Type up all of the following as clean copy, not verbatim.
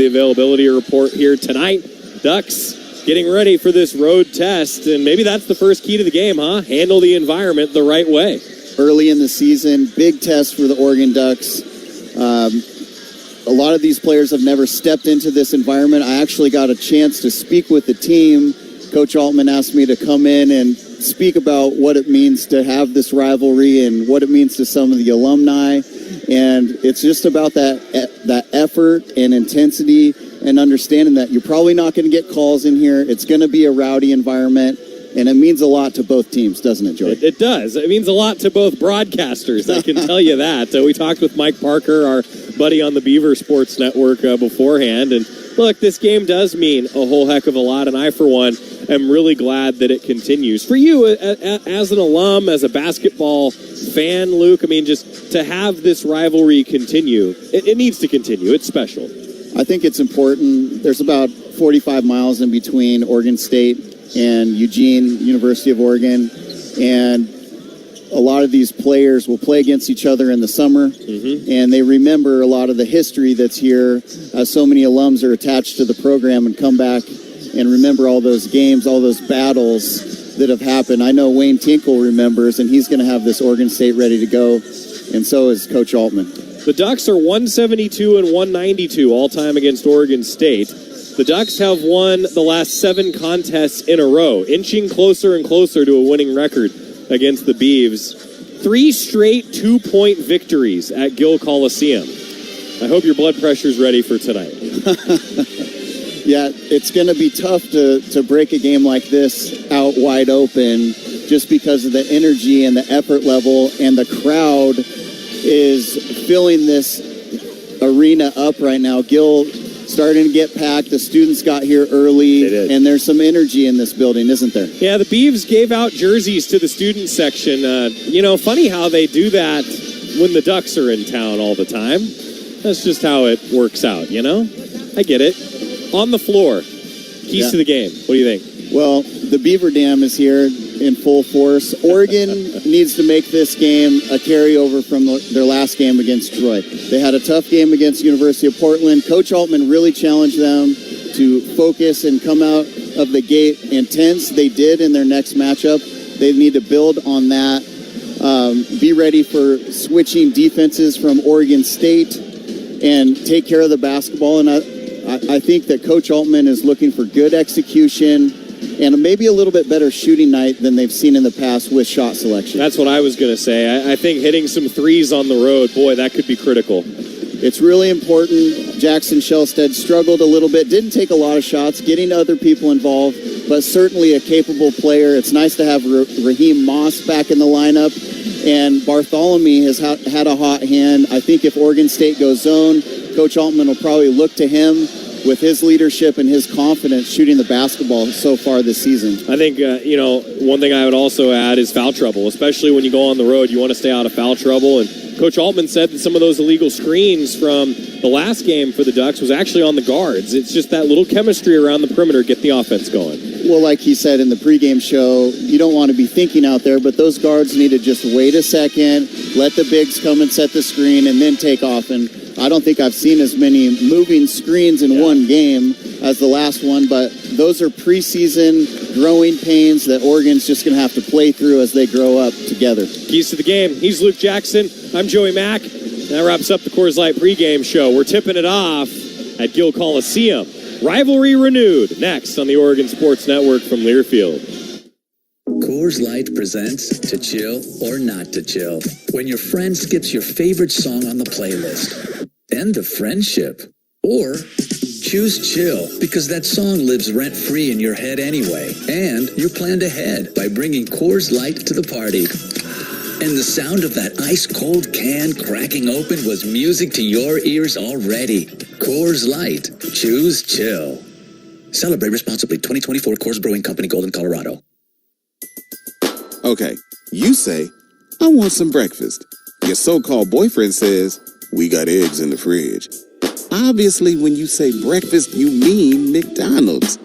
the availability report here tonight. Ducks getting ready for this road test, and maybe that's the first key to the game, huh? Handle the environment the right way. Early in the season, big test for the Oregon Ducks. A lot of these players have never stepped into this environment. I actually got a chance to speak with the team. Coach Altman asked me to come in and speak about what it means to have this rivalry and what it means to some of the alumni. And it's just about that effort and intensity and understanding that you're probably not going to get calls in here. It's going to be a rowdy environment. And it means a lot to both teams, doesn't it, Joey? It does. It means a lot to both broadcasters, I can tell you that. We talked with Mike Parker, our buddy on the Beavers Sports Network beforehand. And look, this game does mean a whole heck of a lot. And I, for one, am really glad that it continues. For you, as an alum, as a basketball fan, Luke, I mean, just to have this rivalry continue, it needs to continue. It's special. I think it's important. There's about 45 miles in between Oregon State and Eugene, University of Oregon, and a lot of these players will play against each other in the summer, and they remember a lot of the history that's here, as so many alums are attached to the program and come back and remember all those games, all those battles that have happened. I know Wayne Tinkle remembers, and he's going to have this Oregon State ready to go, and so is Coach Altman. The Ducks are 172 and 192 all-time against Oregon State. The Ducks have won the last 7 contests in a row, inching closer and closer to a winning record against the Beavs. 3 straight 2-point victories at Gill Coliseum. I hope your blood pressure's ready for tonight. Yeah, it's going to be tough to break a game like this out wide open just because of the energy and the effort level, and the crowd is filling this arena up right now. Gill starting to get packed. The students got here early, and there's some energy in this building, isn't there? Yeah, the Beavs gave out jerseys to the student section. Funny how they do that when the Ducks are in town all the time. That's just how it works out, you know? I get it. On the floor, keys to the game. What do you think? Well, the Beaver Dam is here in full force. Oregon needs to make this game a carryover from their last game against Troy. They had a tough game against University of Portland. Coach Altman really challenged them to focus and come out of the gate intense. They did in their next matchup. They need to build on that. Be ready for switching defenses from Oregon State and take care of the basketball. And I think that Coach Altman is looking for good execution and maybe a little bit better shooting night than they've seen in the past with shot selection. That's what I was going to say. I think hitting some threes on the road, boy, that could be critical. It's really important. Jackson Shellstead struggled a little bit, didn't take a lot of shots, getting other people involved, but certainly a capable player. It's nice to have Raheem Moss back in the lineup, and Bartholomew has had a hot hand. I think if Oregon State goes zone, Coach Altman will probably look to him with his leadership and his confidence shooting the basketball so far this season. I think, one thing I would also add is foul trouble, especially when you go on the road. You want to stay out of foul trouble. And Coach Altman said that some of those illegal screens from the last game for the Ducks was actually on the guards. It's just that little chemistry around the perimeter, get the offense going. Well, like he said in the pregame show, you don't want to be thinking out there, but those guards need to just wait a second, let the bigs come and set the screen, and then take off. And I don't think I've seen as many moving screens in one game as the last one, but those are preseason growing pains that Oregon's just going to have to play through as they grow up together. Keys to the game. He's Luke Jackson. I'm Joey Mack. That wraps up the Coors Light pregame show. We're tipping it off at Gill Coliseum. Rivalry renewed next on the Oregon Sports Network from Learfield. Coors Light presents To Chill or Not to Chill. When your friend skips your favorite song on the playlist. End the friendship. Or choose chill because that song lives rent-free in your head anyway. And you planned ahead by bringing Coors Light to the party. And the sound of that ice-cold can cracking open was music to your ears already. Coors Light. Choose chill. Celebrate responsibly. 2024 Coors Brewing Company, Golden, Colorado. Okay, you say, I want some breakfast. Your so-called boyfriend says, we got eggs in the fridge. Obviously, when you say breakfast, you mean McDonald's.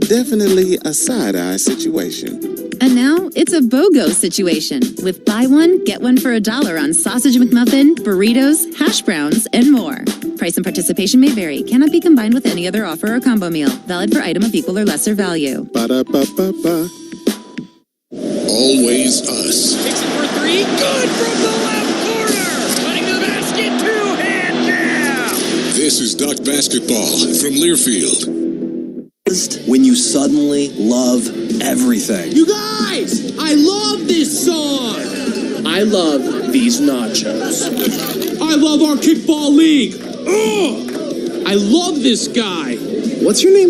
Definitely a side-eye situation. And now, it's a BOGO situation with buy one, get one for $1 on sausage McMuffin, burritos, hash browns, and more. Price and participation may vary. Cannot be combined with any other offer or combo meal. Valid for item of equal or lesser value. Ba-da-ba-ba-ba. Always us. Takes it for three. Good from the left corner. Cutting to the basket. Two-hand jam. This is Duck Basketball from Learfield. When you suddenly love everything. You guys, I love this song. I love these nachos. I love our kickball league. Ugh! I love this guy. What's your name?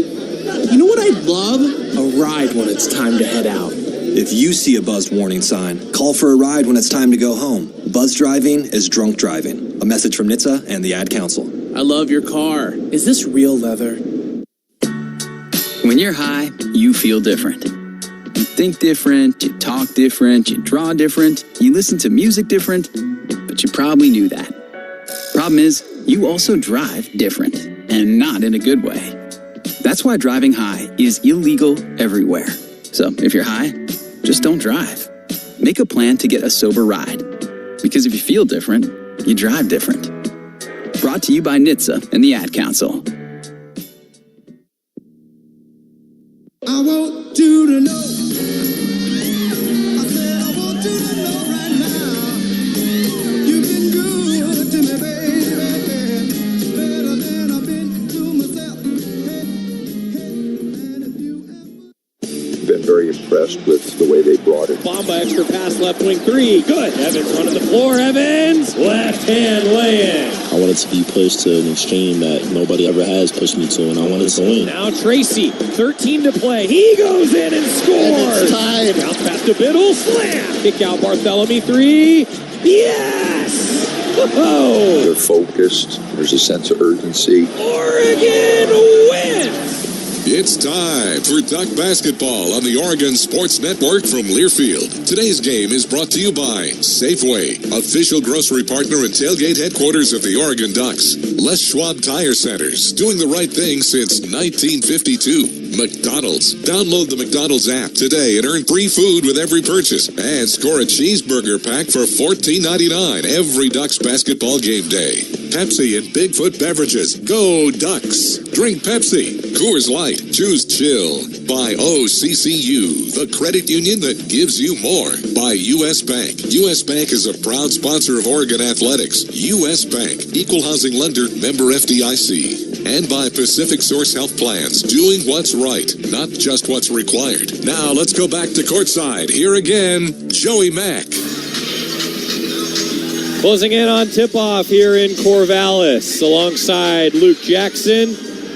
You know what I'd love? A ride when it's time to head out. If you see a buzzed warning sign, call for a ride when it's time to go home. Buzz driving is drunk driving. A message from NHTSA and the Ad Council. I love your car. Is this real leather? When you're high, you feel different. You think different, you talk different, you draw different, you listen to music different, but you probably knew that. Problem is, you also drive different, and not in a good way. That's why driving high is illegal everywhere. So if you're high, just don't drive. Make a plan to get a sober ride. Because if you feel different, you drive different. Brought to you by NHTSA and the Ad Council. I want you to know. I said I want you to know right now. You've been good to me, baby. Better than I've been to myself. Been very impressed with the way they brought it. Bamba extra pass left wing three. Good. Evans running the floor. Evans left hand lay-in. I wanted to be pushed to an extreme that nobody ever has pushed me to, and I wanted to win. Now Tracy, 13 to play. He goes in and scores. Tied. Bounce pass to Biddle. Slam. Kick out Bartholomew three. Yes. Oh. They're focused. There's a sense of urgency. Oregon wins. It's time for Duck Basketball on the Oregon Sports Network from Learfield. Today's game is brought to you by Safeway, official grocery partner and tailgate headquarters of the Oregon Ducks. Les Schwab Tire Centers, doing the right thing since 1952. McDonald's. Download the McDonald's app today and earn free food with every purchase. And score a cheeseburger pack for $14.99 every Ducks basketball game day. Pepsi and Bigfoot Beverages. Go Ducks. Drink Pepsi. Coors Light. Choose chill. By OCCU, the credit union that gives you more. By U.S. Bank. U.S. Bank is a proud sponsor of Oregon Athletics. U.S. Bank. Equal housing lender. Member FDIC. And by Pacific Source Health Plans. Doing what's right, not just what's required. Now let's go back to courtside. Here again, Joey Mack. Closing in on tip-off here in Corvallis alongside Luke Jackson.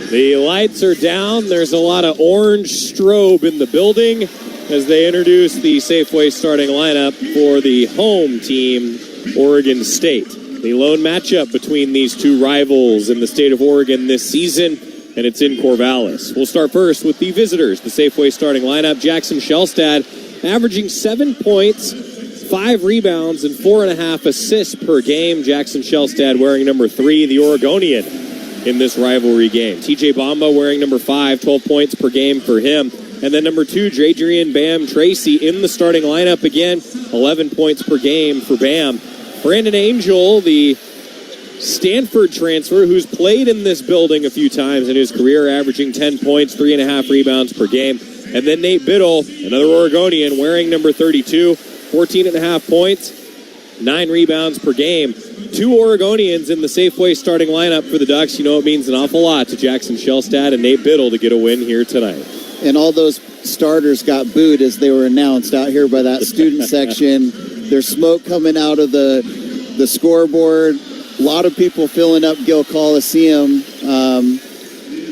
The lights are down. There's a lot of orange strobe in the building as they introduce the Safeway starting lineup for the home team, Oregon State. The lone matchup between these two rivals in the state of Oregon this season, and it's in Corvallis. We'll start first with the visitors. The Safeway starting lineup, Jackson Shellstad averaging 7 points, 5 rebounds, and 4.5 assists per game. Jackson Shellstad wearing number 3, the Oregonian, in this rivalry game. TJ Bamba wearing number 5, 12 points per game for him. And then number 2, Jadrian Bam Tracy in the starting lineup again, 11 points per game for Bam. Brandon Angel, the Stanford transfer, who's played in this building a few times in his career, averaging 10 points, 3.5 rebounds per game. And then Nate Biddle, another Oregonian, wearing number 32, 14.5 points, 9 rebounds per game. 2 Oregonians in the Safeway starting lineup for the Ducks. You know it means an awful lot to Jackson Shellstad and Nate Biddle to get a win here tonight. And all those starters got booed as they were announced out here by that student section. There's smoke coming out of the scoreboard. A lot of people filling up Gill Coliseum.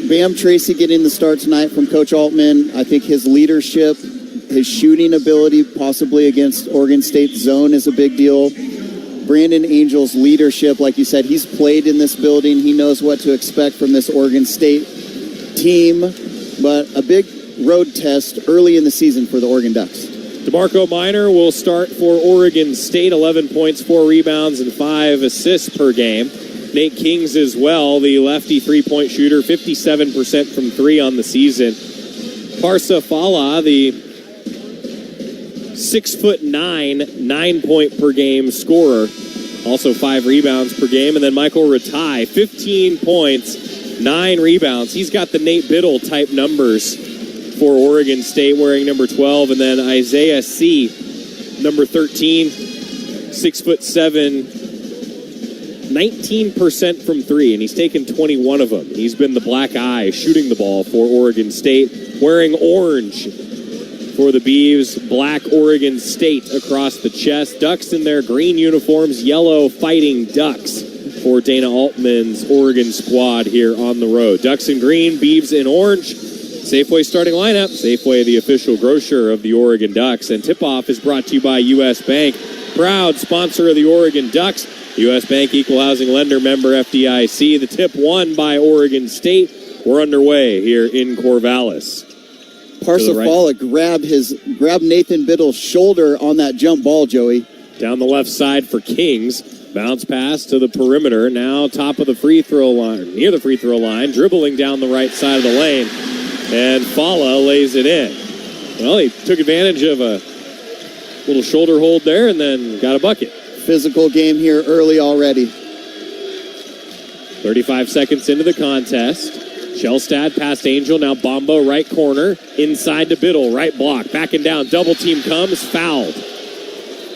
Bam Tracy getting the start tonight from Coach Altman. I think his leadership, his shooting ability possibly against Oregon State zone is a big deal. Brandon Angel's leadership, like you said, he's played in this building. He knows what to expect from this Oregon State team. But a big road test early in the season for the Oregon Ducks. DeMarco Minor will start for Oregon State, 11 points, 4 rebounds, and 5 assists per game. Nate Kings as well, the lefty three-point shooter, 57% from 3 on the season. Parsa Fala, the 6'9", 9-point per game scorer, Also 5 rebounds per game. And then Michael Ratai, 15 points, 9 rebounds. He's got the Nate Biddle type numbers for Oregon State, wearing number 12. And then Isaiah C., number 13, 6'7", 19% from 3, and he's taken 21 of them. He's been the black eye shooting the ball for Oregon State, wearing orange for the Beavs, black Oregon State across the chest. Ducks in their green uniforms, yellow Fighting Ducks for Dana Altman's Oregon squad here on the road. Ducks in green, Beavs in orange. Safeway starting lineup. Safeway, the official grocer of the Oregon Ducks. And tip-off is brought to you by U.S. Bank, proud sponsor of the Oregon Ducks. U.S. Bank, equal housing lender, member FDIC. The tip won by Oregon State. We're underway here in Corvallis. Parsifala grabbed Nathan Biddle's shoulder on that jump ball, Joey. Down the left side for Kings. Bounce pass to the perimeter. Now top of the free throw line, near the free throw line, dribbling down the right side of the lane. And Fala lays it in. Well, he took advantage of a little shoulder hold there and then got a bucket. Physical game here early already. 35 seconds into the contest. Shellstad past Angel, now Bombo, right corner, inside to Biddle, right block, backing down, double team comes, fouled.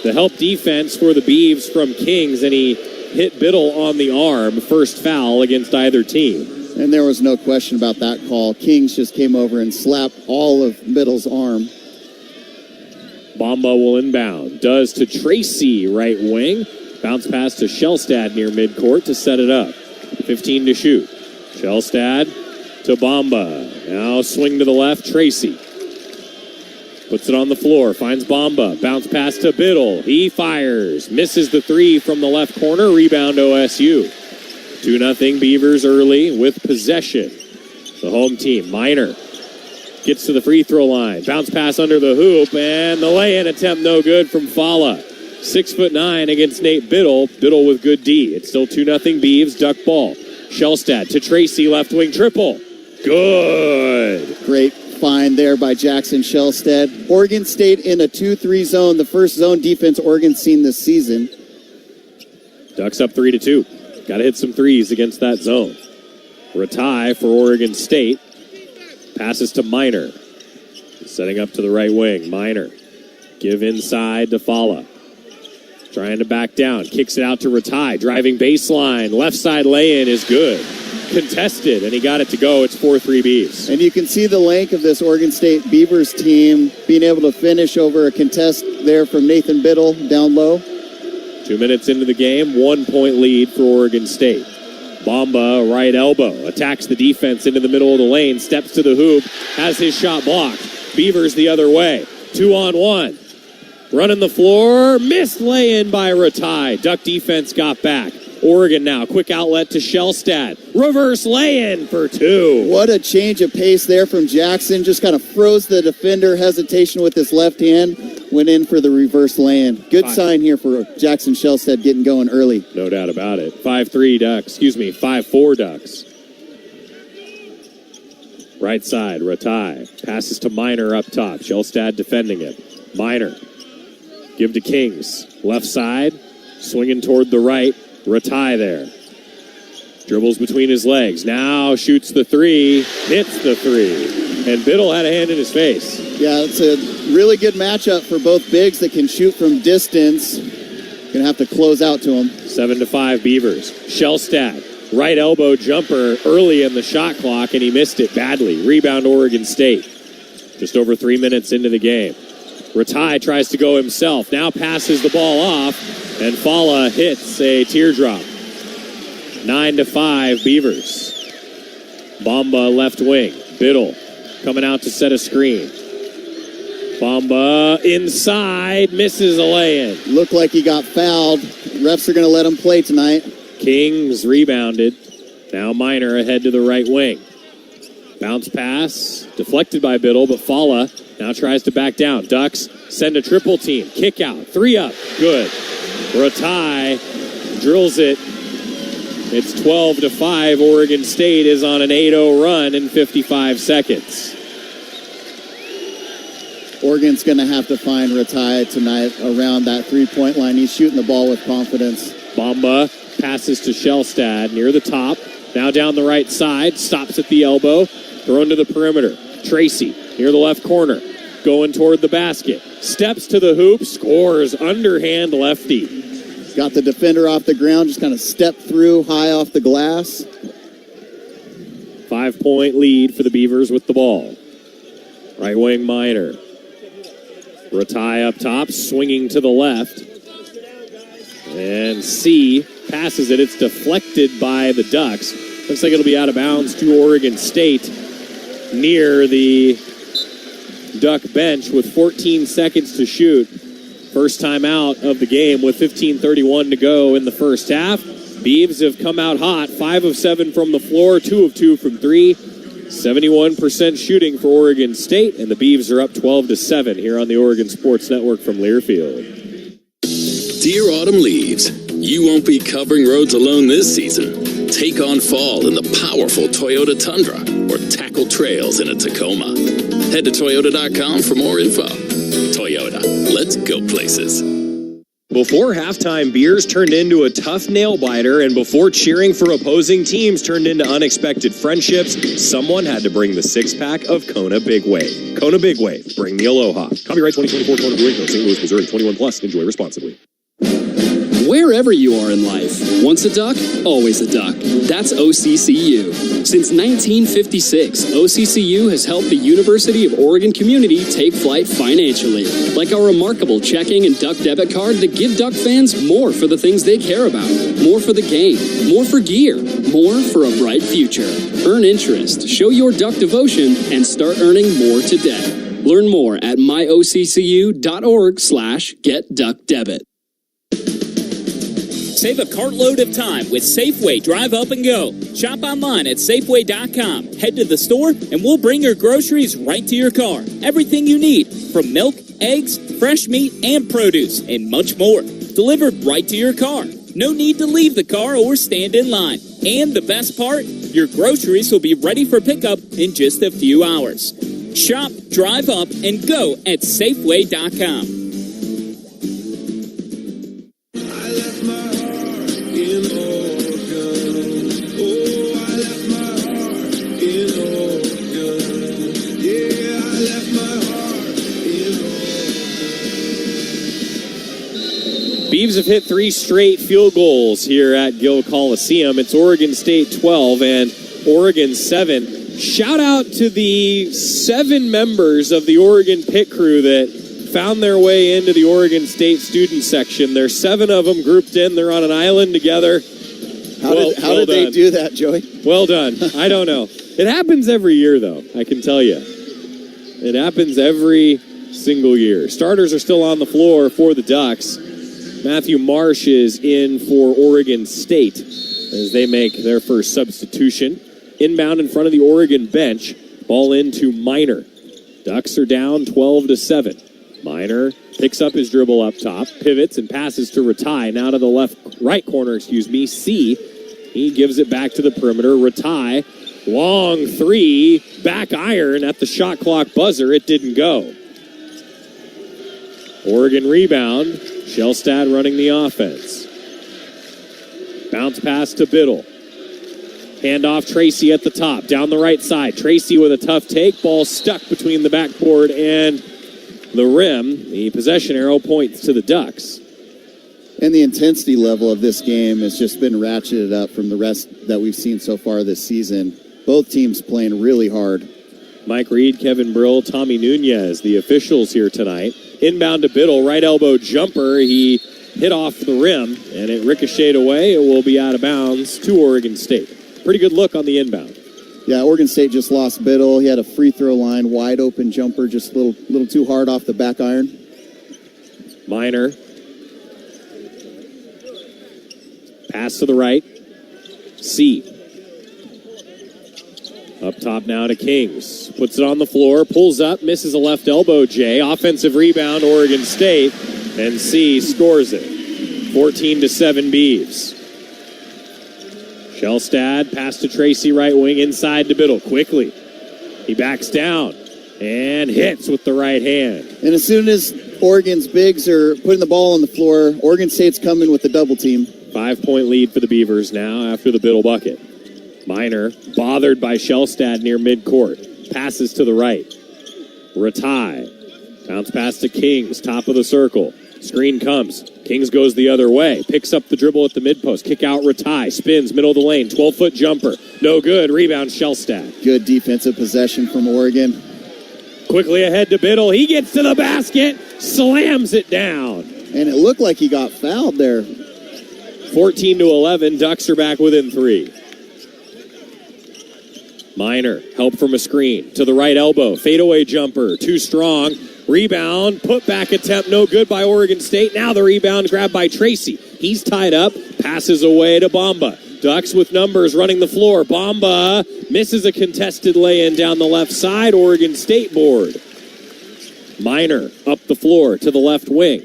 The help defense for the Beavs from Kings, and he hit Biddle on the arm, first foul against either team. And there was no question about that call. Kings just came over and slapped all of Biddle's arm. Bomba will inbound. Does to Tracy, right wing. Bounce pass to Shellstad near midcourt to set it up. 15 to shoot. Shellstad to Bomba. Now swing to the left, Tracy. Puts it on the floor, finds Bomba. Bounce pass to Biddle. He fires. Misses the 3 from the left corner. Rebound OSU. 2-0 Beavers early with possession. The home team, Minor. Gets to the free throw line. Bounce pass under the hoop, and the lay-in attempt no good from Fala. 6'9" against Nate Biddle. Biddle with good D. It's still 2-0 Beavs. Duck ball. Shellstad to Tracy, left wing triple. Good. Great find there by Jackson Shellstad. Oregon State in a 2-3 zone. The first zone defense Oregon's seen this season. Ducks up 3-2. Got to hit some threes against that zone. Ratai for Oregon State. Passes to Minor. Setting up to the right wing. Minor. Give inside to Fala. Trying to back down. Kicks it out to Ratai. Driving baseline. Left side lay-in is good. Contested, and he got it to go. It's 4-3 Beavs. And you can see the length of this Oregon State Beavers team being able to finish over a contest there from Nathan Biddle down low. 2 minutes into the game. 1 point lead for Oregon State. Bomba, right elbow, attacks the defense into the middle of the lane, steps to the hoop, has his shot blocked. Beavers the other way. 2-on-1. Running the floor, missed lay-in by Ratai. Duck defense got back. Oregon now, quick outlet to Shellstad. Reverse lay-in for 2. What a change of pace there from Jackson. Just kind of froze the defender, hesitation with his left hand. Went in for the reverse lay-in. Good sign here for Jackson Shellstad getting going early. No doubt about it. 5-3 Ducks. 5-4 Ducks. Right side, Ratai. Passes to Minor up top. Shellstad defending it. Minor. Give to Kings. Left side. Swinging toward the right. Ratai there. Dribbles between his legs. Now shoots the 3. Hits the 3. And Biddle had a hand in his face. Yeah, it's a really good matchup for both bigs that can shoot from distance. Gonna have to close out to him. 7-5 Beavers. Shellstad, right elbow jumper early in the shot clock, and he missed it badly. Rebound Oregon State. Just over 3 minutes into the game. Ratai tries to go himself. Now passes the ball off, and Fala hits a teardrop. 9-5 Beavers. Bomba left wing. Biddle coming out to set a screen. Bomba inside, misses a lay-in. Looked like he got fouled. Refs are going to let him play tonight. Kings rebounded. Now Minor ahead to the right wing. Bounce pass, deflected by Biddle, but Fala now tries to back down. Ducks send a triple team. Kick out, 3 up, good. Ratai drills it. It's 12-5. Oregon State is on an 8-0 run in 55 seconds. Oregon's going to have to find Ratai tonight around that 3-point line. He's shooting the ball with confidence. Bamba passes to Shellstad near the top. Now down the right side. Stops at the elbow. Thrown to the perimeter. Tracy near the left corner. Going toward the basket. Steps to the hoop. Scores. Underhand lefty. Got the defender off the ground. Just kind of stepped through high off the glass. 5-point lead for the Beavers with the ball. Right wing Minor. Ratai up top, swinging to the left. And C passes it. It's deflected by the Ducks. Looks like it'll be out of bounds to Oregon State near the Duck bench with 14 seconds to shoot. First time out of the game with 15:31 to go in the first half. Beavs have come out hot, 5 of 7 from the floor, 2 of 2 from 3. 71% shooting for Oregon State, and the Beavs are up 12-7 here on the Oregon Sports Network from Learfield. Dear autumn leaves, you won't be covering roads alone this season. Take on fall in the powerful Toyota Tundra or tackle trails in a Tacoma. Head to Toyota.com for more info. Toyota, let's go places. Before halftime, beers turned into a tough nail-biter, and before cheering for opposing teams turned into unexpected friendships, someone had to bring the six-pack of Kona Big Wave. Kona Big Wave, bring the aloha. Copyright 2024 Kona Brewing Co., St. Louis, Missouri, 21 plus. Enjoy responsibly. Wherever you are in life, once a duck, always a duck. That's OCCU. Since 1956, OCCU has helped the University of Oregon community take flight financially, like our remarkable checking and duck debit card that give duck fans more for the things they care about, more for the game, more for gear, more for a bright future. Earn interest, show your duck devotion, and start earning more today. Learn more at myoccu.org/getduckdebit. Save a cartload of time with Safeway Drive Up and Go. Shop online at Safeway.com. Head to the store and we'll bring your groceries right to your car. Everything you need, from milk, eggs, fresh meat, and produce, and much more. Delivered right to your car. No need to leave the car or stand in line. And the best part, your groceries will be ready for pickup in just a few hours. Shop, drive up, and go at Safeway.com. Beavs have hit 3 straight field goals here at Gill Coliseum. It's Oregon State 12 and Oregon 7. Shout out to the 7 members of the Oregon pit crew that found their way into the Oregon State student section. There's 7 of them grouped in. They're on an island together. How did they do that, Joey? Well done. I don't know. It happens every year, though, I can tell you. It happens every single year. Starters are still on the floor for the Ducks. Matthew Marsh is in for Oregon State as they make their first substitution. Inbound in front of the Oregon bench. Ball into Minor. Ducks are down 12-7. Minor picks up his dribble up top, pivots and passes to Ratai. Now to the right corner, C. He gives it back to the perimeter. Ratai, long 3, back iron at the shot clock buzzer. It didn't go. Oregon rebound. Shellstad running the offense. Bounce pass to Biddle. Handoff Tracy at the top. Down the right side. Tracy with a tough take. Ball stuck between the backboard and the rim. The possession arrow points to the Ducks. And the intensity level of this game has just been ratcheted up from the rest that we've seen so far this season. Both teams playing really hard. Mike Reed, Kevin Brill, Tommy Nunez, the officials here tonight. Inbound to Biddle, right elbow jumper. He hit off the rim, and it ricocheted away. It will be out of bounds to Oregon State. Pretty good look on the inbound. Yeah, Oregon State just lost Biddle. He had a free throw line, wide open jumper, just a little too hard off the back iron. Minor. Pass to the right. C. Up top now to Kings. Puts it on the floor, pulls up, misses a left elbow, J. Offensive rebound, Oregon State. And C scores it. 14-7 Beavs. Shellstad, pass to Tracy, right wing, inside to Biddle. Quickly. He backs down and hits with the right hand. And as soon as Oregon's bigs are putting the ball on the floor, Oregon State's coming with the double team. 5-point lead for the Beavers now after the Biddle bucket. Minor, bothered by Shellstad near midcourt. Passes to the right. Ratai. Bounce pass to Kings, top of the circle. Screen comes. Kings goes the other way. Picks up the dribble at the mid-post. Kick out Ratai. Spins, middle of the lane. 12-foot jumper. No good. Rebound Shellstad. Good defensive possession from Oregon. Quickly ahead to Biddle. He gets to the basket. Slams it down. And it looked like he got fouled there. 14-11. Ducks are back within 3. Minor. Help from a screen. To the right elbow. Fadeaway jumper. Too strong. Rebound. Put back attempt. No good by Oregon State. Now the rebound grabbed by Tracy. He's tied up. Passes away to Bamba. Ducks with numbers running the floor. Bamba misses a contested lay-in down the left side. Oregon State board. Minor up the floor to the left wing.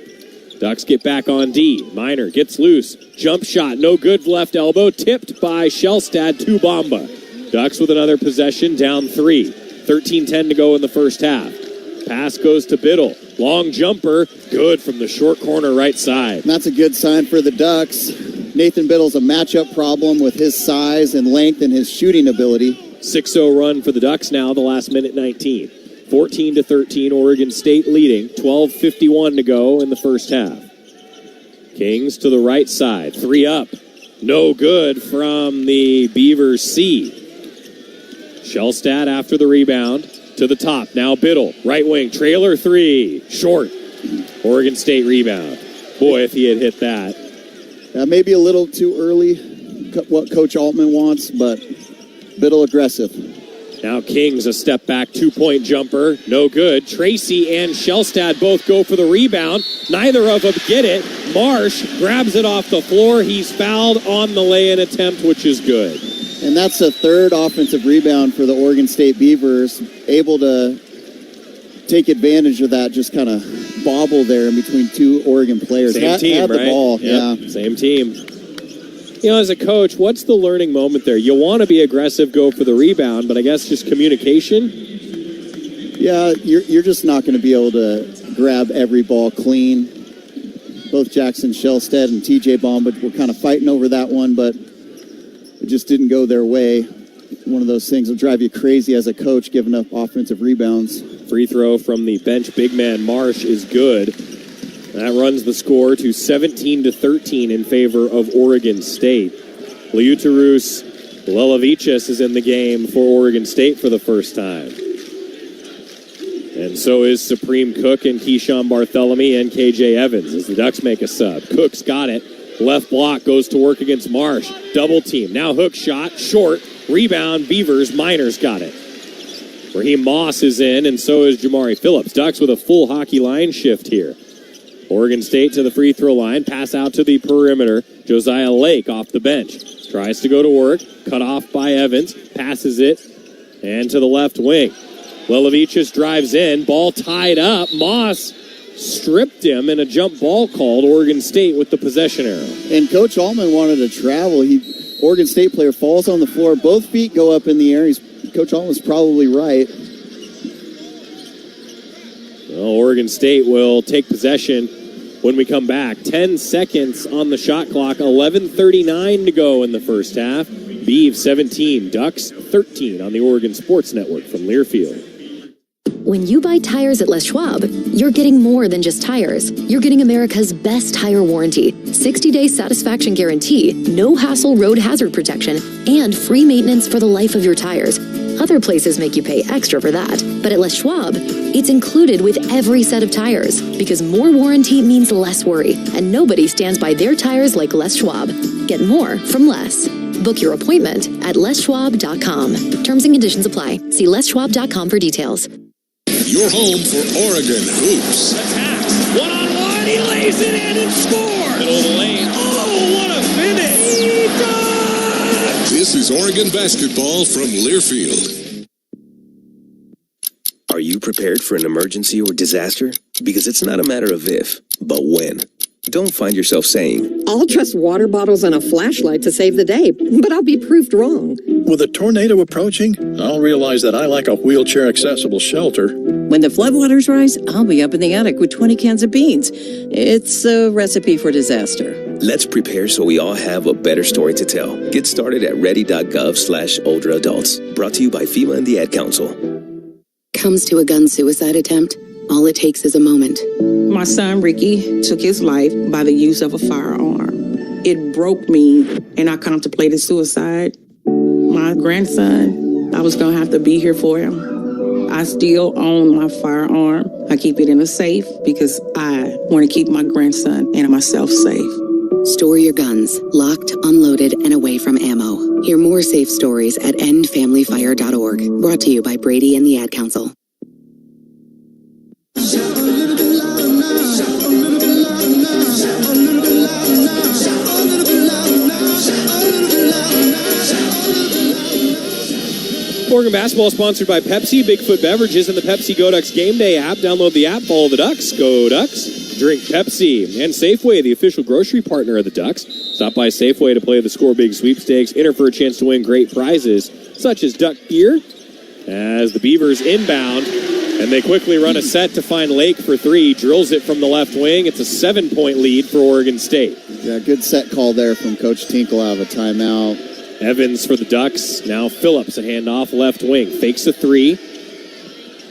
Ducks get back on D. Minor gets loose. Jump shot. No good. Left elbow. Tipped by Shellstad to Bamba. Ducks with another possession. Down 3. 13-10 to go in the first half. Pass goes to Biddle. Long jumper. Good from the short corner right side. And that's a good sign for the Ducks. Nathan Biddle's a matchup problem with his size and length and his shooting ability. 6-0 run for the Ducks now, the last minute 19. 14-13, Oregon State leading. 12:51 to go in the first half. Kings to the right side. 3 up. No good from the Beavers C. Shellstad after the rebound. To the top. Now Biddle. Right wing. Trailer 3. Short. Oregon State rebound. Boy, if he had hit that. Maybe a little too early, what Coach Altman wants, but Biddle aggressive. Now Kings a step back 2-point jumper. No good. Tracy and Shellstad both go for the rebound. Neither of them get it. Marsh grabs it off the floor. He's fouled on the lay-in attempt, which is good. And that's the third offensive rebound for the Oregon State Beavers. Able to take advantage of that just kind of bobble there in between two Oregon players. Same team, had the right? ball, Yep, yeah. Same team. You know, as a coach, what's the learning moment there? You want to be aggressive, go for the rebound, but I guess just communication? Yeah, you're just not going to be able to grab every ball clean. Both Jackson Shellstad and TJ Bamba were kind of fighting over that one, but it just didn't go their way. One of those things will drive you crazy as a coach, giving up offensive rebounds. Free throw from the bench big man Marsh is good. That runs the score to 17-13 in favor of Oregon State. Liutarus Lelavichus is in the game for Oregon State for the first time. And so is Supreme Cook and Keyshawn Barthélemy and KJ Evans as the Ducks make a sub. Cook's got it. Left block goes to work against Marsh. Double team. Now hook shot. Short. Rebound. Beavers. Miners got it. Raheem Moss is in, and so is Jamari Phillips. Ducks with a full hockey line shift here. Oregon State to the free throw line. Pass out to the perimeter. Josiah Lake off the bench. Tries to go to work. Cut off by Evans. Passes it. And to the left wing. Lelavichus drives in. Ball tied up. Moss stripped him, and a jump ball called. Oregon State with the possession arrow. And Coach Altman wanted to travel. Oregon State player falls on the floor. Both feet go up in the air. Coach Altman's probably right. Well, Oregon State will take possession when we come back. 10 seconds on the shot clock. 11:39 to go in the first half. Beavs 17, Ducks 13 on the Oregon Sports Network from Learfield. When you buy tires at Les Schwab, you're getting more than just tires. You're getting America's best tire warranty, 60-day satisfaction guarantee, no hassle road hazard protection, and free maintenance for the life of your tires. Other places make you pay extra for that, but at Les Schwab, it's included with every set of tires, because more warranty means less worry, and nobody stands by their tires like Les Schwab. Get more from less. Book your appointment at leschwab.com. Terms and conditions apply. See leschwab.com for details. Your home for Oregon hoops. Attacks. One-on-one. He lays it in and scores. Middle of the lane. Oh, what a finish. He does. This is Oregon basketball from Learfield. Are you prepared for an emergency or disaster? Because it's not a matter of if, but when. Don't find yourself saying, I'll trust water bottles and a flashlight to save the day, but I'll be proved wrong. With a tornado approaching, I'll realize that I like a wheelchair-accessible shelter. When the floodwaters rise, I'll be up in the attic with 20 cans of beans. It's a recipe for disaster. Let's prepare so we all have a better story to tell. Get started at ready.gov/older adults. Brought to you by FEMA and the Ad Council. Comes to a gun suicide attempt, all it takes is a moment. My son, Ricky, took his life by the use of a firearm. It broke me, and I contemplated suicide. My grandson, I was going to have to be here for him. I still own my firearm. I keep it in a safe because I want to keep my grandson and myself safe. Store your guns, locked, unloaded, and away from ammo. Hear more safe stories at endfamilyfire.org. Brought to you by Brady and the Ad Council. Oregon basketball is sponsored by Pepsi, Bigfoot Beverages, and the Pepsi Go Ducks Game Day app. Download the app, follow the Ducks, go Ducks, drink Pepsi. And Safeway, the official grocery partner of the Ducks. Stop by Safeway to play the Score Big sweepstakes. Enter for a chance to win great prizes, such as duck gear, as the Beavers inbound. And they quickly run a set to find Lake for three. Drills it from the left wing. It's a 7-point lead for Oregon State. Yeah, good set call there from Coach Tinkle out of a timeout. Evans for the Ducks. Now Phillips, a handoff left wing. Fakes a three.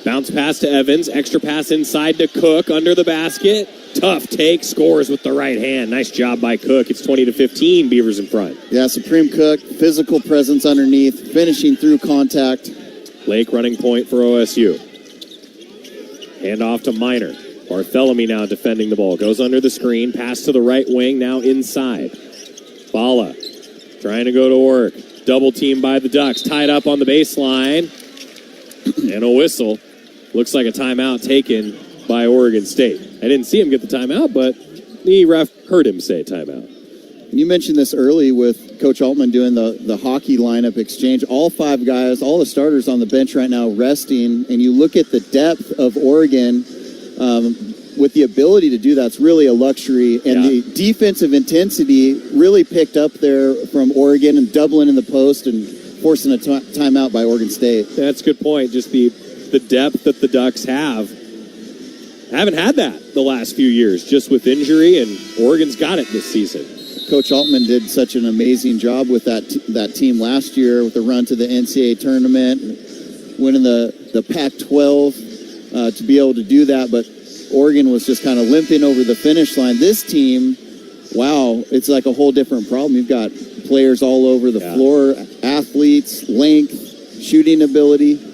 Bounce pass to Evans. Extra pass inside to Cook under the basket. Tough take. Scores with the right hand. Nice job by Cook. It's 20-15. Beavers in front. Yeah, Supreme Cook. Physical presence underneath. Finishing through contact. Lake running point for OSU. Handoff to Minor. Barthélemy now defending the ball. Goes under the screen. Pass to the right wing. Now inside. Bala. Trying to go to work. Double team by the Ducks. Tied up on the baseline. And a whistle. Looks like a timeout taken by Oregon State. I didn't see him get the timeout, but the ref heard him say timeout. You mentioned this early with Coach Altman doing the hockey lineup exchange. All five guys, all the starters on the bench right now resting. And you look at the depth of Oregon with the ability to do that. It's really a luxury. And the defensive intensity really picked up there from Oregon and doubling in the post and forcing a timeout by Oregon State. That's a good point. Just the depth that the Ducks have. Haven't had that the last few years, just with injury, and Oregon's got it this season. Coach Altman did such an amazing job with that team last year with the run to the NCAA tournament, winning the Pac-12 to be able to do that. But Oregon was just kind of limping over the finish line. This team, wow, it's like a whole different problem. You've got players all over the floor, athletes, length, shooting ability.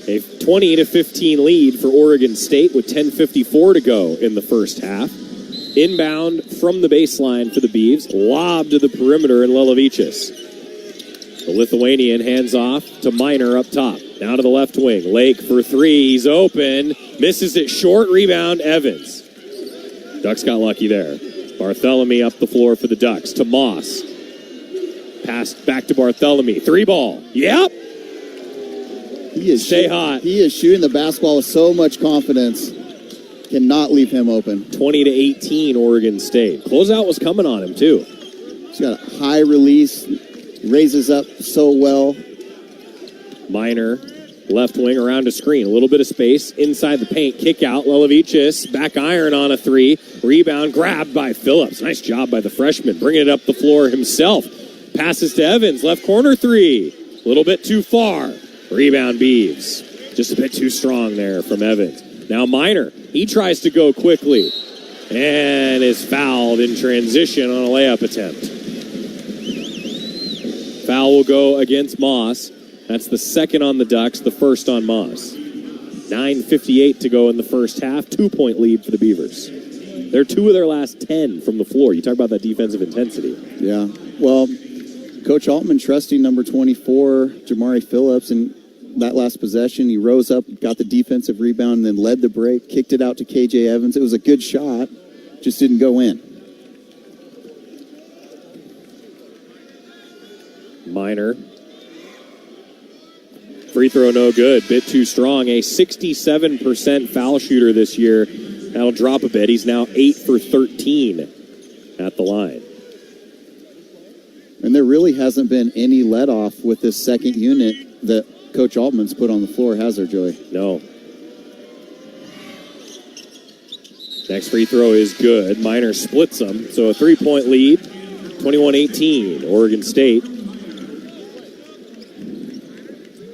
A 20-15 lead for Oregon State with 10:54 to go in the first half. Inbound from the baseline for the Beavs. Lob to the perimeter in Lelevichus. The Lithuanian hands off to Minor up top. Now to the left wing. Lake for three. He's open. Misses it short. Rebound, Evans. Ducks got lucky there. Barthélemy up the floor for the Ducks. To Moss. Pass back to Barthélemy. Three ball. Yep. Stay hot. He is shooting the basketball with so much confidence. Cannot leave him open. 20-18 Oregon State. Closeout was coming on him, too. He's got a high release. Raises up so well. Minor, left wing around a screen. A little bit of space inside the paint. Kick out. Lelevichus, back iron on a three. Rebound grabbed by Phillips. Nice job by the freshman. Bringing it up the floor himself. Passes to Evans. Left corner three. A little bit too far. Rebound Beavs. Just a bit too strong there from Evans. Now Minor. He tries to go quickly. And is fouled in transition on a layup attempt. Foul will go against Moss. That's the second on the Ducks, the first on Moss. 9:58 to go in the first half. 2-point lead for the Beavers. They're 2 of their last 10 from the floor. You talk about that defensive intensity. Yeah. Well, Coach Altman trusting number 24, Jamari Phillips, and that last possession, he rose up, got the defensive rebound, and then led the break, kicked it out to KJ Evans. It was a good shot, just didn't go in. Minor. Free throw no good. Bit too strong. A 67% foul shooter this year. That'll drop a bit. He's now 8 for 13 at the line. And there really hasn't been any let-off with this second unit that Coach Altman's put on the floor, has there, Joey? No. Next free throw is good. Minor splits them. So a 3-point lead, 21-18. Oregon State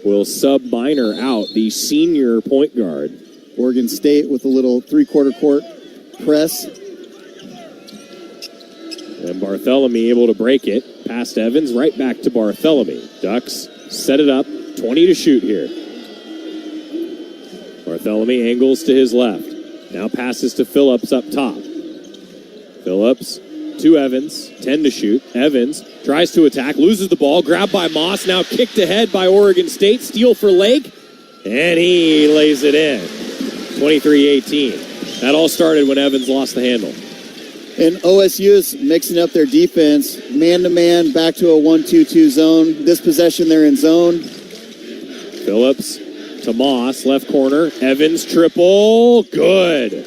will sub Minor out, the senior point guard. Oregon State with a little three-quarter court press. And Barthélemy able to break it. Past Evans, right back to Barthélemy. Ducks set it up, 20 to shoot here. Barthélemy angles to his left. Now passes to Phillips up top. Phillips to Evans, 10 to shoot. Evans tries to attack, loses the ball, grabbed by Moss, now kicked ahead by Oregon State. Steal for Lake, and he lays it in. 23-18. That all started when Evans lost the handle. And OSU is mixing up their defense. Man-to-man, back to a 1-2-2 zone. This possession, they're in zone. Phillips to Moss, left corner. Evans triple, good.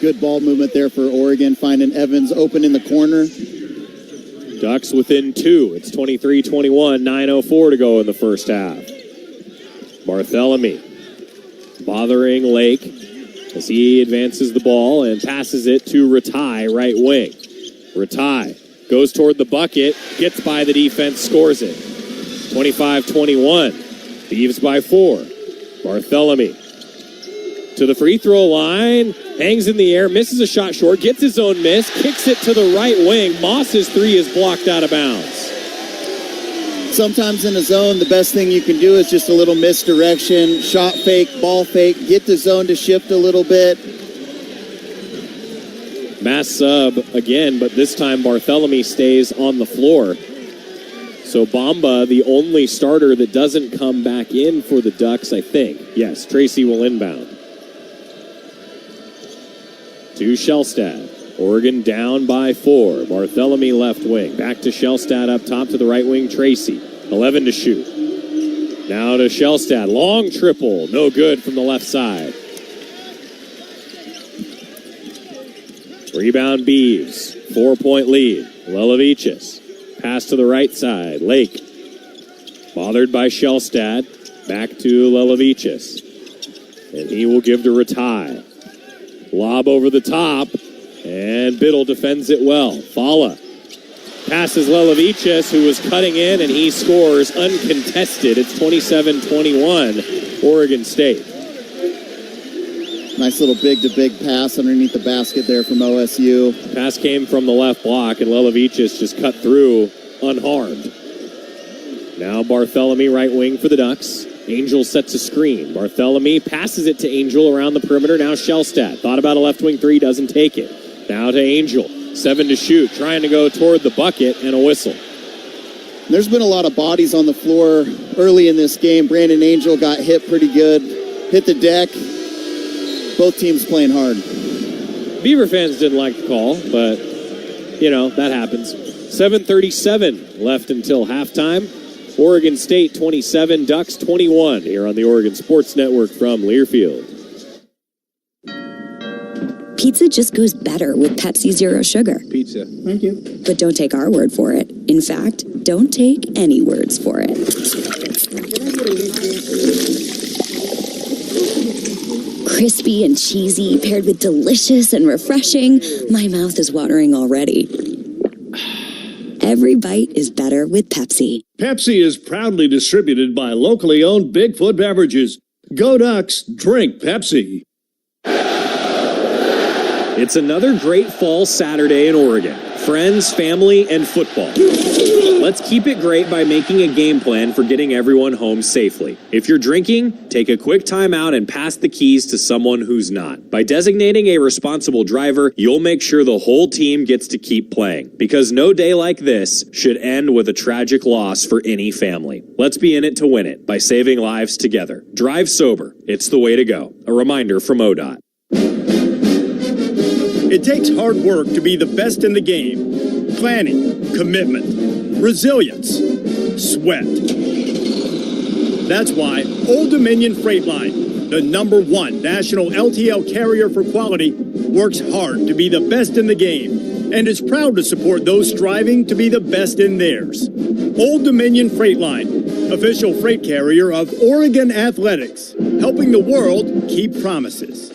Good ball movement there for Oregon, finding Evans open in the corner. Ducks within 2. It's 23-21, 9:04 to go in the first half. Barthélemy bothering Lake as he advances the ball and passes it to Ratai, right wing. Ratai goes toward the bucket, gets by the defense, scores it. 25-21. Beavs by 4. Barthélemy to the free throw line, hangs in the air, misses a shot short, gets his own miss, kicks it to the right wing. Moss's three is blocked out of bounds. Sometimes in a zone, the best thing you can do is just a little misdirection, shot fake, ball fake, get the zone to shift a little bit. Mass sub again, but this time Barthélemy stays on the floor. So Bamba, the only starter that doesn't come back in for the Ducks, I think. Yes, Tracy will inbound. To Shellstad. Oregon down by 4. Barthélemy left wing. Back to Shellstad up top to the right wing. Tracy. 11 to shoot. Now to Shellstad. Long triple. No good from the left side. Rebound Beavs. 4-point lead. Lelevichus. Pass to the right side. Lake. Bothered by Shellstad. Back to Lelevichus. And he will give to Ratai. Lob over the top. And Biddle defends it well. Fala passes Lelevichus, who was cutting in, and he scores uncontested. It's 27-21, Oregon State. Nice little big-to-big pass underneath the basket there from OSU. Pass came from the left block, and Lelevichus just cut through unharmed. Now Barthélemy right wing for the Ducks. Angel sets a screen. Barthélemy passes it to Angel around the perimeter. Now Shellstad. Thought about a left wing three, doesn't take it. Now to Angel. 7 to shoot. Trying to go toward the bucket, and a whistle. There's been a lot of bodies on the floor early in this game. Brandon Angel got hit pretty good. Hit the deck. Both teams playing hard. Beaver fans didn't like the call, but, you know, that happens. 7:37 left until halftime. Oregon State 27, Ducks 21 here on the Oregon Sports Network from Learfield. Pizza just goes better with Pepsi Zero Sugar. Pizza. Thank you. But don't take our word for it. In fact, don't take any words for it. Crispy and cheesy, paired with delicious and refreshing. My mouth is watering already. Every bite is better with Pepsi. Pepsi is proudly distributed by locally owned Bigfoot Beverages. Go Ducks, drink Pepsi. It's another great fall Saturday in Oregon. Friends, family, and football. Let's keep it great by making a game plan for getting everyone home safely. If you're drinking, take a quick time out and pass the keys to someone who's not. By designating a responsible driver, you'll make sure the whole team gets to keep playing. Because no day like this should end with a tragic loss for any family. Let's be in it to win it by saving lives together. Drive sober. It's the way to go. A reminder from ODOT. It takes hard work to be the best in the game. Planning, commitment, resilience, sweat. That's why Old Dominion Freight Line, the #1 national LTL carrier for quality, works hard to be the best in the game and is proud to support those striving to be the best in theirs. Old Dominion Freight Line, official freight carrier of Oregon Athletics, helping the world keep promises.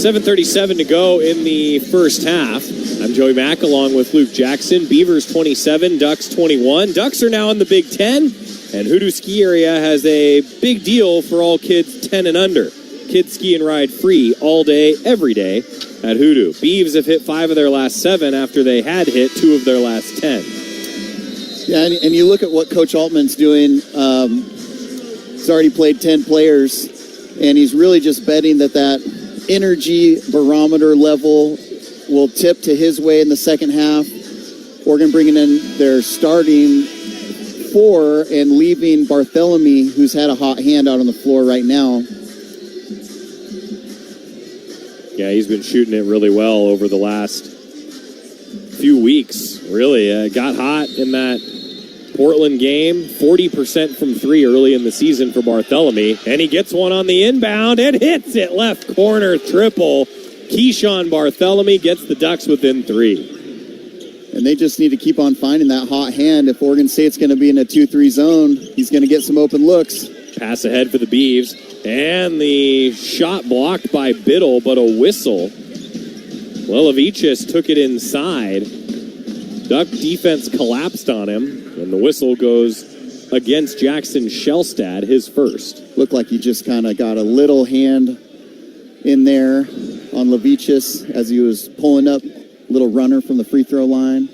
7:37 to go in the first half. I'm Joey Mack along with Luke Jackson. Beavers 27, Ducks 21. Ducks are now in the Big Ten, and Hoodoo Ski Area has a big deal for all kids 10 and under. Kids ski and ride free all day, every day at Hoodoo. Beavs have hit 5 of their last 7 after they had hit 2 of their last 10. Yeah, and you look at what Coach Altman's doing. He's already played 10 players, and he's really just betting that energy barometer level will tip to his way in the second half. Oregon bringing in their starting 4 and leaving Bartholomew, who's had a hot hand out on the floor right now. Yeah, he's been shooting it really well over the last few weeks, really. Got hot in that Portland game, 40% from 3 early in the season for Bartholomew, and he gets one on the inbound and hits it left corner triple. Keyshawn Bartholomew gets the Ducks within 3. And they just need to keep on finding that hot hand. If Oregon State's going to be in a 2-3 zone, he's going to get some open looks. Pass ahead for the Beavs, and the shot blocked by Biddle, but a whistle. Lelavichus took it inside. Duck defense collapsed on him, and the whistle goes against Jackson Shellstad, his first. Looked like he just kind of got a little hand in there on Levichus as he was pulling up, little runner from the free throw line.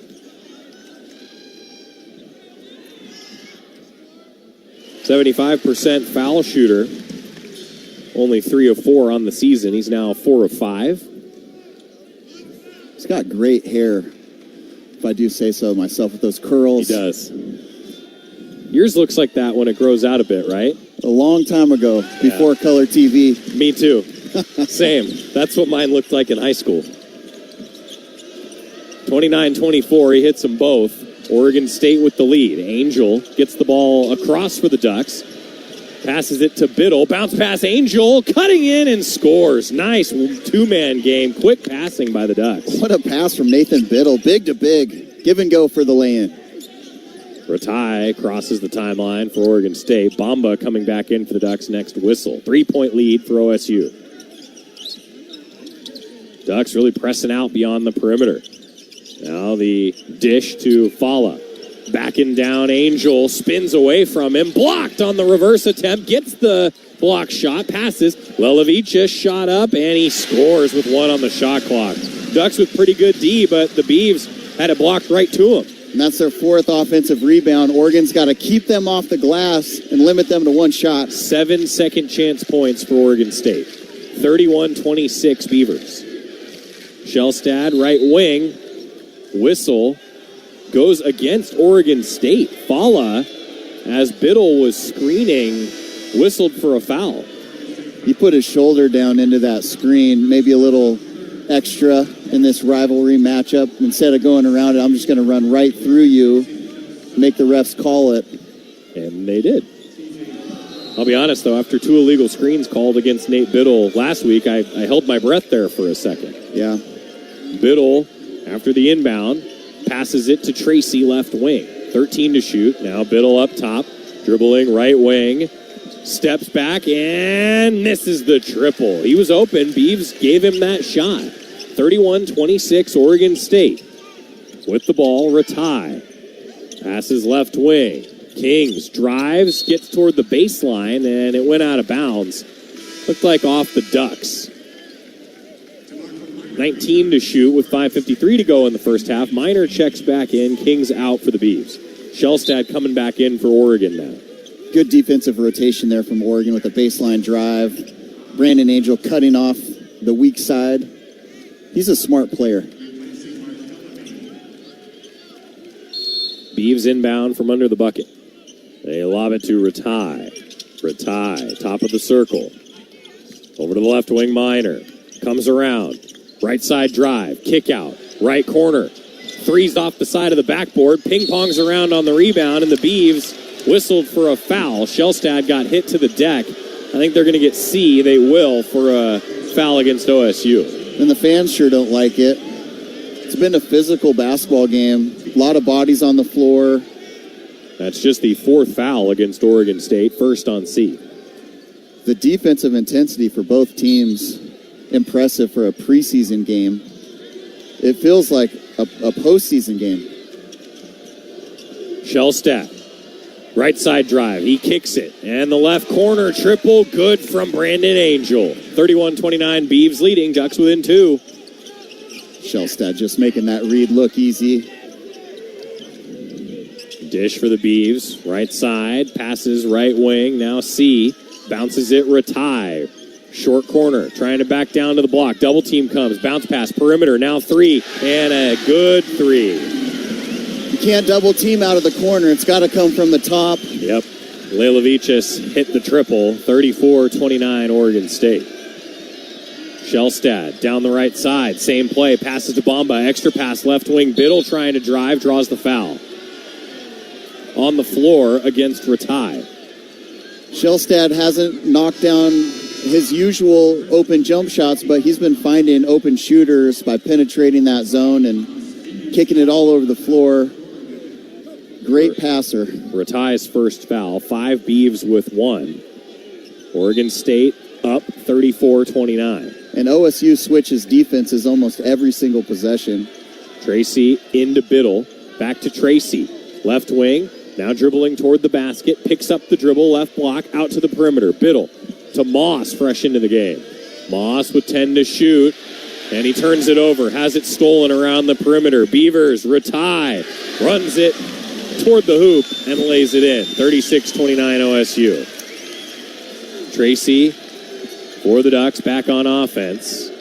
.75% foul shooter. Only 3 of 4 on the season. He's now 4 of 5. He's got great hair, if I do say so myself, with those curls. He does. Yours looks like that when it grows out a bit, right? A long time ago, before color TV. Me too. Same. That's what mine looked like in high school. 29-24, he hits them both. Oregon State with the lead. Angel gets the ball across for the Ducks. Passes it to Biddle. Bounce pass, Angel cutting in and scores. Nice two-man game. Quick passing by the Ducks. What a pass from Nathan Biddle. Big to big. Give and go for the lay-in. Ratai crosses the timeline for Oregon State. Bamba coming back in for the Ducks' next whistle. 3-point lead for OSU. Ducks really pressing out beyond the perimeter. Now the dish to Fala. Backing down, Angel spins away from him. Blocked on the reverse attempt. Gets the block shot. Passes. Lelavichus shot up, and he scores with 1 on the shot clock. Ducks with pretty good D, but the Beavs had it blocked right to him. And that's their 4th offensive rebound. Oregon's got to keep them off the glass and limit them to 1 shot. 7 second chance points for Oregon State. 31-26 Beavers. Shellstad, right wing. Whistle goes against Oregon State. Fala, as Biddle was screening, whistled for a foul. He put his shoulder down into that screen, maybe a little extra in this rivalry matchup. Instead of going around it, I'm just going to run right through you, make the refs call it. And they did. I'll be honest, though, after 2 illegal screens called against Nate Biddle last week, I held my breath there for a second. Yeah. Biddle, after the inbound, passes it to Tracy, left wing. 13 to shoot. Now Biddle up top, dribbling right wing. Steps back and misses the triple. He was open. Beavs gave him that shot. 31-26 Oregon State. With the ball, Ratai. Passes left wing. Kings drives, gets toward the baseline, and it went out of bounds. Looked like off the Ducks. 19 to shoot with 5:53 to go in the first half. Minor checks back in. Kings out for the Beavs. Shellstad coming back in for Oregon now. Good defensive rotation there from Oregon with a baseline drive. Brandon Angel cutting off the weak side. He's a smart player. Beavs inbound from under the bucket. They lob it to Ratai. Ratai, top of the circle. Over to the left wing, Minor. Comes around. Right side drive. Kick out. Right corner. Threes off the side of the backboard. Ping-pongs around on the rebound, and the Beavs whistled for a foul. Shellstad got hit to the deck. I think they're going to get C. They will for a foul against OSU. And the fans sure don't like it. It's been a physical basketball game. A lot of bodies on the floor. That's just the 4th foul against Oregon State, first on C. The defensive intensity for both teams impressive for a preseason game. It feels like a postseason game. Shellstat. Right side drive. He kicks it. And the left corner triple. Good from Brandon Angel. 31-29. Beavs leading. Ducks within 2. Shellstat just making that read look easy. Dish for the Beavs. Right side. Passes right wing. Now C. Bounces it. Ratai. Short corner. Trying to back down to the block. Double team comes. Bounce pass. Perimeter. Now 3. And a good 3. You can't double team out of the corner. It's got to come from the top. Yep. Leilovichus hit the triple. 34-29 Oregon State. Shellstad down the right side. Same play. Passes to Bamba. Extra pass left wing. Biddle trying to drive. Draws the foul. On the floor against Ratai. Shellstad hasn't knocked down his usual open jump shots, but he's been finding open shooters by penetrating that zone and kicking it all over the floor. Great passer. Ratai's first foul. 5 Beavs with 1. Oregon State up 34-29. And OSU switches defenses almost every single possession. Tracy into Biddle. Back to Tracy. Left wing. Now dribbling toward the basket. Picks up the dribble. Left block. Out to the perimeter. Biddle to Moss fresh into the game. Moss with 10 to shoot. And he turns it over. Has it stolen around the perimeter. Beavers. Ratai runs it toward the hoop and lays it in. 36-29 OSU. Tracy for the Ducks back on offense.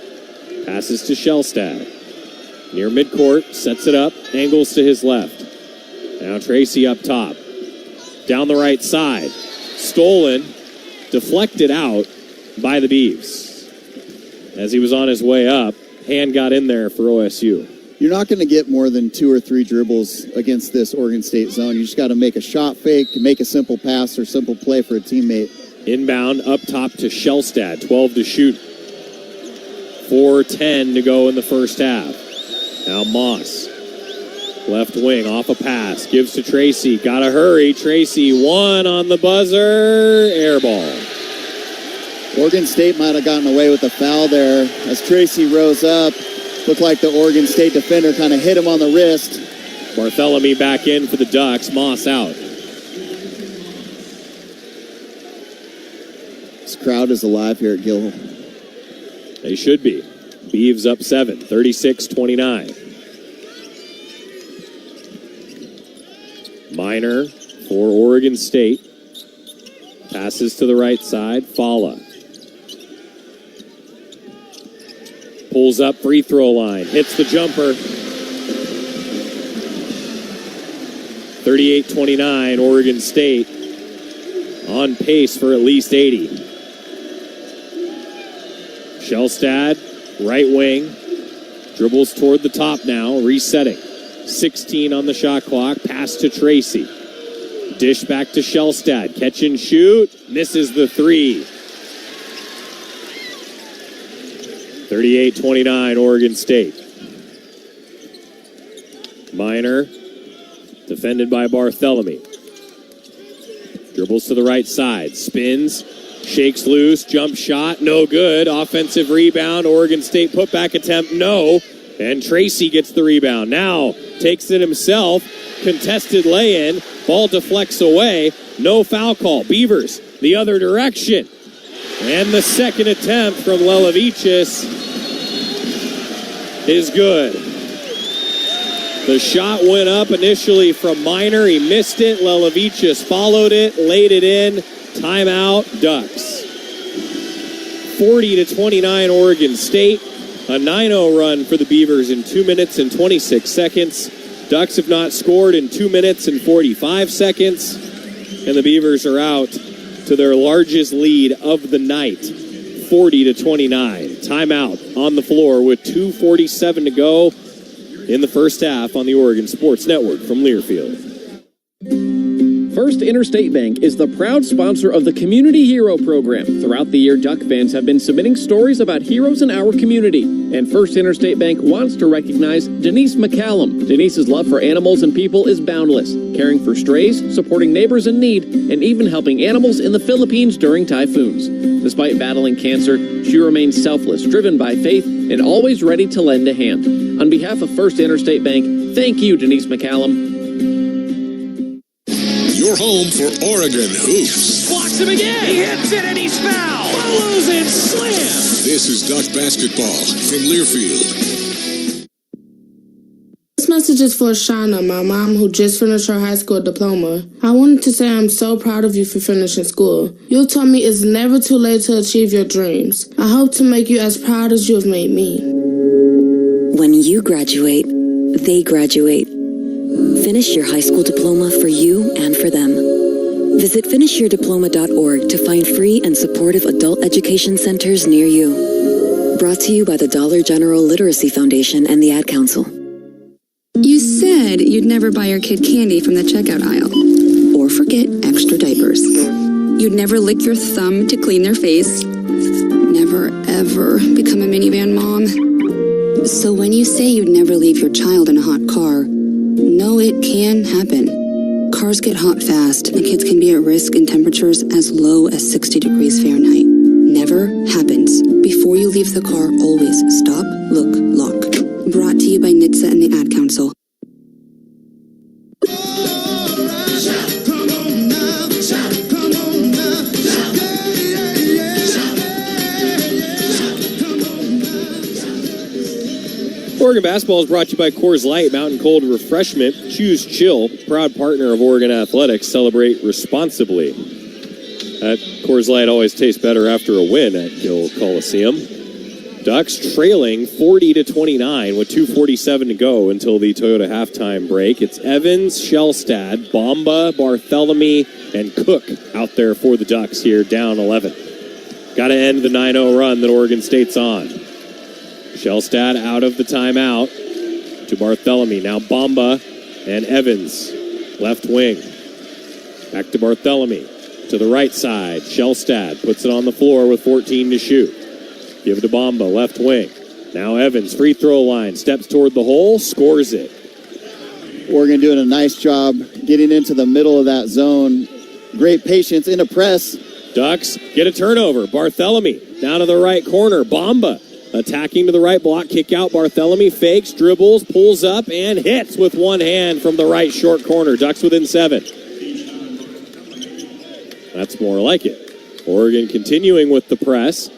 Passes to Shellstad. Near midcourt. Sets it up. Angles to his left. Now Tracy up top. Down the right side. Stolen. Deflected out by the Beavs. As he was on his way up, hand got in there for OSU. You're not going to get more than 2 or 3 dribbles against this Oregon State zone. You just got to make a shot fake, make a simple pass or simple play for a teammate. Inbound up top to Shellstad. 12 to shoot. 4:10 to go in the first half. Now Moss. Left wing off a pass. Gives to Tracy. Gotta hurry. Tracy 1 on the buzzer. Air ball. Oregon State might have gotten away with a foul there as Tracy rose up. Looked like the Oregon State defender kind of hit him on the wrist. Bartholomew back in for the Ducks. Moss out. This crowd is alive here at Gill. They should be. Beavs up 7. 36-29. Minor for Oregon State. Passes to the right side. Fala. Pulls up free throw line. Hits the jumper. 38-29 Oregon State. On pace for at least 80. Shellstad, right wing. Dribbles toward the top now. Resetting. 16 on the shot clock. Pass to Tracy. Dish back to Shellstad. Catch and shoot. Misses the 3. 38-29 Oregon State. Minor. Defended by Bartholomew. Dribbles to the right side. Spins. Shakes loose. Jump shot. No good. Offensive rebound. Oregon State putback attempt. No. And Tracy gets the rebound. Now takes it himself. Contested lay-in. Ball deflects away. No foul call. Beavers the other direction. And the second attempt from Leilovichus is good. The shot went up initially from Minor. He missed it. Leilovichus followed it, laid it in. Timeout, Ducks. 40-29 Oregon State. A 9-0 run for the Beavers in 2 minutes and 26 seconds. Ducks have not scored in 2 minutes and 45 seconds. And the Beavers are out to their largest lead of the night, 40-29. Timeout on the floor with 2:47 to go in the first half on the Oregon Sports Network from Learfield. First Interstate Bank is the proud sponsor of the Community Hero Program. Throughout the year, Duck fans have been submitting stories about heroes in our community. And First Interstate Bank wants to recognize Denise McCallum. Denise's love for animals and people is boundless, caring for strays, supporting neighbors in need, and even helping animals in the Philippines during typhoons. Despite battling cancer, she remains selfless, driven by faith, and always ready to lend a hand. On behalf of First Interstate Bank, thank you, Denise McCallum. Your home for Oregon hoops. Blocks him again. He hits it and he's fouled. Follows and slams. This is Duck basketball from Learfield. This message is for Shauna, my mom, who just finished her high school diploma. I wanted to say I'm so proud of you for finishing school. You told me it's never too late to achieve your dreams. I hope to make you as proud as you have made me. When you graduate, they graduate. Finish your high school diploma for you and for them. Visit finishyourdiploma.org to find free and supportive adult education centers near you. Brought to you by the Dollar General Literacy Foundation and the Ad Council. You said you'd never buy your kid candy from the checkout aisle. Or forget extra diapers. You'd never lick your thumb to clean their face. Never, ever become a minivan mom. So when you say you'd never leave your child in a hot car, no, it can happen. Cars get hot fast, and kids can be at risk in temperatures as low as 60 degrees Fahrenheit. Never happens. Before you leave the car, always stop, look, lock. Brought to you by NHTSA and the Ad Council. Oregon basketball is brought to you by Coors Light, Mountain Cold Refreshment. Choose chill, proud partner of Oregon Athletics. Celebrate responsibly. That Coors Light always tastes better after a win at Gill Coliseum. Ducks trailing 40-29 with 2:47 to go until the Toyota halftime break. It's Evans, Shellstad, Bamba, Barthélemy, and Cook out there for the Ducks here, down 11. Got to end the 9-0 run that Oregon State's on. Shellstad out of the timeout to Barthélemy. Now Bamba and Evans, left wing. Back to Barthélemy. To the right side, Shellstad puts it on the floor with 14 to shoot. Give it to Bamba, left wing. Now Evans, free throw line, steps toward the hole, scores it. Oregon doing a nice job getting into the middle of that zone. Great patience in a press. Ducks get a turnover. Barthélemy down to the right corner. Bamba attacking to the right block, kick out. Barthélemy fakes, dribbles, pulls up, and hits with one hand from the right short corner. Ducks within 7. That's more like it. Oregon continuing with the press.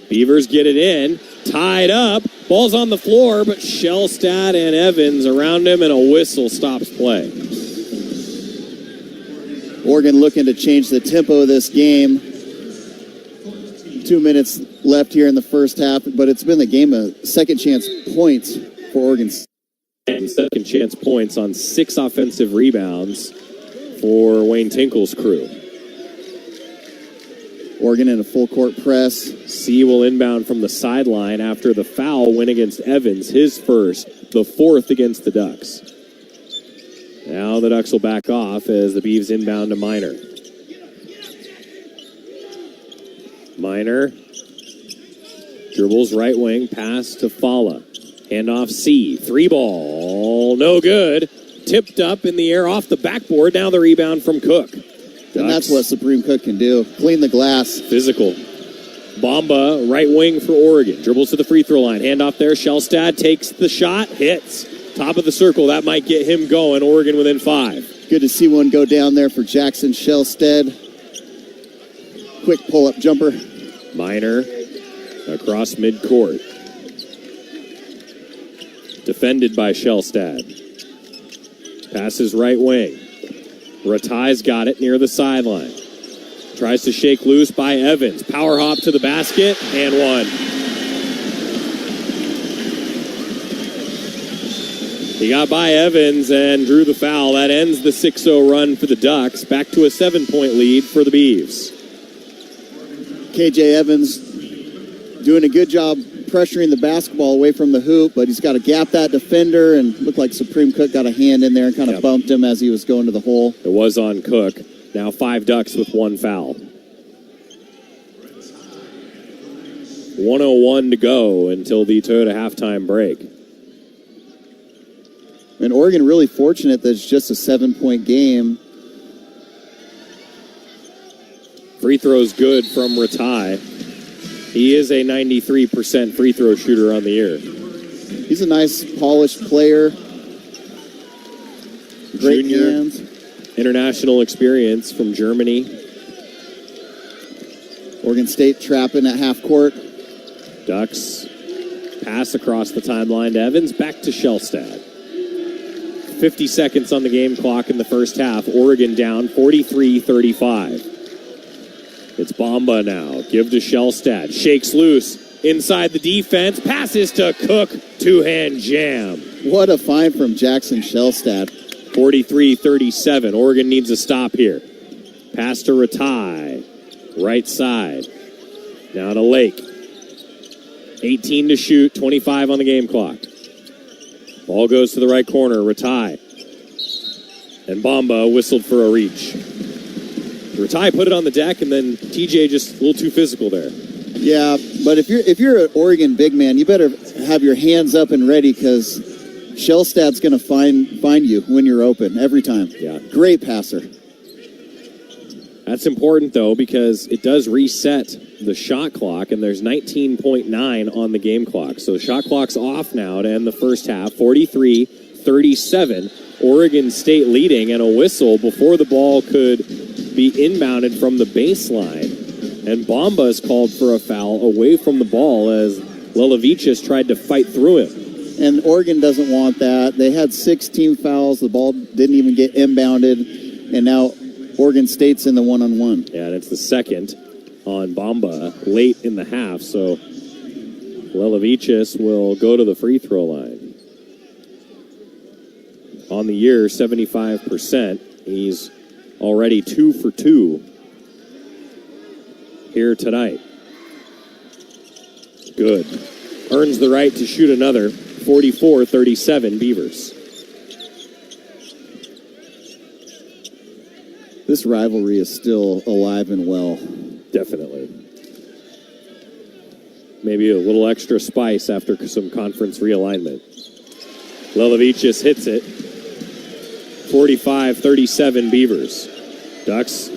Beavers get it in, tied up, ball's on the floor, but Shellstad and Evans around him, and a whistle stops play. Oregon looking to change the tempo of this game. 2 minutes left here in the first half, but it's been the game of second chance points for Oregon. And second chance points on 6 offensive rebounds for Wayne Tinkle's crew. Oregon in a full court press. C will inbound from the sideline after the foul win against Evans, his first, the 4th against the Ducks. Now the Ducks will back off as the Beavs inbound to Minor. Minor dribbles right wing, pass to Fala. Handoff C, 3 ball, no good. Tipped up in the air off the backboard, now the rebound from Cook. And that's what Supreme Cook can do. Clean the glass. Physical. Bamba, right wing for Oregon. Dribbles to the free throw line. Handoff there. Shellstad takes the shot. Hits. Top of the circle. That might get him going. Oregon within 5. Good to see one go down there for Jackson Shellstad. Quick pull-up jumper. Minor across midcourt. Defended by Shellstad. Passes right wing. Ratai's got it near the sideline. Tries to shake loose by Evans. Power hop to the basket and one. He got by Evans and drew the foul. That ends the 6-0 run for the Ducks. Back to a 7-point lead for the Beavs. KJ Evans doing a good job pressuring the basketball away from the hoop, but he's got to gap that defender, and looked like Supreme Cook got a hand in there and kind of bumped him as he was going to the hole. It was on Cook. Now 5 Ducks with 1 foul. 1:01 to go until the Toyota halftime break. And Oregon really fortunate that it's just a 7-point game. Free throws good from Ratai. He is a 93% free throw shooter on the year. He's a nice, polished player. Great Junior, hands. International experience from Germany. Oregon State trapping at half court. Ducks pass across the timeline to Evans, back to Shellstad. 50 seconds on the game clock in the first half. Oregon down 43-35. It's Bamba now. Give to Shellstad. Shakes loose. Inside the defense. Passes to Cook. Two-hand jam. What a find from Jackson Shellstad. 43-37. Oregon needs a stop here. Pass to Ratai. Right side. Now to Lake. 18 to shoot. 25 on the game clock. Ball goes to the right corner. Ratai. And Bamba whistled for a reach. Ratai put it on the deck, and then TJ just a little too physical there. Yeah, but if you're an Oregon big man, you better have your hands up and ready, because Shellstad's going to find you when you're open every time. Yeah. Great passer. That's important, though, because it does reset the shot clock, and there's 19.9 on the game clock. So the shot clock's off now to end the first half, 43-37. Oregon State leading, and a whistle before the ball could be inbounded from the baseline. And Bamba is called for a foul away from the ball as Lelavichus tried to fight through him. And Oregon doesn't want that. They had 16 fouls. The ball didn't even get inbounded. And now Oregon State's in the one-on-one. Yeah, and it's the second on Bamba late in the half. So Lelavichus will go to the free throw line. On the year, 75%. He's already 2 for 2 here tonight. Good. Earns the right to shoot another. 44-37 Beavers. This rivalry is still alive and well. Definitely. Maybe a little extra spice after some conference realignment. Lelavichus hits it. 45-37 Beavers. Ducks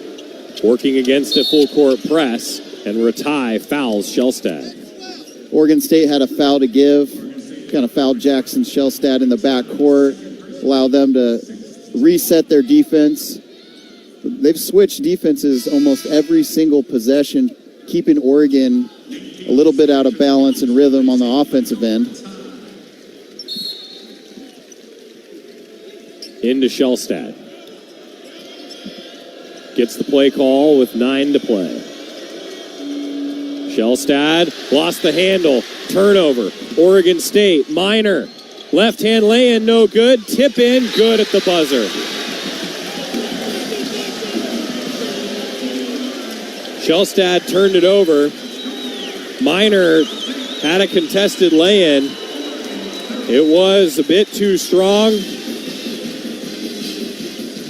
working against a full court press, and Ratai fouls Shellstad. Oregon State had a foul to give. Kind of fouled Jackson Shellstad in the backcourt. Allow them to reset their defense. They've switched defenses almost every single possession, keeping Oregon a little bit out of balance and rhythm on the offensive end. Into Shellstad. Gets the play call with 9 to play. Shellstad lost the handle. Turnover. Oregon State. Minor. Left-hand lay-in, no good. Tip in, good at the buzzer. Shellstad turned it over. Minor had a contested lay-in. It was a bit too strong.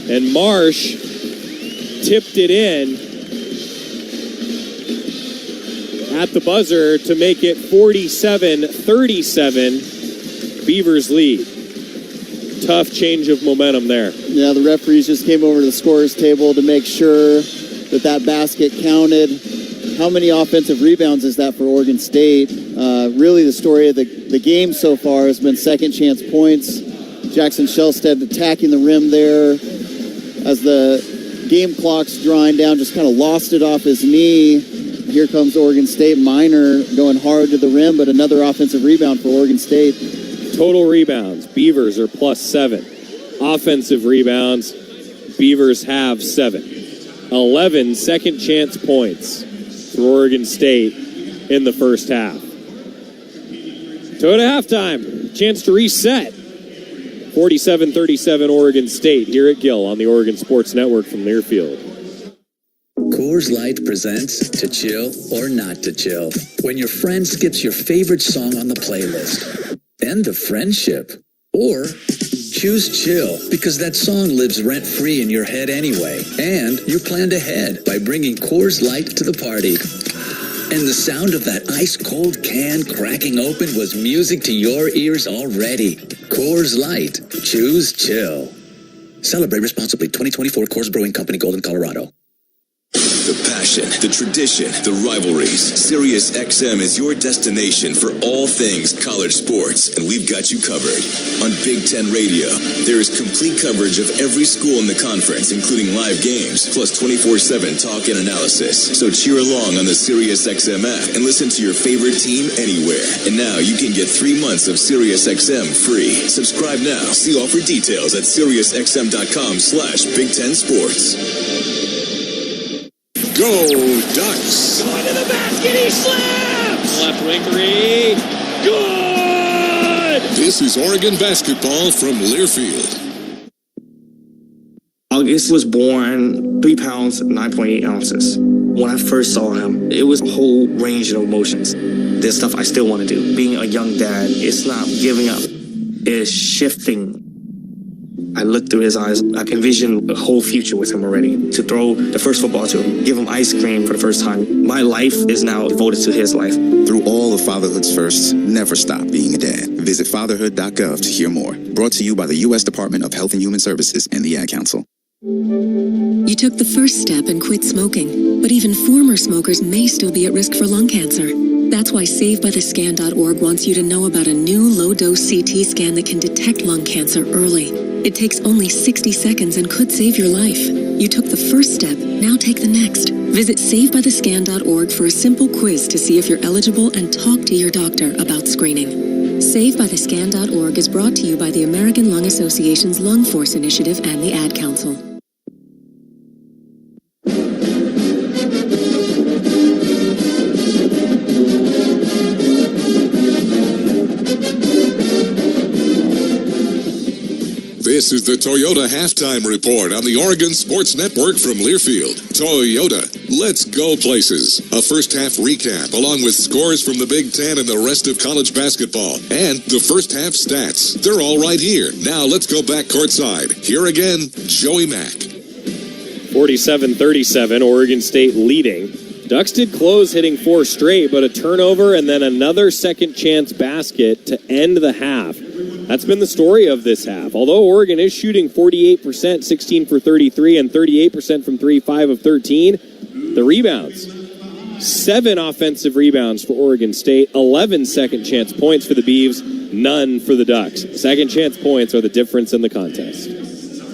And Marsh tipped it in at the buzzer to make it 47-37. Beavers lead. Tough change of momentum there. Yeah, the referees just came over to the scorer's table to make sure that basket counted. How many offensive rebounds is that for Oregon State? Really the story of the game so far has been second chance points. Jackson Shellstad attacking the rim there as the game clock's drawing down, just kind of lost it off his knee. Here comes Oregon State. Minor going hard to the rim, but another offensive rebound for Oregon State. Total rebounds, Beavers are +7. Offensive rebounds, Beavers have 7. 11 second chance points for Oregon State in the first half. Toyota halftime, chance to reset. 47-37 Oregon State here at Gill on the Oregon Sports Network from Learfield. Coors Light presents To Chill or Not to Chill. When your friend skips your favorite song on the playlist. End the friendship. Or choose chill because that song lives rent-free in your head anyway. And you planned ahead by bringing Coors Light to the party. And the sound of that ice-cold can cracking open was music to your ears already. Coors Light. Choose chill. Celebrate responsibly. 2024 Coors Brewing Company, Golden, Colorado. The passion, the tradition, the rivalries. Sirius XM is your destination for all things college sports, and we've got you covered. On Big Ten Radio, there is complete coverage of every school in the conference, including live games, plus 24/7 talk and analysis. So cheer along on the Sirius XM app and listen to your favorite team anywhere. And now you can get 3 months of Sirius XM free. Subscribe now. See offer details at SiriusXM.com/Big Ten Sports. Go Ducks! Going to the basket, he slams! Left wing three. Good! This is Oregon basketball from Learfield. August was born 3 pounds, 9.8 ounces. When I first saw him, it was a whole range of emotions. There's stuff I still want to do. Being a young dad, it's not giving up. It's shifting. I looked through his eyes. I can envision a whole future with him already. To throw the first football to him, give him ice cream for the first time. My life is now devoted to his life. Through all of fatherhood's firsts, never stop being a dad. Visit fatherhood.gov to hear more. Brought to you by the U.S. Department of Health and Human Services and the Ad Council. You took the first step and quit smoking, but even former smokers may still be at risk for lung cancer. That's why SaveByTheScan.org wants you to know about a new low-dose CT scan that can detect lung cancer early. It takes only 60 seconds and could save your life. You took the first step, now take the next. Visit SaveByTheScan.org for a simple quiz to see if you're eligible and talk to your doctor about screening. SaveByTheScan.org is brought to you by the American Lung Association's Lung Force Initiative and the Ad Council. This is the Toyota Halftime Report on the Oregon Sports Network from Learfield. Toyota, let's go places. A first half recap along with scores from the Big Ten and the rest of college basketball. And the first half stats. They're all right here. Now let's go back courtside. Here again, Joey Mack. 47-37, Oregon State leading. Ducks did close, hitting 4 straight, but a turnover and then another second chance basket to end the half. That's been the story of this half. Although Oregon is shooting 48%, 16 for 33, and 38% from 3, 5 of 13, the rebounds. 7 offensive rebounds for Oregon State, 11 second chance points for the Beavs, none for the Ducks. Second chance points are the difference in the contest.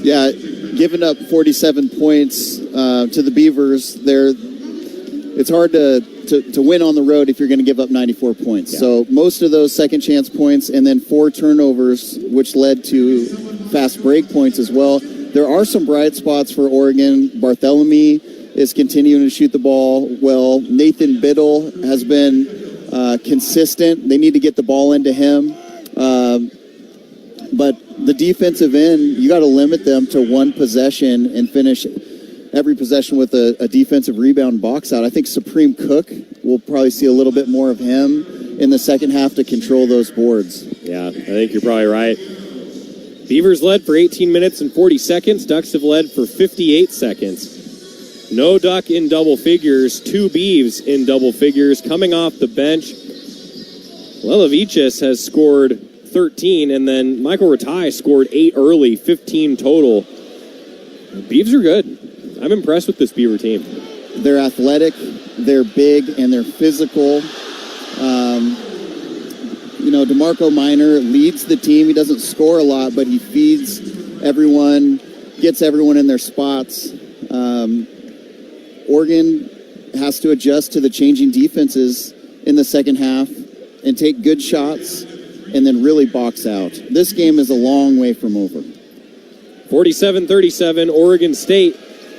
Yeah, giving up 47 points to the Beavers, it's hard to win on the road if you're going to give up 94 points. Yeah. So most of those second chance points and then 4 turnovers, which led to fast break points as well. There are some bright spots for Oregon. Barthélemy is continuing to shoot the ball well. Nathan Biddle has been consistent. They need to get the ball into him. But the defensive end, you got to limit them to 1 possession and finish every possession with a defensive rebound box out. I think Supreme Cook, we'll probably see a little bit more of him in the second half to control those boards. Yeah, I think you're probably right. Beavers led for 18 minutes and 40 seconds. Ducks have led for 58 seconds. No Duck in double figures, 2 Beavs in double figures. Coming off the bench, Lelevichus has scored 13, and then Michael Rataj scored 8 early, 15 total. Beavs are good. I'm impressed with this Beaver team. They're athletic, they're big, and they're physical. DeMarco Minor leads the team. He doesn't score a lot, but he feeds everyone, gets everyone in their spots. Oregon has to adjust to the changing defenses in the second half and take good shots and then really box out. This game is a long way from over. 47-37, Oregon State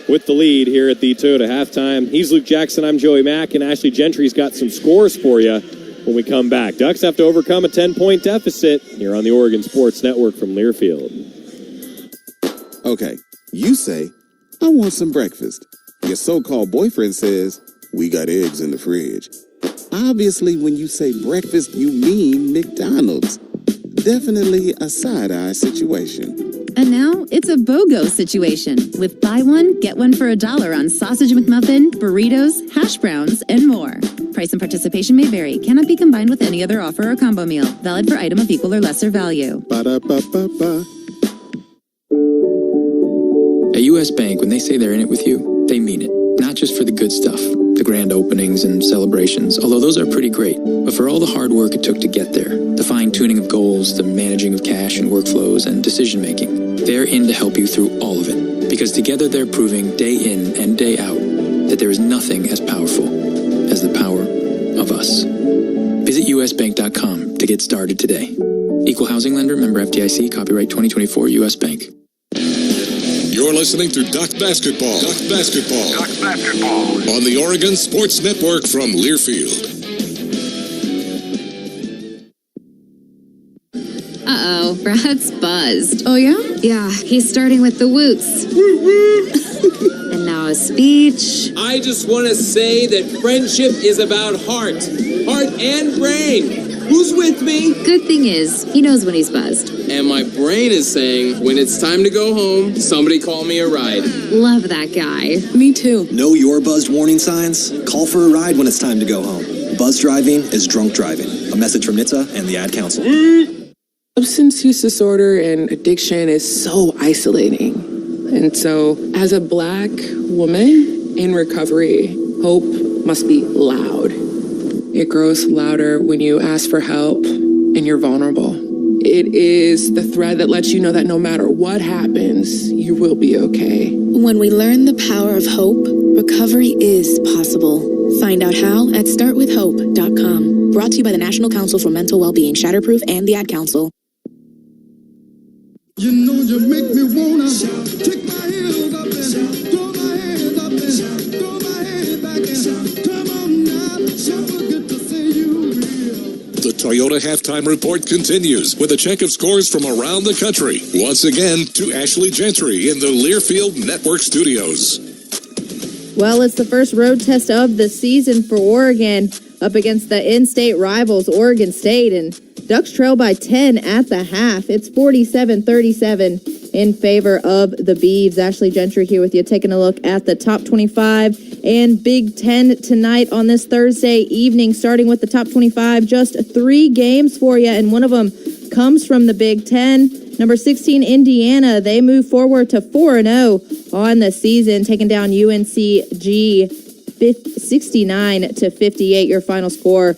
with the lead here at the Toyota halftime. He's Luke Jackson. I'm Joey Mack, and Ashley Gentry's got some scores for you when we come back. Ducks have to overcome a 10-point deficit here on the Oregon Sports Network from Learfield. Okay, you say, I want some breakfast. Your so-called boyfriend says, we got eggs in the fridge. Obviously, when you say breakfast, you mean McDonald's. Definitely a side-eye situation. And now it's a BOGO situation with buy one, get one for $1 on sausage McMuffin, burritos, hash browns, and more. Price and participation may vary. Cannot be combined with any other offer or combo meal. Valid for item of equal or lesser value. Ba-da-ba-ba-ba. At U.S. Bank, when they say they're in it with you, they mean it. Not just for the good stuff, the grand openings and celebrations, although those are pretty great, but for all the hard work it took to get there, the fine-tuning of goals, the managing of cash and workflows, and decision-making. They're in to help you through all of it, because together they're proving day in and day out that there is nothing as powerful as the power of us. Visit usbank.com to get started today. Equal housing lender, member FDIC, copyright 2024 U.S. Bank. You're listening to Duck Basketball. Duck Basketball. Duck Basketball. On the Oregon Sports Network from Learfield. Uh-oh, Brad's buzzed. Oh, yeah? Yeah, he's starting with the woots. And now a speech. I just want to say that friendship is about heart and brain. Who's with me? Good thing is, he knows when he's buzzed. And my brain is saying, when it's time to go home, somebody call me a ride. Love that guy. Me too. Know your buzzed warning signs? Call for a ride when it's time to go home. Buzz driving is drunk driving. A message from NHTSA and the Ad Council. Substance use disorder and addiction is so isolating. And so, as a Black woman in recovery, hope must be loud. It grows louder when you ask for help and you're vulnerable. It is the thread that lets you know that no matter what happens, you will be okay. When we learn the power of hope, recovery is possible. Find out how at startwithhope.com. Brought to you by the National Council for Mental Wellbeing, Shatterproof, and the Ad Council. You know you make me wanna take my heels up and throw my hands up and throw my head back and come on now, so good to see you real. The Toyota Halftime Report continues with a check of scores from around the country. Once again, to Ashley Gentry in the Learfield Network Studios. Well, it's the first road test of the season for Oregon up against the in-state rivals, Oregon State, and Ducks trail by 10 at the half. It's 47-37 in favor of the Beavs. Ashley Gentry here with you, taking a look at the top 25 and Big Ten tonight on this Thursday evening. Starting with the top 25, just 3 games for you, and one of them comes from the Big Ten. Number 16, Indiana, they move forward to 4-0 on the season, taking down UNCG 69-58. Your final score.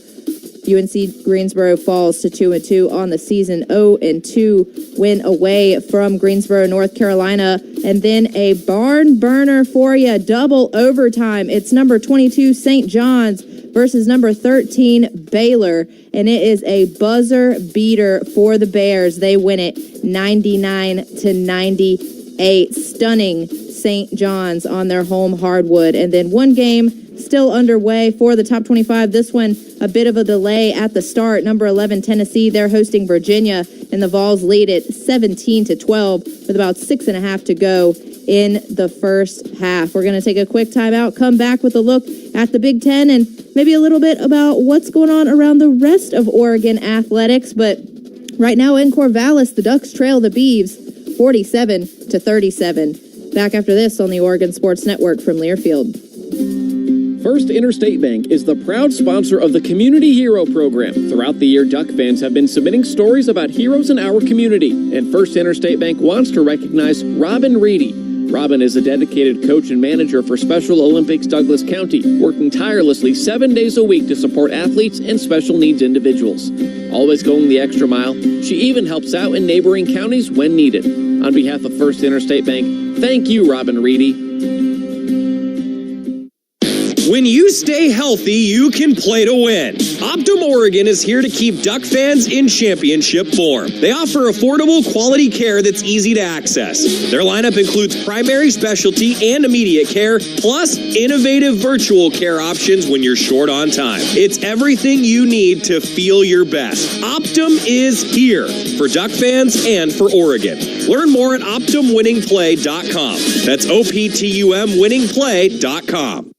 UNC Greensboro falls to 2-2 on the season. 0-2 win away from Greensboro, North Carolina. And then a barn burner for you, double overtime. It's number 22 St. John's versus number 13 Baylor, and it is a buzzer beater for the Bears. They win it 99-98, stunning St. John's on their home hardwood. And then one game still underway for the top 25. This one, a bit of a delay at the start. Number 11, Tennessee, they're hosting Virginia, and the Vols lead it 17-12 with about 6.5 to go in the first half. We're going to take a quick timeout, come back with a look at the Big Ten and maybe a little bit about what's going on around the rest of Oregon athletics. But right now in Corvallis, the Ducks trail the Beavs 47-37. Back after this on the Oregon Sports Network from Learfield. First Interstate Bank is the proud sponsor of the Community Hero Program. Throughout the year, Duck fans have been submitting stories about heroes in our community. And First Interstate Bank wants to recognize Robin Reedy. Robin is a dedicated coach and manager for Special Olympics Douglas County, working tirelessly 7 days a week to support athletes and special needs individuals. Always going the extra mile, she even helps out in neighboring counties when needed. On behalf of First Interstate Bank, thank you, Robin Reedy. When you stay healthy, you can play to win. Optum Oregon is here to keep Duck fans in championship form. They offer affordable, quality care that's easy to access. Their lineup includes primary, specialty, and immediate care, plus innovative virtual care options when you're short on time. It's everything you need to feel your best. Optum is here for Duck fans and for Oregon. Learn more at OptumWinningPlay.com. That's OPTUMWinningPlay.com.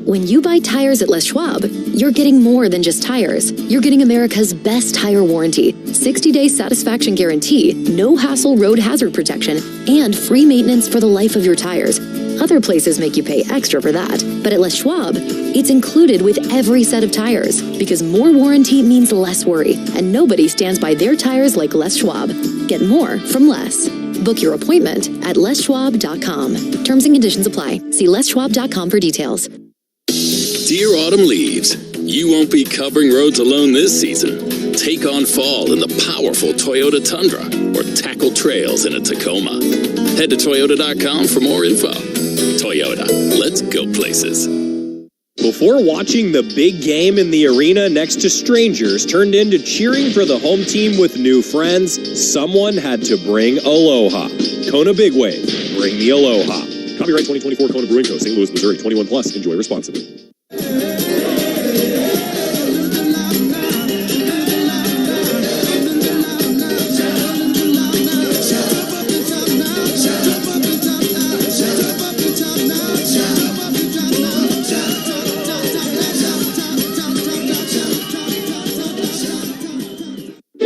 When you buy tires at Les Schwab, you're getting more than just tires. You're getting America's best tire warranty, 60-day satisfaction guarantee, no hassle road hazard protection, and free maintenance for the life of your tires. Other places make you pay extra for that, but at Les Schwab, it's included with every set of tires, because more warranty means less worry, and nobody stands by their tires like Les Schwab. Get more from Les. Book your appointment at leschwab.com. Terms and conditions apply. See leschwab.com for details. Dear autumn leaves, you won't be covering roads alone this season. Take on fall in the powerful Toyota Tundra or tackle trails in a Tacoma. Head to Toyota.com for more info. Toyota, let's go places. Before watching the big game in the arena next to strangers turned into cheering for the home team with new friends, someone had to bring aloha. Kona Big Wave, bring the aloha. Copyright 2024 Kona Brewing Co., St. Louis, Missouri. 21 plus. Enjoy responsibly.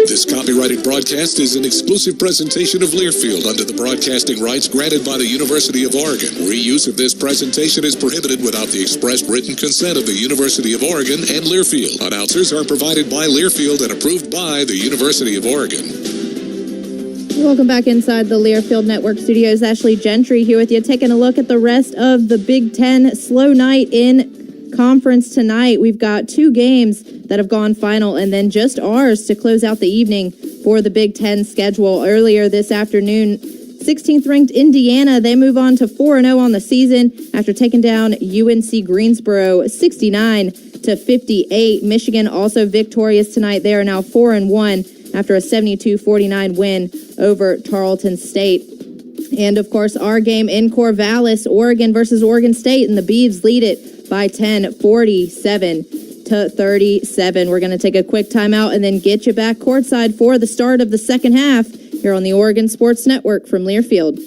This copyrighted broadcast is an exclusive presentation of Learfield under the broadcasting rights granted by the University of Oregon. Reuse of this presentation is prohibited without the express written consent of the University of Oregon and Learfield. Announcers are provided by Learfield and approved by the University of Oregon. Welcome back inside the Learfield Network Studios. Ashley Gentry here with you, taking a look at the rest of the Big Ten. Slow night in conference tonight. We've got two games that have gone final and then just ours to close out the evening for the Big Ten schedule. Earlier this afternoon, 16th ranked Indiana, they move on to 4-0 on the season after taking down UNC Greensboro 69-58. Michigan also victorious tonight. They are now 4-1 after a 72-49 win over Tarleton State. And of course, our game in Corvallis, Oregon versus Oregon State, and the Beavs lead it by 10, 47-37. We're going to take a quick timeout and then get you back courtside for the start of the second half here on the Oregon Sports Network from Learfield.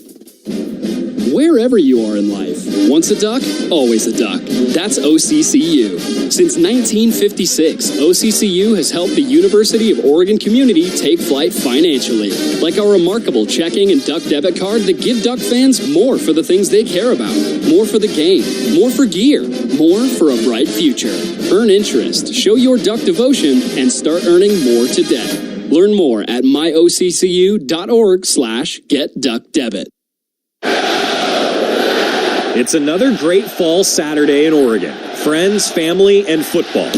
Wherever you are in life, once a duck, always a duck. That's OCCU. Since 1956, OCCU has helped the University of Oregon community take flight financially, like our remarkable checking and duck debit card that give duck fans more for the things they care about, more for the game, more for gear, more for a bright future. Earn interest, show your duck devotion, and start earning more today. Learn more at myoccu.org/getduckdebit. It's another great fall Saturday in Oregon. Friends, family, and football.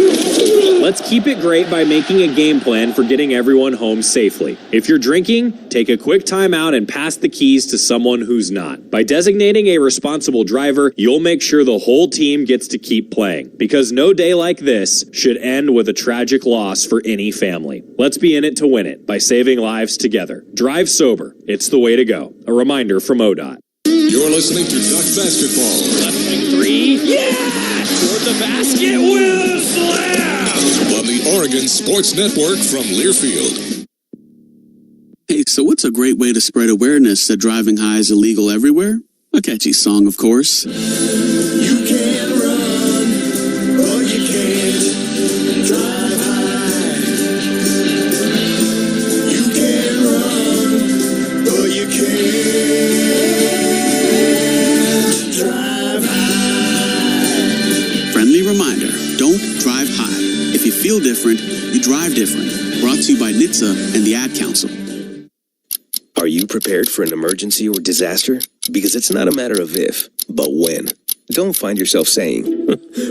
Let's keep it great by making a game plan for getting everyone home safely. If you're drinking, take a quick time out and pass the keys to someone who's not. By designating a responsible driver, you'll make sure the whole team gets to keep playing. Because no day like this should end with a tragic loss for any family. Let's be in it to win it by saving lives together. Drive sober. It's the way to go. A reminder from ODOT. You're listening to Duck Basketball. Left wing three. Yeah! Toward the basket with a slam! On the Oregon Sports Network from Learfield. Hey, so what's a great way to spread awareness that driving high is illegal everywhere? A catchy song, of course. You can't run, or you can't drive high. You can't run, or you can't drive high. Friendly reminder, don't drive high. If you feel different, you drive different. Brought to you by NHTSA and the Ad Council. Are you prepared for an emergency or disaster? Because it's not a matter of if, but when. Don't find yourself saying,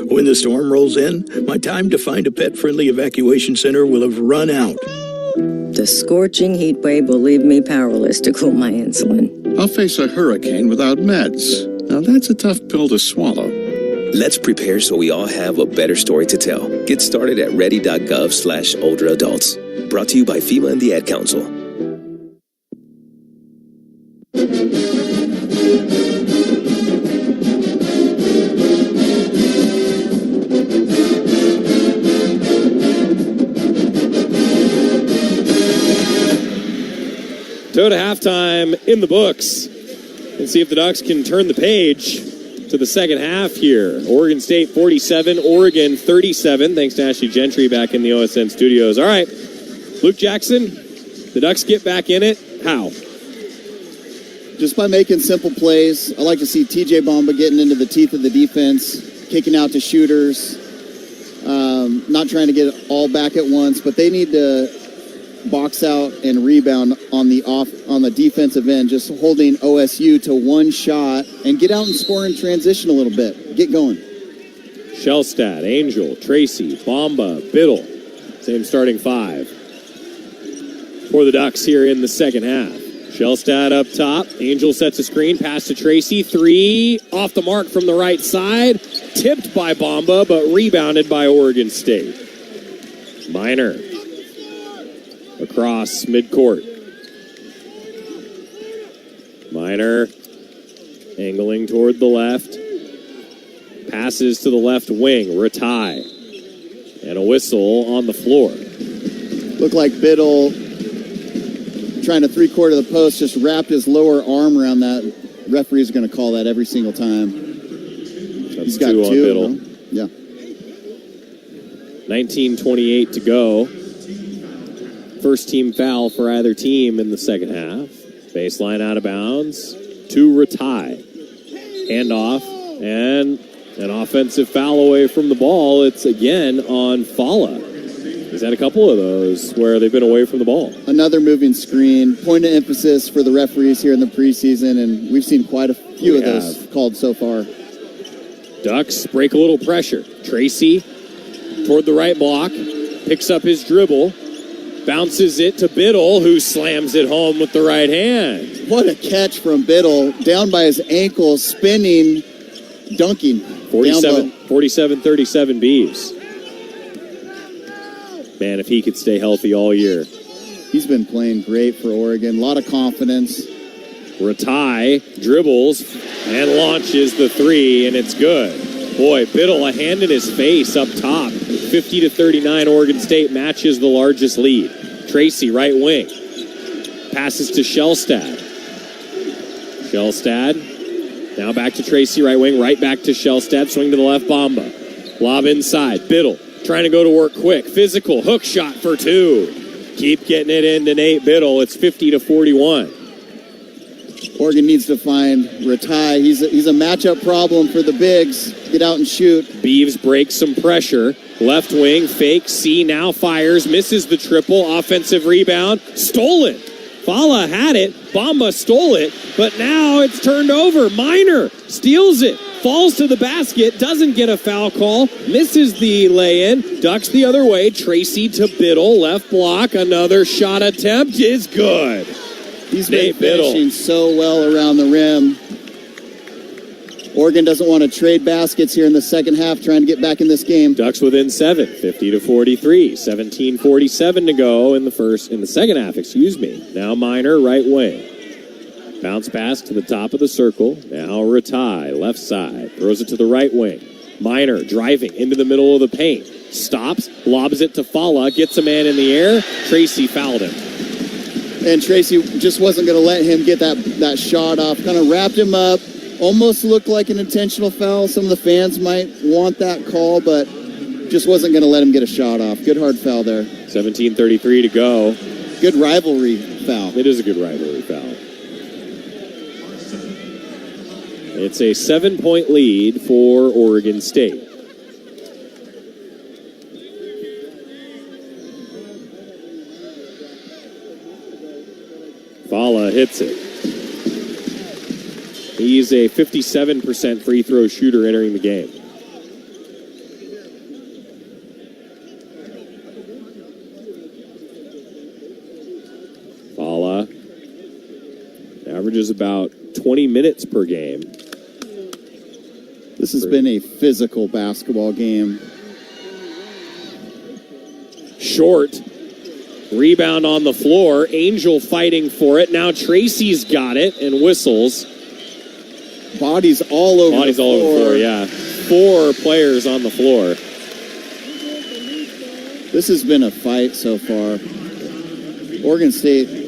when the storm rolls in, my time to find a pet-friendly evacuation center will have run out. The scorching heat wave will leave me powerless to cool my insulin. I'll face a hurricane without meds. Now that's a tough pill to swallow. Let's prepare so we all have a better story to tell. Get started at ready.gov/older adults. Brought to you by FEMA and the Ad Council. So to halftime in the books. Let's see if the Ducks can turn the page to the second half here. Oregon State 47, Oregon 37. Thanks to Ashley Gentry back in the OSN studios. All right, Luke Jackson, the Ducks get back in it. How? Just by making simple plays. I like to see TJ Bamba getting into the teeth of the defense, kicking out to shooters, not trying to get it all back at once, but they need to box out and rebound on the defensive end, just holding OSU to one shot and get out and score in transition a little bit. Get going. Shellstad, Angel, Tracy, Bamba, Biddle. Same starting five for the Ducks here in the second half. Shellstad up top. Angel sets a screen. Pass to Tracy. Three off the mark from the right side. Tipped by Bamba, but rebounded by Oregon State. Minor across midcourt. Minor angling toward the left. Passes to the left wing. Ratai. And a whistle on the floor. Looked like Biddle, trying to three-quarter the post, just wrapped his lower arm around that. Referee's going to call that every single time. That's got two on Biddle. Huh? Yeah. 19:28 to go. First team foul for either team in the second half. Baseline out of bounds to Ratai. Handoff and an offensive foul away from the ball. It's again on Fala. He's had a couple of those where they've been away from the ball. Another moving screen. Point of emphasis for the referees here in the preseason, and we've seen quite a few of those called so far. Ducks break a little pressure. Tracy toward the right block. Picks up his dribble. Bounces it to Biddle, who slams it home with the right hand. What a catch from Biddle. Down by his ankle, spinning, dunking. 47-37 Beavs. Man, if he could stay healthy all year. He's been playing great for Oregon. A lot of confidence. Ratai dribbles and launches the three, and it's good. Boy, Biddle, a hand in his face up top. 50-39, Oregon State matches the largest lead. Tracy, right wing. Passes to Shellstad. Shellstad. Now back to Tracy, right wing. Right back to Shellstad. Swing to the left, Bamba. Lob inside. Biddle trying to go to work quick. Physical. Hook shot for two. Keep getting it into Nate Biddle. It's 50-41. Oregon needs to find Ratai. He's a matchup problem for the bigs. Get out and shoot. Beavs breaks some pressure. Left wing, fake, C now fires, misses the triple, offensive rebound, stole it. Fala had it, Bamba stole it, but now it's turned over. Minor steals it, falls to the basket, doesn't get a foul call, misses the lay-in, ducks the other way, Tracy to Biddle, left block, another shot attempt is good. He's been finishing so well around the rim. Oregon doesn't want to trade baskets here in the second half, trying to get back in this game. Ducks within 7, 50-43. 17:47 to go in the second half, Now Minor, right wing. Bounce pass to the top of the circle. Now Ratai, left side. Throws it to the right wing. Minor driving into the middle of the paint. Stops, lobs it to Fala, gets a man in the air. Tracy fouled him. And Tracy just wasn't going to let him get that shot off. Kind of wrapped him up. Almost looked like an intentional foul. Some of the fans might want that call, but just wasn't going to let him get a shot off. Good hard foul there. 17:33 to go. Good rivalry foul. It is a good rivalry foul. It's a 7-point lead for Oregon State. Fala hits it. He's a 57% free throw shooter entering the game. Fala averages about 20 minutes per game. This has been a physical basketball game. Short. Rebound on the floor. Angel fighting for it. Now Tracy's got it and whistles. Bodies all over Bodies the all floor. over the floor, yeah. 4 players on the floor. This has been a fight so far. Oregon State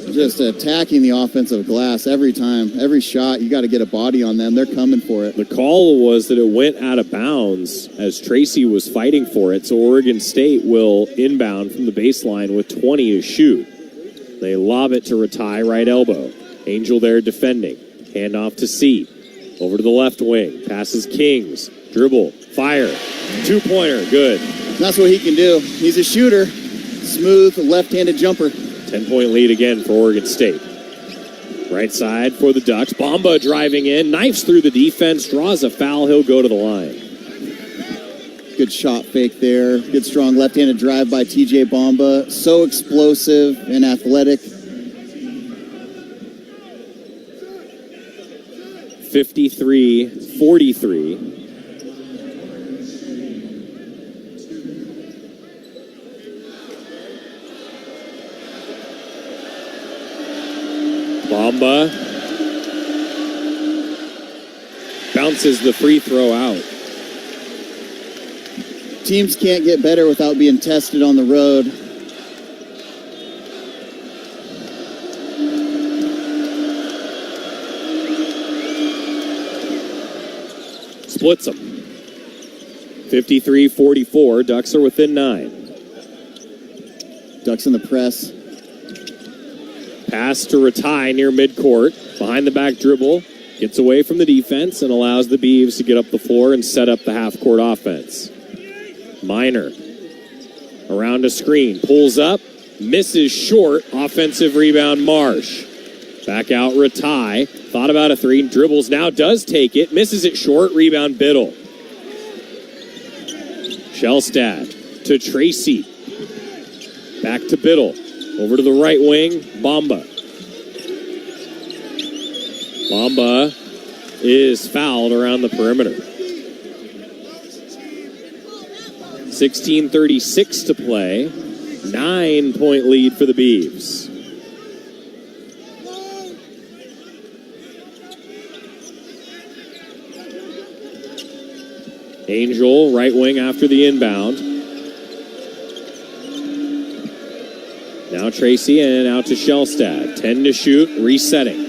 just attacking the offensive glass every time. Every shot, you got to get a body on them. They're coming for it. The call was that it went out of bounds as Tracy was fighting for it, so Oregon State will inbound from the baseline with 20 to shoot. They lob it to Ratai, right elbow. Angel there defending. Handoff to C. Over to the left wing. Passes Kings. Dribble. Fire. Two-pointer. Good. That's what he can do. He's a shooter. Smooth, left-handed jumper. 10-point lead again for Oregon State. Right side for the Ducks. Bamba driving in. Knifes through the defense. Draws a foul. He'll go to the line. Good shot fake there. Good strong left-handed drive by TJ Bamba. So explosive and athletic. 53-43. Bamba bounces the free throw out. Teams can't get better without being tested on the road. Splits them. 53-44. Ducks are within 9. Ducks in the press. Pass to Ratai near midcourt. Behind the back dribble. Gets away from the defense and allows the Beavs to get up the floor and set up the half-court offense. Minor. Around a screen. Pulls up. Misses short. Offensive rebound Marsh. Back out Ratai. Thought about a three. Dribbles now. Does take it. Misses it short. Rebound Biddle. Shellstad to Tracy. Back to Biddle. Over to the right wing, Bamba. Bamba is fouled around the perimeter. 16:36 to play. 9-point lead for the Beavs. Angel, right wing after the inbound. Now Tracy and out to Shellstad. 10 to shoot, resetting.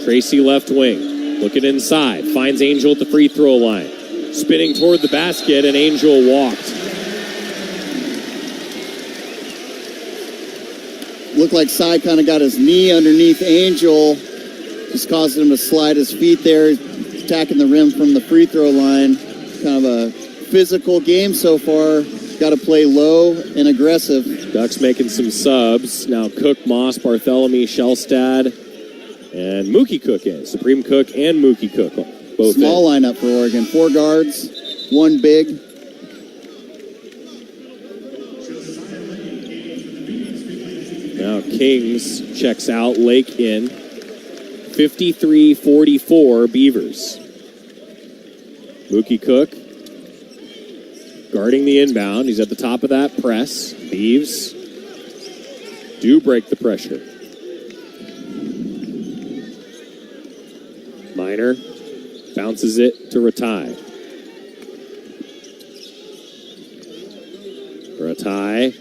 Tracy left wing. Looking inside. Finds Angel at the free throw line. Spinning toward the basket, and Angel walked. Looked like Cy kind of got his knee underneath Angel. Just caused him to slide his feet there. Attacking the rim from the free throw line. Kind of a physical game so far. Got to play low and aggressive. Ducks making some subs. Now Cook, Moss, Bartholomew, Shellstad, and Mookie Cook in. Supreme Cook and Mookie Cook. Both Small lineup for Oregon. 4 guards, 1 big. Now Kings checks out, Lake in. 53-44 Beavers. Mookie Cook guarding the inbound. He's at the top of that press. Beavs do break the pressure. Minor bounces it to Ratai. Ratai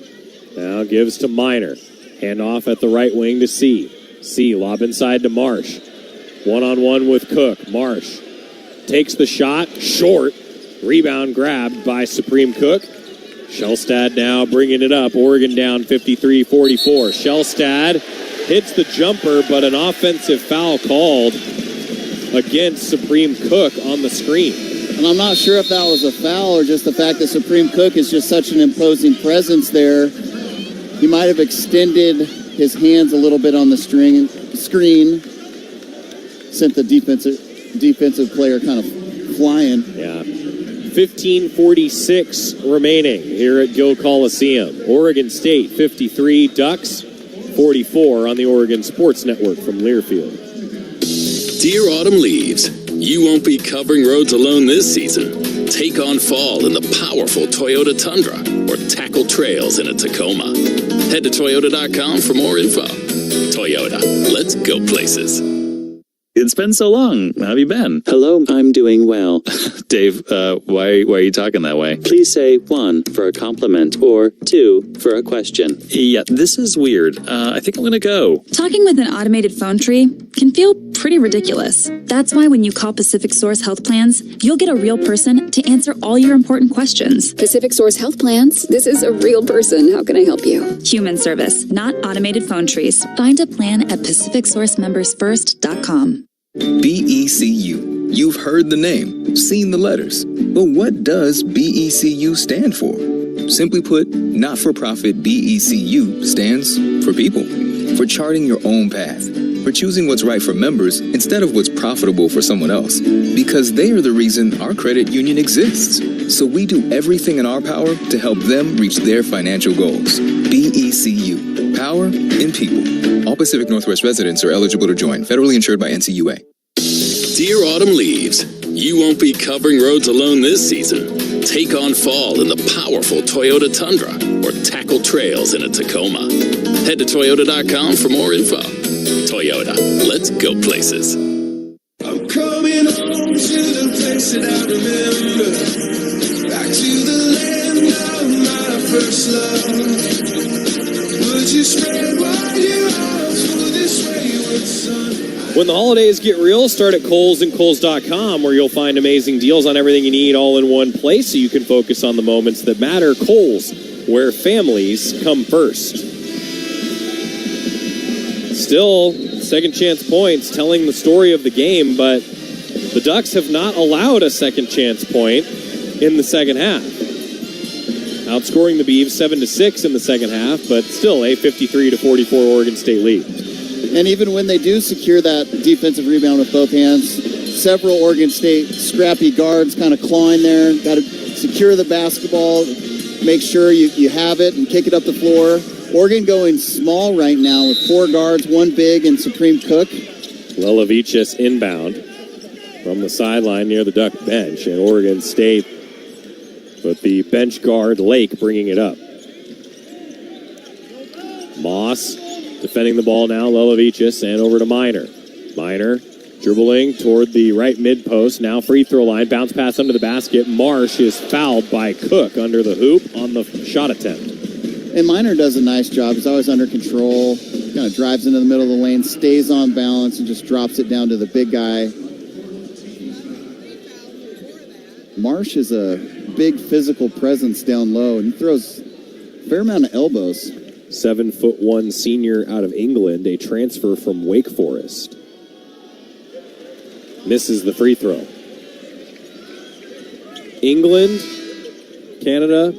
now gives to Minor. Handoff at the right wing to C. C lob inside to Marsh. One-on-one with Cook. Marsh takes the shot. Short. Rebound grabbed by Supreme Cook. Shellstad now bringing it up. Oregon down 53-44. Shellstad hits the jumper, but an offensive foul called against Supreme Cook on the screen. And I'm not sure if that was a foul or just the fact that Supreme Cook is just such an imposing presence there. He might have extended his hands a little bit on the screen. Sent the defensive player kind of flying. Yeah. 15:46 remaining here at Gill Coliseum. Oregon State 53, Ducks 44 on the Oregon Sports Network from Learfield. Dear Autumn Leaves, You won't be covering roads alone this season. Take on fall in the powerful Toyota Tundra or tackle trails in a Tacoma. Head to Toyota.com for more info. Toyota, let's go places. It's been so long. How have you been? Hello, I'm doing well. Dave, why are you talking that way? Please say 1 for a compliment or 2 for a question. Yeah, this is weird. I think I'm gonna go. Talking with an automated phone tree can feel pretty ridiculous. That's why when you call Pacific Source Health Plans, you'll get a real person to answer all your important questions. Pacific Source Health Plans? This is a real person. How can I help you? Human service, not automated phone trees. Find a plan at PacificSourceMembersFirst.com. BECU. You've heard the name, seen the letters. But what does BECU stand for? Simply put, not-for-profit BECU stands for people. For charting your own path. For choosing what's right for members instead of what's profitable for someone else. Because they are the reason our credit union exists. So we do everything in our power to help them reach their financial goals. BECU. Power in people. All Pacific Northwest residents are eligible to join. Federally insured by NCUA. Dear Autumn Leaves, you won't be covering roads alone this season. Take on fall in the powerful Toyota Tundra or tackle trails in a Tacoma. Head to Toyota.com for more info. Toyota, let's go places. I'm coming home to the place that I remember. Back to the land of my first love. Would you spread wide your arms for this wayward son? When the holidays get real, start at Kohl's and Kohl's.com, where you'll find amazing deals on everything you need all in one place so you can focus on the moments that matter. Kohl's, where families come first. Still, second chance points telling the story of the game, but the Ducks have not allowed a second chance point in the second half. Outscoring the Beavs 7-6 in the second half, but still a 53-44 Oregon State lead. And even when they do secure that defensive rebound with both hands, several Oregon State scrappy guards kind of clawing there. Got to secure the basketball, make sure you have it and kick it up the floor. Oregon going small right now with 4 guards, 1 big, and Supreme Cook. Lelavichus inbound from the sideline near the Duck bench, and Oregon State with the bench guard Lake bringing it up. Moss defending the ball now, Lelavichus, and over to Minor. Minor dribbling toward the right mid post, now free throw line, bounce pass under the basket. Marsh is fouled by Cook under the hoop on the shot attempt. And Minor does a nice job. He's always under control, kind of drives into the middle of the lane, stays on balance, and just drops it down to the big guy. Marsh is a big physical presence down low, and he throws a fair amount of elbows. 7'1" senior out of England, a transfer from Wake Forest. Misses the free throw. England, Canada,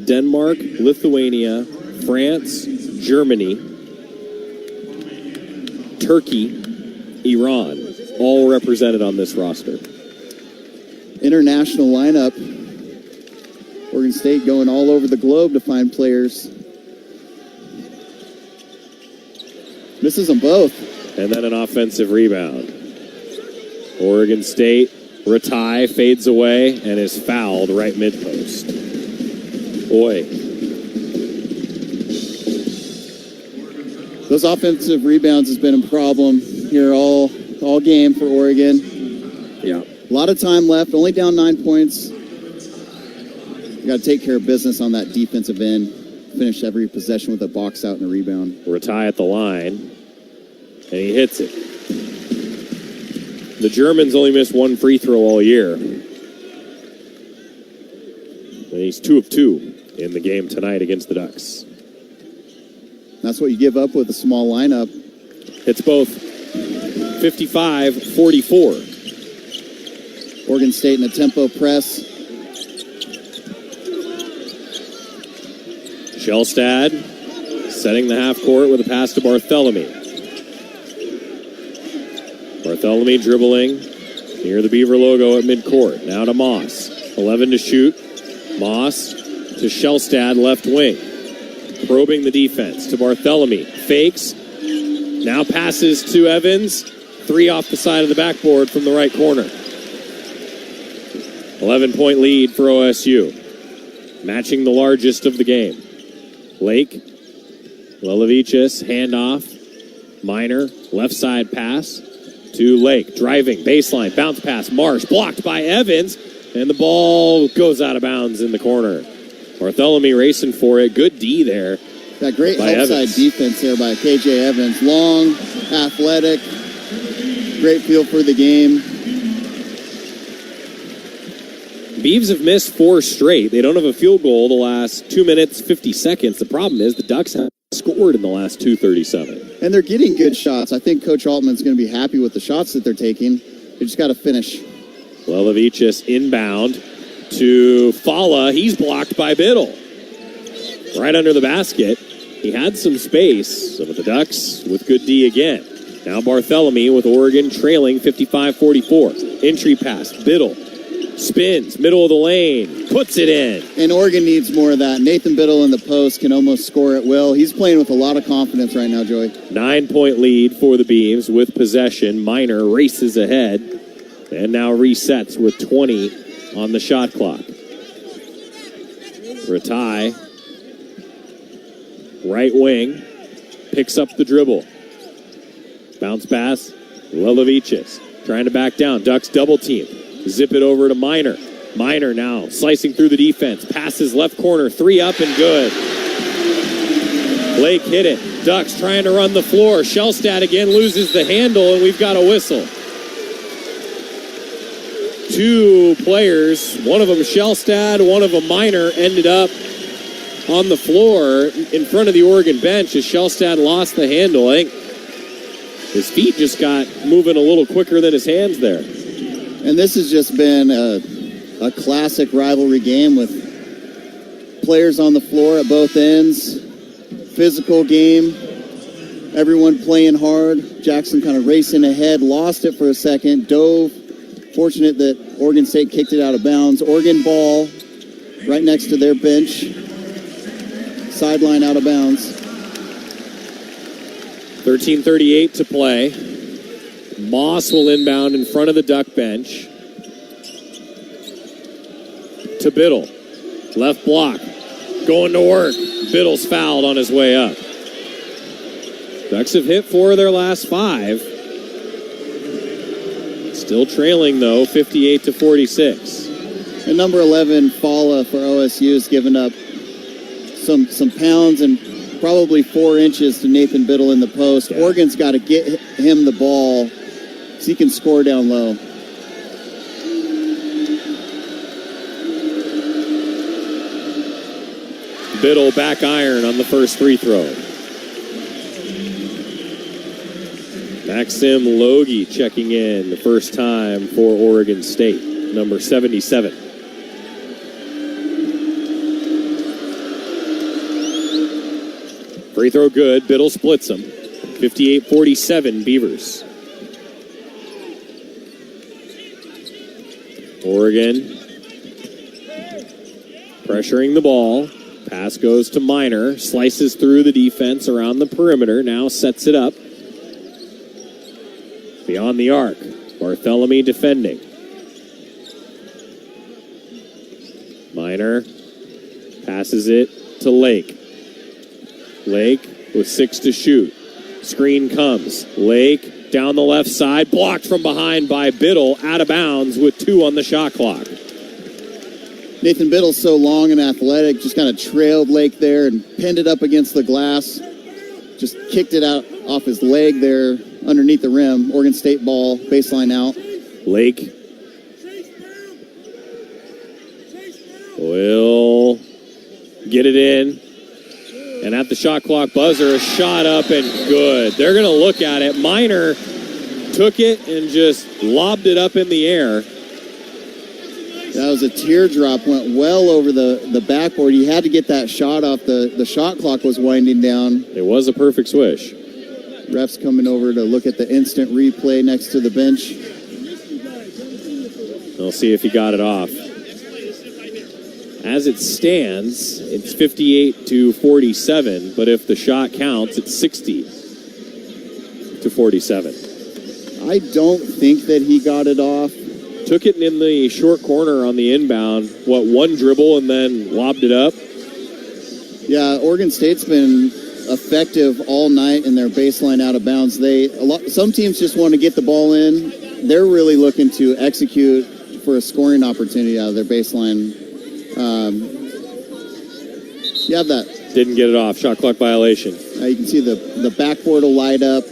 Denmark, Lithuania, France, Germany, Turkey, Iran, all represented on this roster. International lineup. Oregon State going all over the globe to find players. Misses them both. And then an offensive rebound. Oregon State, Ratai fades away and is fouled right mid-post. Boy. Those offensive rebounds has been a problem here all game for Oregon. Yeah. A lot of time left, only down 9 points. You got to take care of business on that defensive end. Finish every possession with a box out and a rebound. Ratai at the line, and he hits it. The Germans only missed 1 free throw all year. And he's 2 of 2 in the game tonight against the Ducks. That's what you give up with a small lineup. It's both 55-44. Oregon State in a tempo press. Shellstad setting the half court with a pass to Barthélemy. Barthélemy dribbling near the Beaver logo at midcourt. Now to Moss. 11 to shoot. Moss to Shellstad, left wing. Probing the defense to Barthélemy. Fakes. Now passes to Evans. 3 off the side of the backboard from the right corner. 11-point lead for OSU. Matching the largest of the game. Lake, Lelovichus, handoff. Minor, left side pass to Lake. Driving, baseline, bounce pass. Marsh, blocked by Evans. And the ball goes out of bounds in the corner. Bartholomew racing for it. Good D there. That great help side defense there by KJ Evans. Long, athletic, great feel for the game. Beavs have missed 4 straight. They don't have a field goal the last 2 minutes, 50 seconds. The problem is the Ducks have scored in the last 2:37. And they're getting good shots. I think Coach Altman's going to be happy with the shots that they're taking. They just got to finish. Lelovichus inbound to Fala. He's blocked by Biddle. Right under the basket. He had some space. So with the Ducks with good D again. Now Bartholomew with Oregon trailing 55-44. Entry pass. Biddle. Spins, middle of the lane, puts it in. And Oregon needs more of that. Nathan Biddle in the post can almost score at will. He's playing with a lot of confidence right now, Joey. 9-point lead for the Beavs with possession. Minor races ahead and now resets with 20 on the shot clock. Ratai, right wing, picks up the dribble. Bounce pass, Lelovichus trying to back down. Ducks double team. Zip it over to Minor. Minor now slicing through the defense. Passes left corner. 3 up and good. Blake hit it. Ducks trying to run the floor. Shellstad again loses the handle, and we've got a whistle. 2 players, one of them Shellstad, one of them Minor, ended up on the floor in front of the Oregon bench as Shellstad lost the handle. I think his feet just got moving a little quicker than his hands there. And this has just been a classic rivalry game with players on the floor at both ends. Physical game. Everyone playing hard. Jackson kind of racing ahead. Lost it for a second. Dove. Fortunate that Oregon State kicked it out of bounds. Oregon ball right next to their bench. Sideline out of bounds. 13:38 to play. Moss will inbound in front of the Duck bench. To Biddle. Left block. Going to work. Biddle's fouled on his way up. Ducks have hit 4 of their last 5. Still trailing, though, 58-46. And number 11, Fala for OSU, has given up some pounds and probably 4 inches to Nathan Biddle in the post. Yeah. Oregon's got to get him the ball so he can score down low. Biddle back iron on the first free throw. Maxim Logie checking in the first time for Oregon State, number 77. Free throw good. Biddle splits them. 58-47 Beavers. Oregon pressuring the ball. Pass goes to Minor. Slices through the defense around the perimeter. Now sets it up. Beyond the arc. Bartholomew defending. Minor passes it to Lake. Lake with 6 to shoot. Screen comes. Lake down the left side. Blocked from behind by Biddle. Out of bounds with 2 on the shot clock. Nathan Biddle's so long and athletic. Just kind of trailed Lake there and pinned it up against the glass. Just kicked it out off his leg there underneath the rim. Oregon State ball, baseline out. Lake will get it in. And at the shot clock buzzer, a shot up and good. They're going to look at it. Minor took it and just lobbed it up in the air. That was a teardrop, went well over the backboard. He had to get that shot off. The shot clock was winding down. It was a perfect swish. Refs coming over to look at the instant replay next to the bench. We'll see if he got it off. As it stands, it's 58-47, but if the shot counts, it's 60-47. I don't think that he got it off. took it in the short corner on the inbound. One dribble and then lobbed it up? Yeah, Oregon State's been effective all night in their baseline out of bounds. Some teams just want to get the ball in. They're really looking to execute for a scoring opportunity out of their baseline. You have that. Didn't get it off. Shot clock violation. You can see the backboard will light up.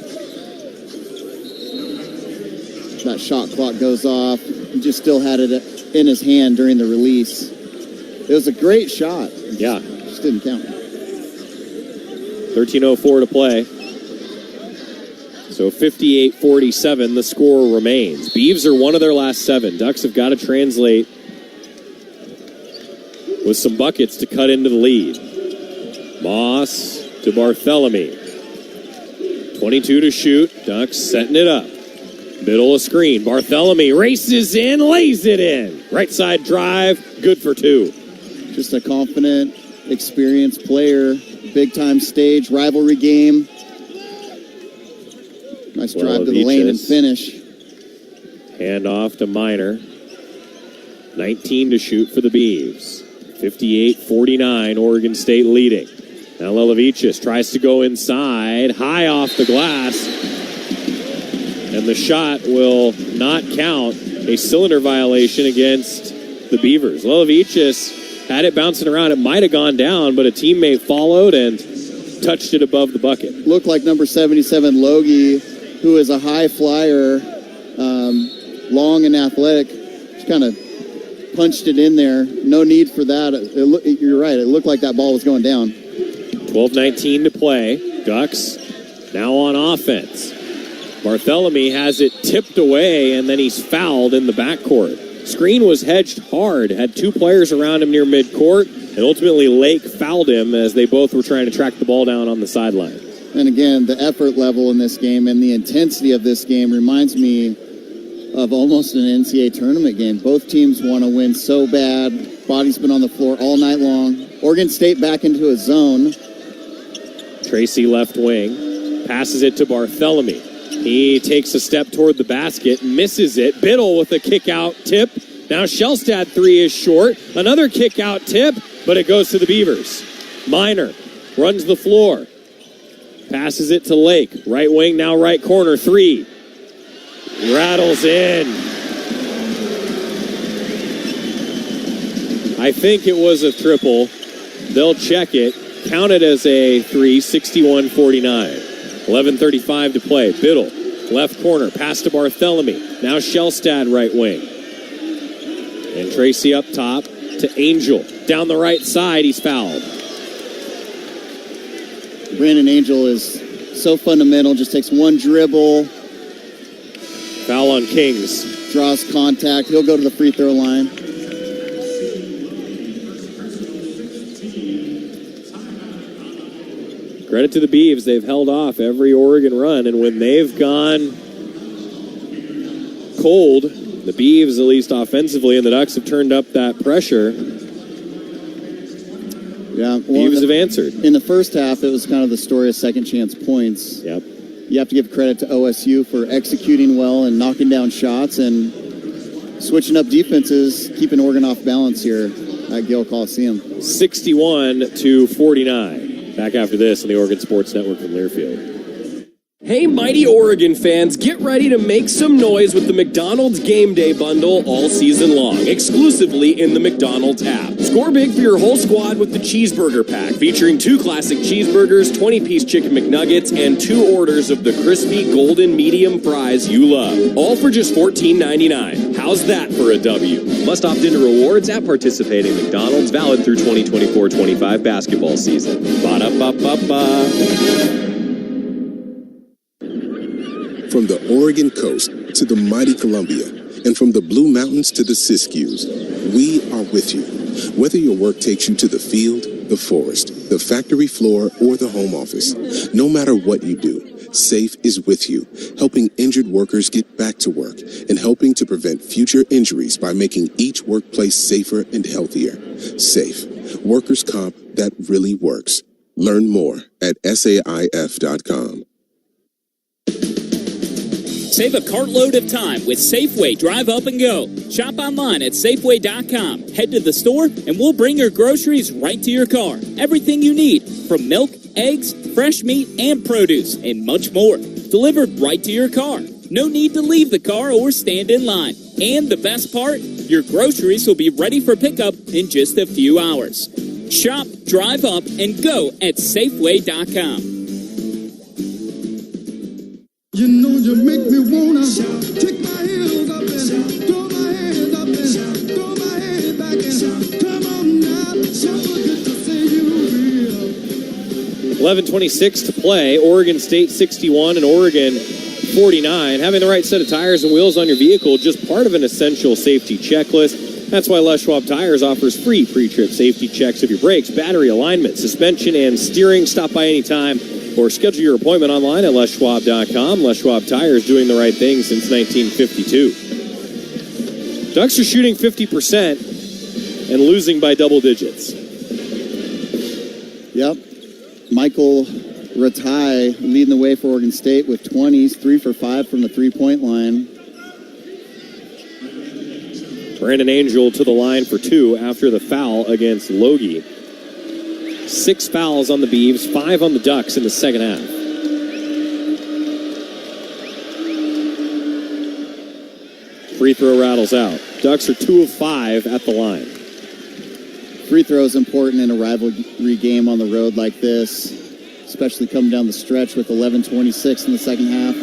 That shot clock goes off. He just still had it in his hand during the release. It was a great shot. Yeah. Just didn't count. 13:04 to play. So 58-47, the score remains. Beavs are one of their last 7. Ducks have got to translate with some buckets to cut into the lead. Moss to Barthélemy. 22 to shoot. Ducks setting it up. Middle of screen. Barthélemy races in, lays it in. Right side drive, good for 2. Just a confident, experienced player. Big time stage, rivalry game. Nice drive to the lane and finish. Hand off to Minor. 19 to shoot for the Beavs. 58-49, Oregon State leading. Now Lelevichus tries to go inside, high off the glass. And the shot will not count. A cylinder violation against the Beavers. Lelevichus had it bouncing around. It might have gone down, but a teammate followed and touched it above the bucket. Looked like number 77, Logie, who is a high flyer, long and athletic, just kind of punched it in there. No need for that. You're right. It looked like that ball was going down. 12:19 to play. Ducks now on offense. Barthélemy has it tipped away, and then he's fouled in the backcourt. Screen was hedged hard, had 2 players around him near midcourt, and ultimately Lake fouled him as they both were trying to track the ball down on the sideline. And again, the effort level in this game and the intensity of this game reminds me of almost an NCAA tournament game. Both teams want to win so bad. Body's been on the floor all night long. Oregon State back into a zone. Tracy left wing, passes it to Barthélemy. He takes a step toward the basket, misses it. Biddle with a kick-out tip. Now Shellstad 3 is short. Another kick-out tip, but it goes to the Beavers. Minor runs the floor. Passes it to Lake. Right wing, now right corner. 3. Rattles in. I think it was a triple. They'll check it. Counted as a 3, 61-49. 11:35 to play. Biddle, left corner, pass to Barthélemy. Now Shellstad right wing. And Tracy up top to Angel. Down the right side, he's fouled. Brandon Angel is so fundamental, just takes one dribble. Foul on Kings. Draws contact. He'll go to the free throw line. Credit to the Beavs. They've held off every Oregon run, and when they've gone cold, the Beavs, at least offensively, and the Ducks have turned up that pressure. Yeah, Beavs have answered. In the first half, it was kind of the story of second chance points. Yep. You have to give credit to OSU for executing well and knocking down shots and switching up defenses, keeping Oregon off balance here at Gale Coliseum. 61-49. Back after this on the Oregon Sports Network from Learfield. Hey, mighty Oregon fans, get ready to make some noise with the McDonald's Game Day Bundle all season long, exclusively in the McDonald's app. Score big for your whole squad with the Cheeseburger Pack, featuring 2 classic cheeseburgers, 20-piece chicken McNuggets, and 2 orders of the crispy golden medium fries you love. All for just $14.99. How's that for a W? Must opt into rewards at participating McDonald's, valid through 2024-25 basketball season. Ba-da-ba-ba-ba. From the Oregon coast to the mighty Columbia, and from the Blue Mountains to the Siskiyous, we are with you. Whether your work takes you to the field, the forest, the factory floor, or the home office, no matter what you do, SAFE is with you, helping injured workers get back to work and helping to prevent future injuries by making each workplace safer and healthier. SAFE, workers' comp that really works. Learn more at SAIF.com. Save a cartload of time with Safeway Drive Up and Go. Shop online at Safeway.com. Head to the store and we'll bring your groceries right to your car. Everything you need, from milk, eggs, fresh meat, and produce, and much more. Delivered right to your car. No need to leave the car or stand in line. And the best part, your groceries will be ready for pickup in just a few hours. Shop, drive up, and go at Safeway.com. You know you make me wanna take my heels up and throw my hands up and throw my head back and come on now, so good to see you real. 11:26 to play. Oregon State 61 and Oregon 49. Having the right set of tires and wheels on your vehicle, just part of an essential safety checklist. That's why Les Schwab Tires offers free pre-trip safety checks of your brakes, battery alignment, suspension, and steering. Stop by anytime or schedule your appointment online at leschwab.com. Les Schwab Tires, doing the right thing since 1952. Ducks are shooting 50% and losing by double digits. Yep. Michael Ratai leading the way for Oregon State with 20s, 3 for 5 from the three-point line. Brandon Angel to the line for 2 after the foul against Logie. 6 fouls on the Beavs, 5 on the Ducks in the second half. Free throw rattles out. Ducks are 2 of 5 at the line. Free throw is important in a rivalry game on the road like this, especially coming down the stretch with 11:26 in the second half.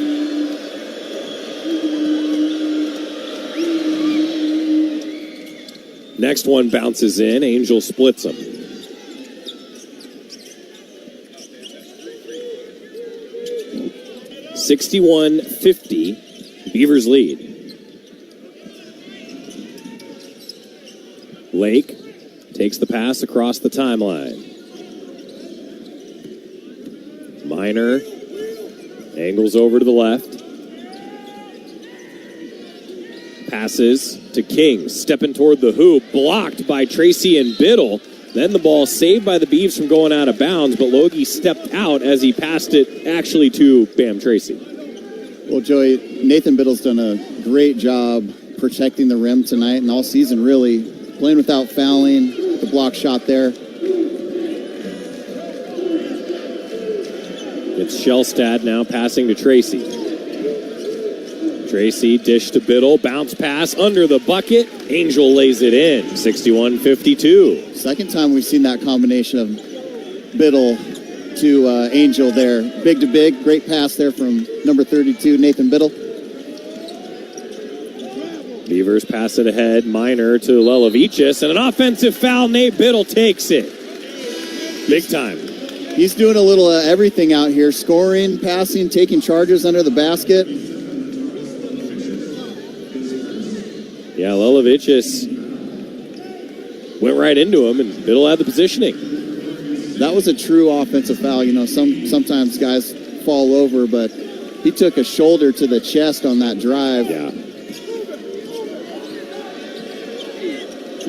Next one bounces in. Angel splits them. (61-50). Beavers lead. Lake takes the pass across the timeline. Minor angles over to the left. Passes to King, stepping toward the hoop, blocked by Tracy and Biddle. Then the ball saved by the Beavs from going out of bounds, but Logie stepped out as he passed it actually to Bam Tracy. Well, Joey, Nathan Biddle's done a great job protecting the rim tonight and all season, really. Playing without fouling, the block shot there. It's Shellstad now passing to Tracy. Tracy, dish to Biddle, bounce pass under the bucket. Angel lays it in, 61-52. Second time we've seen that combination of Biddle to Angel there. Big to big, great pass there from number 32, Nathan Biddle. Beavers pass it ahead, Minor to Lelevichus, and an offensive foul. Nate Biddle takes it. Big time. He's doing a little everything out here, scoring, passing, taking charges under the basket. Yeah, Lelevichus went right into him, and Biddle had the positioning. That was a true offensive foul. You know, sometimes guys fall over, but he took a shoulder to the chest on that drive. Yeah.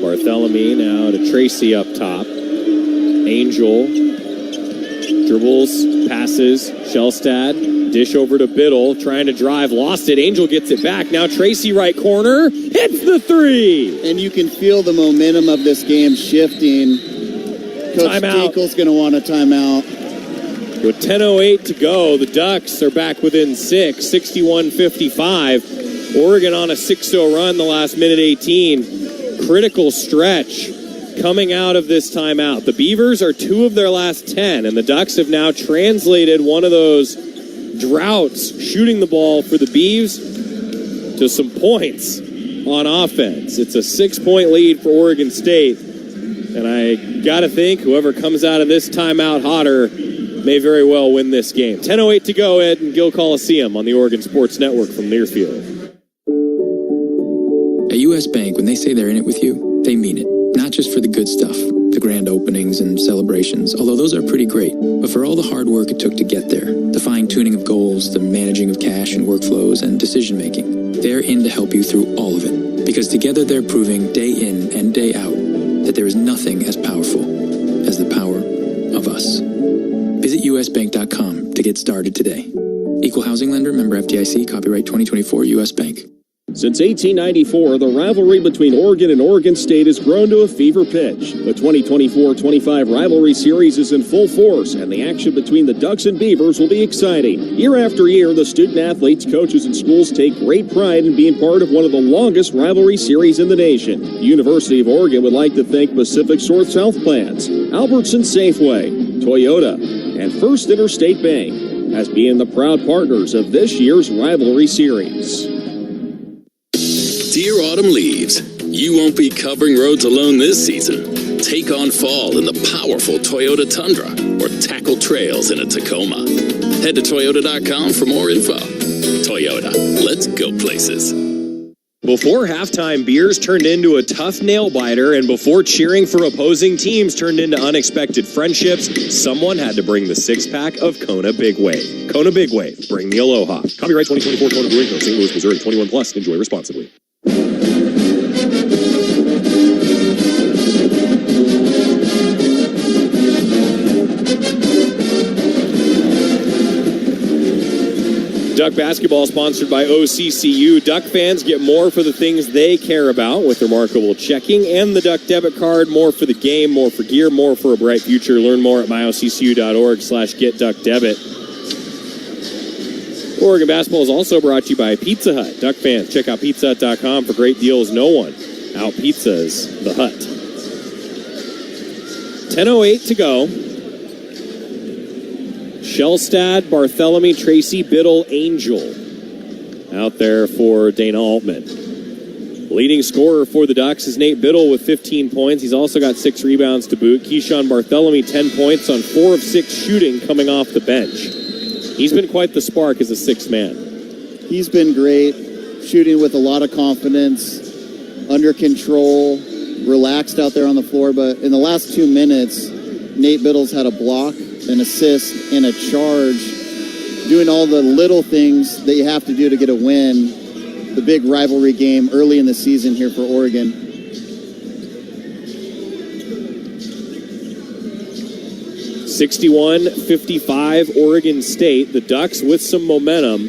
Bartholomew now to Tracy up top. Angel dribbles, passes, Shellstad, dish over to Biddle, trying to drive, lost it. Angel gets it back. Now Tracy right corner, hits the three. And you can feel the momentum of this game shifting. Coach Tinkle's going to want a timeout. With 10:08 to go, the Ducks are back within 6, 61-55. Oregon on a 6-0 run the last minute 18. Critical stretch coming out of this timeout. The Beavers are 2 of their last 10, and the Ducks have now translated one of those droughts shooting the ball for the Beavs to some points on offense. It's a 6-point lead for Oregon State, and I got to think whoever comes out of this timeout hotter may very well win this game. 10:08 to go, Ed, in Gill Coliseum on the Oregon Sports Network from Learfield. At U.S. Bank, when they say they're in it with you, they mean it. Not just for the good stuff, the grand openings and celebrations, although those are pretty great, but for all the hard work it took to get there, the fine-tuning of goals, the managing of cash and workflows, and decision-making. They're in to help you through all of it, because together they're proving day in and day out that there is nothing as powerful as the power of us. Visit usbank.com to get started today. Equal housing lender, member FDIC, copyright 2024 U.S. Bank. Since 1894, the rivalry between Oregon and Oregon State has grown to a fever pitch. The 2024-25 Rivalry Series is in full force, and the action between the Ducks and Beavers will be exciting. Year after year, the student-athletes, coaches, and schools take great pride in being part of one of the longest rivalry series in the nation. The University of Oregon would like to thank Pacific Source Health Plans, Albertson Safeway, Toyota, and First Interstate Bank as being the proud partners of this year's Rivalry Series. Dear autumn leaves, you won't be covering roads alone this season. Take on fall in the powerful Toyota Tundra or tackle trails in a Tacoma. Head to Toyota.com for more info. Toyota, let's go places. Before halftime, beers turned into a tough nail-biter, and before cheering for opposing teams turned into unexpected friendships, someone had to bring the six-pack of Kona Big Wave. Kona Big Wave, bring the aloha. Copyright 2024 Kona Brewing Co., St. Louis, Missouri, 21 plus. Enjoy responsibly. Duck basketball sponsored by OCCU. Duck fans get more for the things they care about with remarkable checking and the Duck debit card. More for the game, more for gear, more for a bright future. Learn more at myoccu.org/getduckdebit. Oregon basketball is also brought to you by Pizza Hut. Duck fans, check out pizzahut.com for great deals. No one out-pizzas the Hut. 10:08 to go. Shellstad, Barthélemy, Tracy, Biddle, Angel out there for Dana Altman. Leading scorer for the Ducks is Nate Biddle with 15 points. He's also got 6 rebounds to boot. Keyshawn Barthélemy, 10 points on 4 of 6 shooting coming off the bench. He's been quite the spark as a sixth man. He's been great, shooting with a lot of confidence, under control, relaxed out there on the floor. But in the last 2 minutes, Nate Biddle's had a block, an assist, and a charge, doing all the little things that you have to do to get a win. The big rivalry game early in the season here for Oregon. (61-55) Oregon State. The Ducks with some momentum,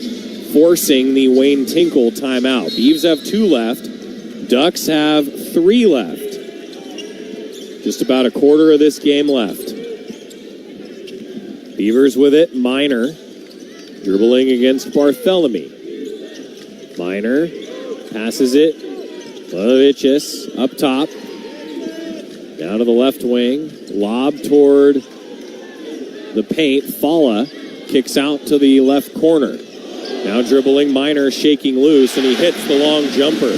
forcing the Wayne Tinkle timeout. Beavs have 2 left. Ducks have 3 left. Just about a quarter of this game left. Beavers with it. Minor dribbling against Barthélemy. Minor passes it. Lovichus up top. Down to the left wing. Lob toward the paint. Falla kicks out to the left corner. Now dribbling. Minor shaking loose, and he hits the long jumper.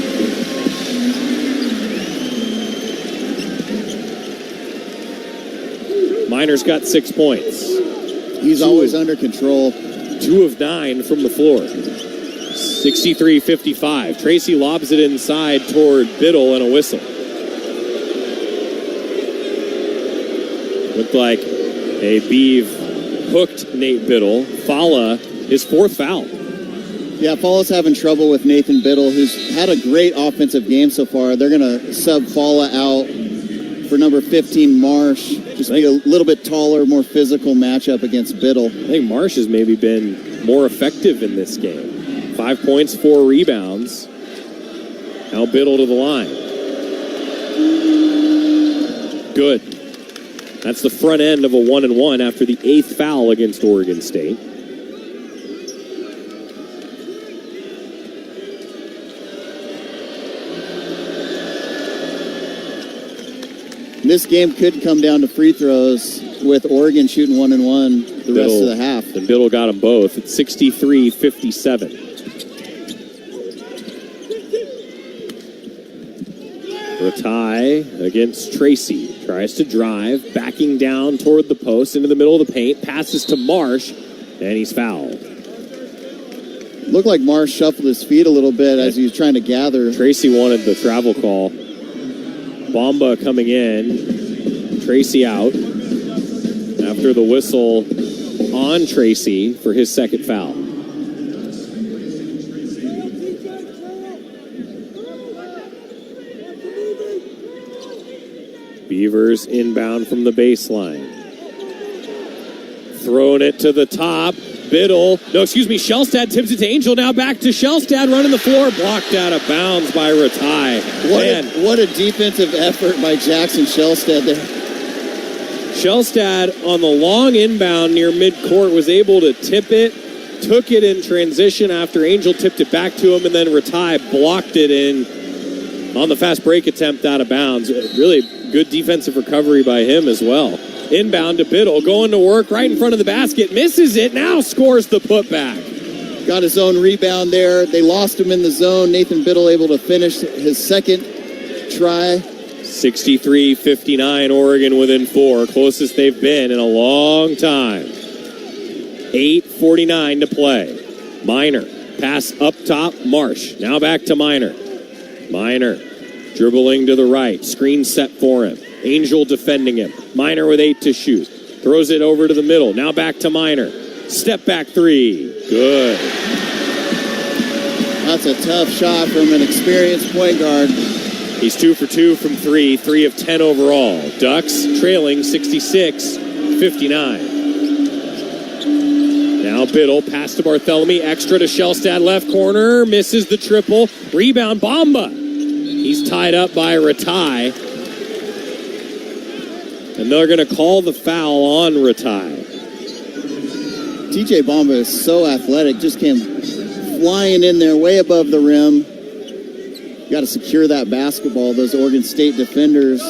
Minor's got 6 points. He's always under control. 2 of 9 from the floor. 63-55. Tracy lobs it inside toward Biddle and a whistle. Looked like a Beav hooked Nate Biddle. Falla, his 4th foul. Yeah, Falla's having trouble with Nathan Biddle, who's had a great offensive game so far. They're going to sub Falla out for number 15, Marsh. Just be a little bit taller, more physical matchup against Biddle. I think Marsh has maybe been more effective in this game. 5 points, 4 rebounds. Now Biddle to the line. Good. That's the front end of a 1-and-1 after the 8th foul against Oregon State. This game could come down to free throws with Oregon shooting 1-and-1 the rest of the half. And Biddle got them both. It's 63-57. For a tie against Tracy. Tries to drive, backing down toward the post into the middle of the paint. Passes to Marsh, and he's fouled. Looked like Marsh shuffled his feet a little bit as he was trying to gather. Tracy wanted the travel call. Bomba coming in. Tracy out. After the whistle on Tracy for his 2nd foul. Beavers inbound from the baseline. Throwing it to the top. Shellstad tips it to Angel. Now back to Shellstad running the floor. Blocked out of bounds by Ratai. What a defensive effort by Jackson Shellstad there. Shellstad on the long inbound near midcourt was able to tip it. Took it in transition after Angel tipped it back to him, and then Ratai blocked it in on the fast break attempt out of bounds. Really good defensive recovery by him as well. Inbound to Biddle, going to work right in front of the basket, misses it, now scores the putback. Got his own rebound there. They lost him in the zone. Nathan Biddle able to finish his second try. 63-59, Oregon within 4, closest they've been in a long time. 8:49 to play. Minor, pass up top, Marsh. Now back to Minor. Minor, dribbling to the right. Screen set for him. Angel defending him. Minor with 8 to shoot. Throws it over to the middle. Now back to Minor. Step back 3. Good. That's a tough shot from an experienced point guard. He's 2 for 2 from 3. 3 of 10 overall. Ducks trailing 66-59. Now Biddle, pass to Barthélemy, extra to Shellstad, left corner, misses the triple. Rebound, Bamba. He's tied up by Ratai. And they're going to call the foul on Ratai. TJ Bamba is so athletic, just came flying in there way above the rim. Got to secure that basketball. Those Oregon State defenders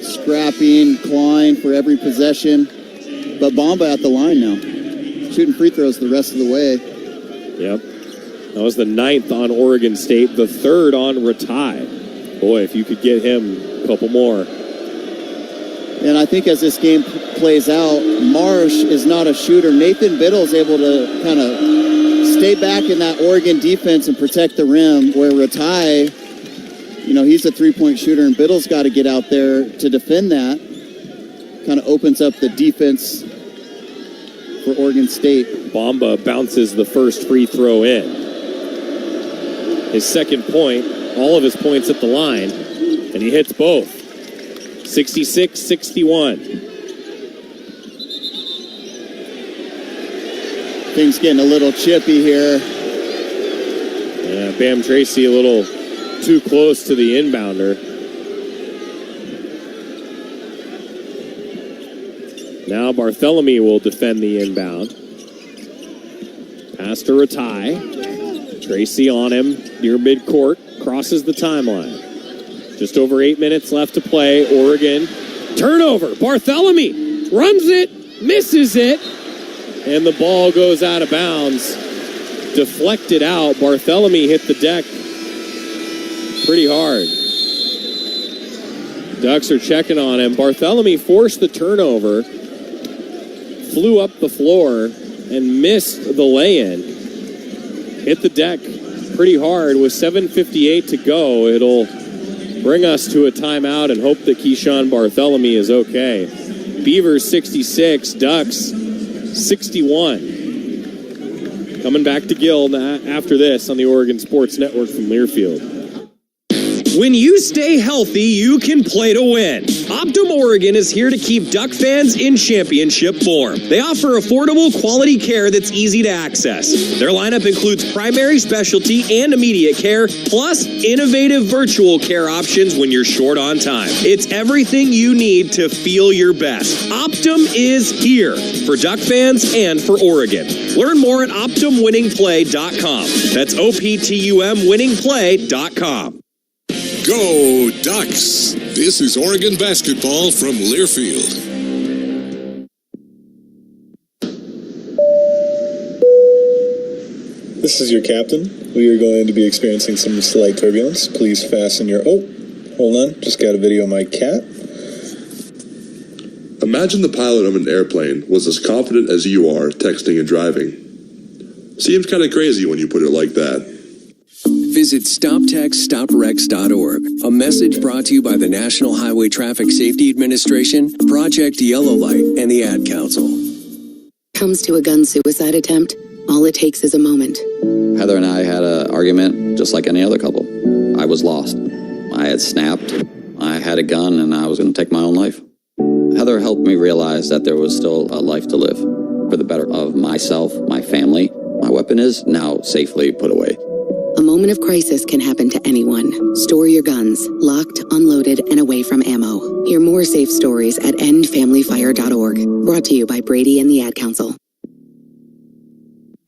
scrapping, clawing for every possession. But Bamba at the line now. Shooting free throws the rest of the way. Yep. That was the 9th on Oregon State, the 3rd on Ratai. Boy, if you could get him a couple more. And I think as this game plays out, Marsh is not a shooter. Nathan Biddle is able to kind of stay back in that Oregon defense and protect the rim, where Ratai, he's a three-point shooter, and Biddle's got to get out there to defend that. Kind of opens up the defense for Oregon State. Bamba bounces the first free throw in. His second point, all of his points at the line, and he hits both. 66-61. Things getting a little chippy here. Yeah, Bam Tracy a little too close to the inbounder. Now Barthélemy will defend the inbound. Pass to Ratai. Tracy on him near midcourt. Crosses the timeline. Just over 8 minutes left to play. Oregon. Turnover. Barthélemy runs it. Misses it. And the ball goes out of bounds. Deflected out. Barthélemy hit the deck pretty hard. Ducks are checking on him. Barthélemy forced the turnover. Flew up the floor and missed the lay-in. Hit the deck pretty hard with 7:58 to go. It'll bring us to a timeout and hope that Keyshawn Barthélemy is okay. Beavers 66, Ducks 61. Coming back to Gill after this on the Oregon Sports Network from Learfield. When you stay healthy, you can play to win. Optum Oregon is here to keep Duck fans in championship form. They offer affordable, quality care that's easy to access. Their lineup includes primary, specialty, and immediate care, plus innovative virtual care options when you're short on time. It's everything you need to feel your best. Optum is here for Duck fans and for Oregon. Learn more at OptumWinningPlay.com. That's OPTUMWinningPlay.com. Go Ducks! This is Oregon basketball from Learfield. This is your captain. We are going to be experiencing some slight turbulence. Please fasten your... Oh, hold on. Just got a video of my cat. Imagine the pilot of an airplane was as confident as you are texting and driving. Seems kind of crazy when you put it like that. Visit StopTextsStopWrecks.org. A message brought to you by the National Highway Traffic Safety Administration, Project Yellow Light, and the Ad Council. Comes to a gun suicide attempt, all it takes is a moment. Heather and I had an argument just like any other couple. I was lost. I had snapped. I had a gun and I was going to take my own life. Heather helped me realize that there was still a life to live. for the better of myself, my family. My weapon is now safely put away. A moment of crisis can happen to anyone. Store your guns, locked, unloaded, and away from ammo. Hear more safe stories at endfamilyfire.org. Brought to you by Brady and the Ad Council.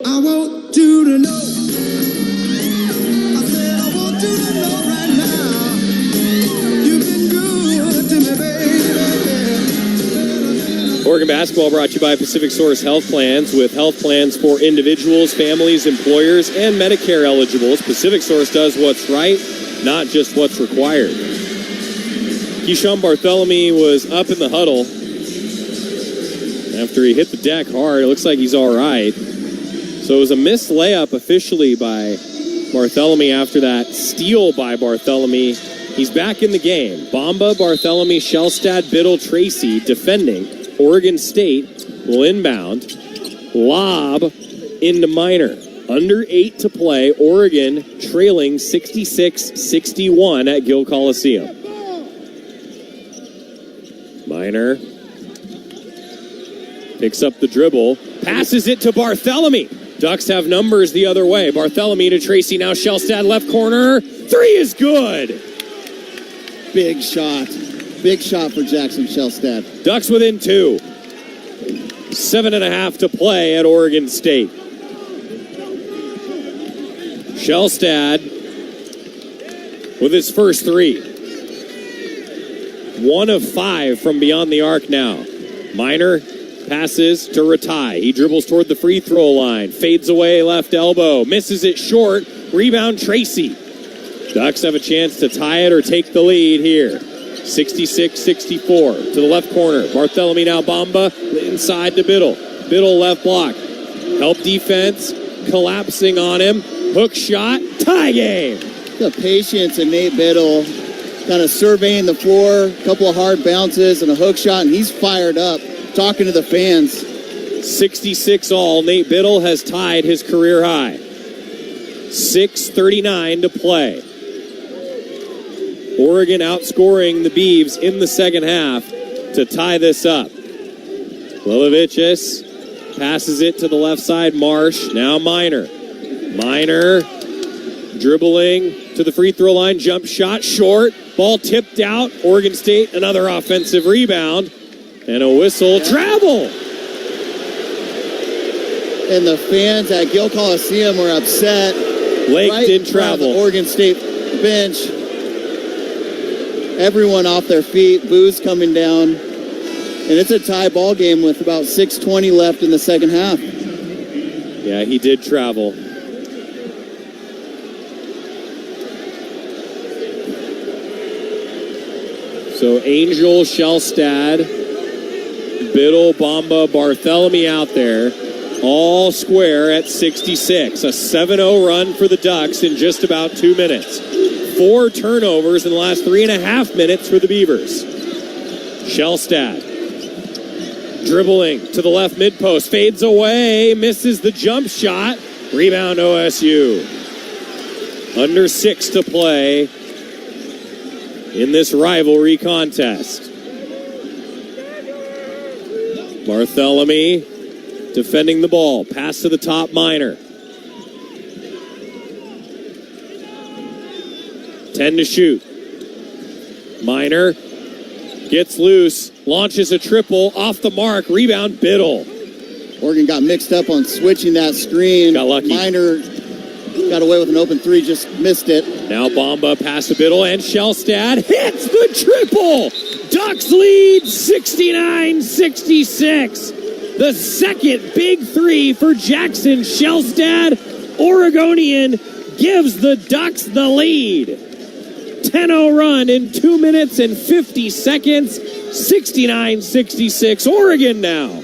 I want you to know. I said I want you to know right now. You've been good to me, baby. Oregon basketball brought to you by Pacific Source Health Plans, with health plans for individuals, families, employers, and Medicare eligibles. Pacific Source does what's right, not just what's required. Keyshawn Bartholomew was up in the huddle after he hit the deck hard. It looks like he's all right. So it was a missed layup officially by Bartholomew after that steal by Bartholomew. He's back in the game. Bamba, Bartholomew, Shellstad, Biddle, Tracy defending. Oregon State will inbound. Lob into Minor. Under 8 to play. Oregon trailing 66-61 at Gill Coliseum. Minor picks up the dribble. Passes it to Bartholomew. Ducks have numbers the other way. Bartholomew to Tracy. Now Shellstad left corner. 3 is good. Big shot. Big shot for Jackson Shellstad. Ducks within 2. 7.5 to play at Oregon State. Shellstad with his first 3. 1 of 5 from beyond the arc now. Minor passes to Ratai. He dribbles toward the free throw line. Fades away left elbow. Misses it short. Rebound Tracy. Ducks have a chance to tie it or take the lead here. 66-64 to the left corner. Bartholomew now Bamba inside to Biddle. Biddle left block. Help defense. Collapsing on him. Hook shot. Tie game. The patience of Nate Biddle kind of surveying the floor. A couple of hard bounces and a hook shot, and he's fired up. Talking to the fans. 66 all. Nate Biddle has tied his career high. 6:39 to play. Oregon outscoring the Beavs in the second half to tie this up. Lilovicius passes it to the left side. Marsh. Now Minor. Minor dribbling to the free throw line. Jump shot short. Ball tipped out. Oregon State another offensive rebound. And a whistle. Travel! And the fans at Gill Coliseum were upset. Lake right did travel. The Oregon State bench. Everyone off their feet. Boos coming down. And it's a tie ball game with about 6:20 left in the second half. Yeah, he did travel. So Angel, Shellstad, Biddle, Bamba, Bartholomew out there, all square at 66. A 7-0 run for the Ducks in just about 2 minutes. 4 turnovers in the last 3.5 minutes for the Beavers. Shellstad dribbling to the left mid post, fades away, misses the jump shot. Rebound OSU. Under 6 to play in this rivalry contest. Bartholomew defending the ball. Pass to the top, Minor. 10 to shoot. Minor gets loose, launches a triple, off the mark, rebound, Biddle. Oregon got mixed up on switching that screen. Got lucky. Minor got away with an open 3, just missed it. Now Bamba, pass to Biddle, and Shellstad hits the triple! Ducks lead 69-66. The second big 3 for Jackson Shellstad. Oregonian gives the Ducks the lead. 10-0 run in 2 minutes and 50 seconds. 69-66 Oregon now.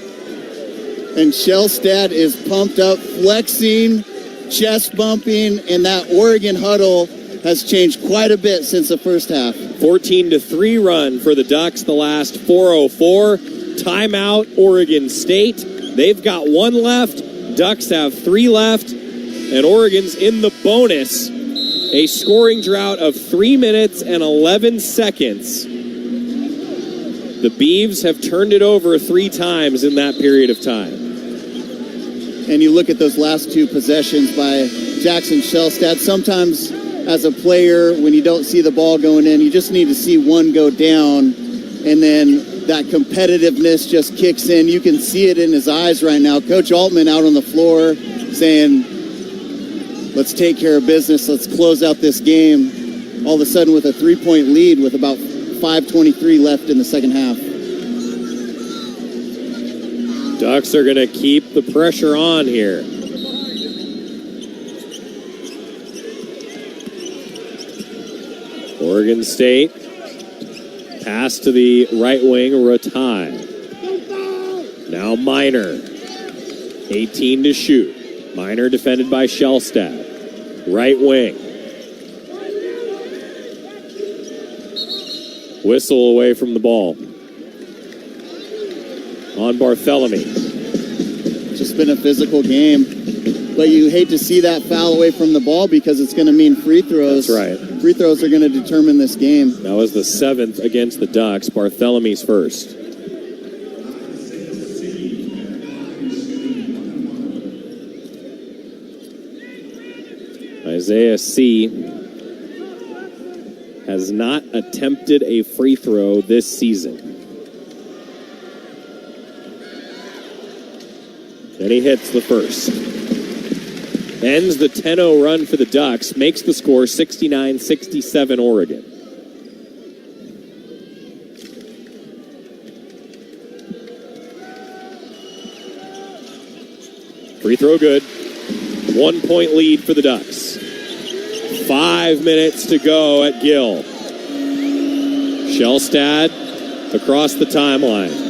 And Shellstad is pumped up, flexing, chest bumping, and that Oregon huddle has changed quite a bit since the first half. 14-3 run for the Ducks the last 4:04. Timeout, Oregon State. They've got 1 left. Ducks have 3 left. And Oregon's in the bonus. A scoring drought of 3 minutes and 11 seconds. The Beavs have turned it over 3 times in that period of time. and you look at those last two possessions by Jackson Shellstad, sometimes as a player, when you don't see the ball going in, you just need to see one go down, and then that competitiveness just kicks in. You can see it in his eyes right now. Coach Altman out on the floor saying, let's take care of business. Let's close out this game. All of a sudden with a 3-point lead with about 5:23 left in the second half. Ducks are going to keep the pressure on here. Oregon State. Pass to the right wing, Ratai. Now Minor. 18 to shoot. Minor defended by Shellstad. Right wing. Whistle away from the ball. On Barthélemy. It's just been a physical game. But you hate to see that foul away from the ball because it's going to mean free throws. That's right. Free throws are going to determine this game. That was the 7th against the Ducks. Barthélemy's first. Isaiah C. has not attempted a free throw this season. And he hits the first. Ends the 10-0 run for the Ducks. Makes the score 69-67 Oregon. Free throw good. 1-point lead for the Ducks. 5 minutes to go at Gill. Shellstad across the timeline.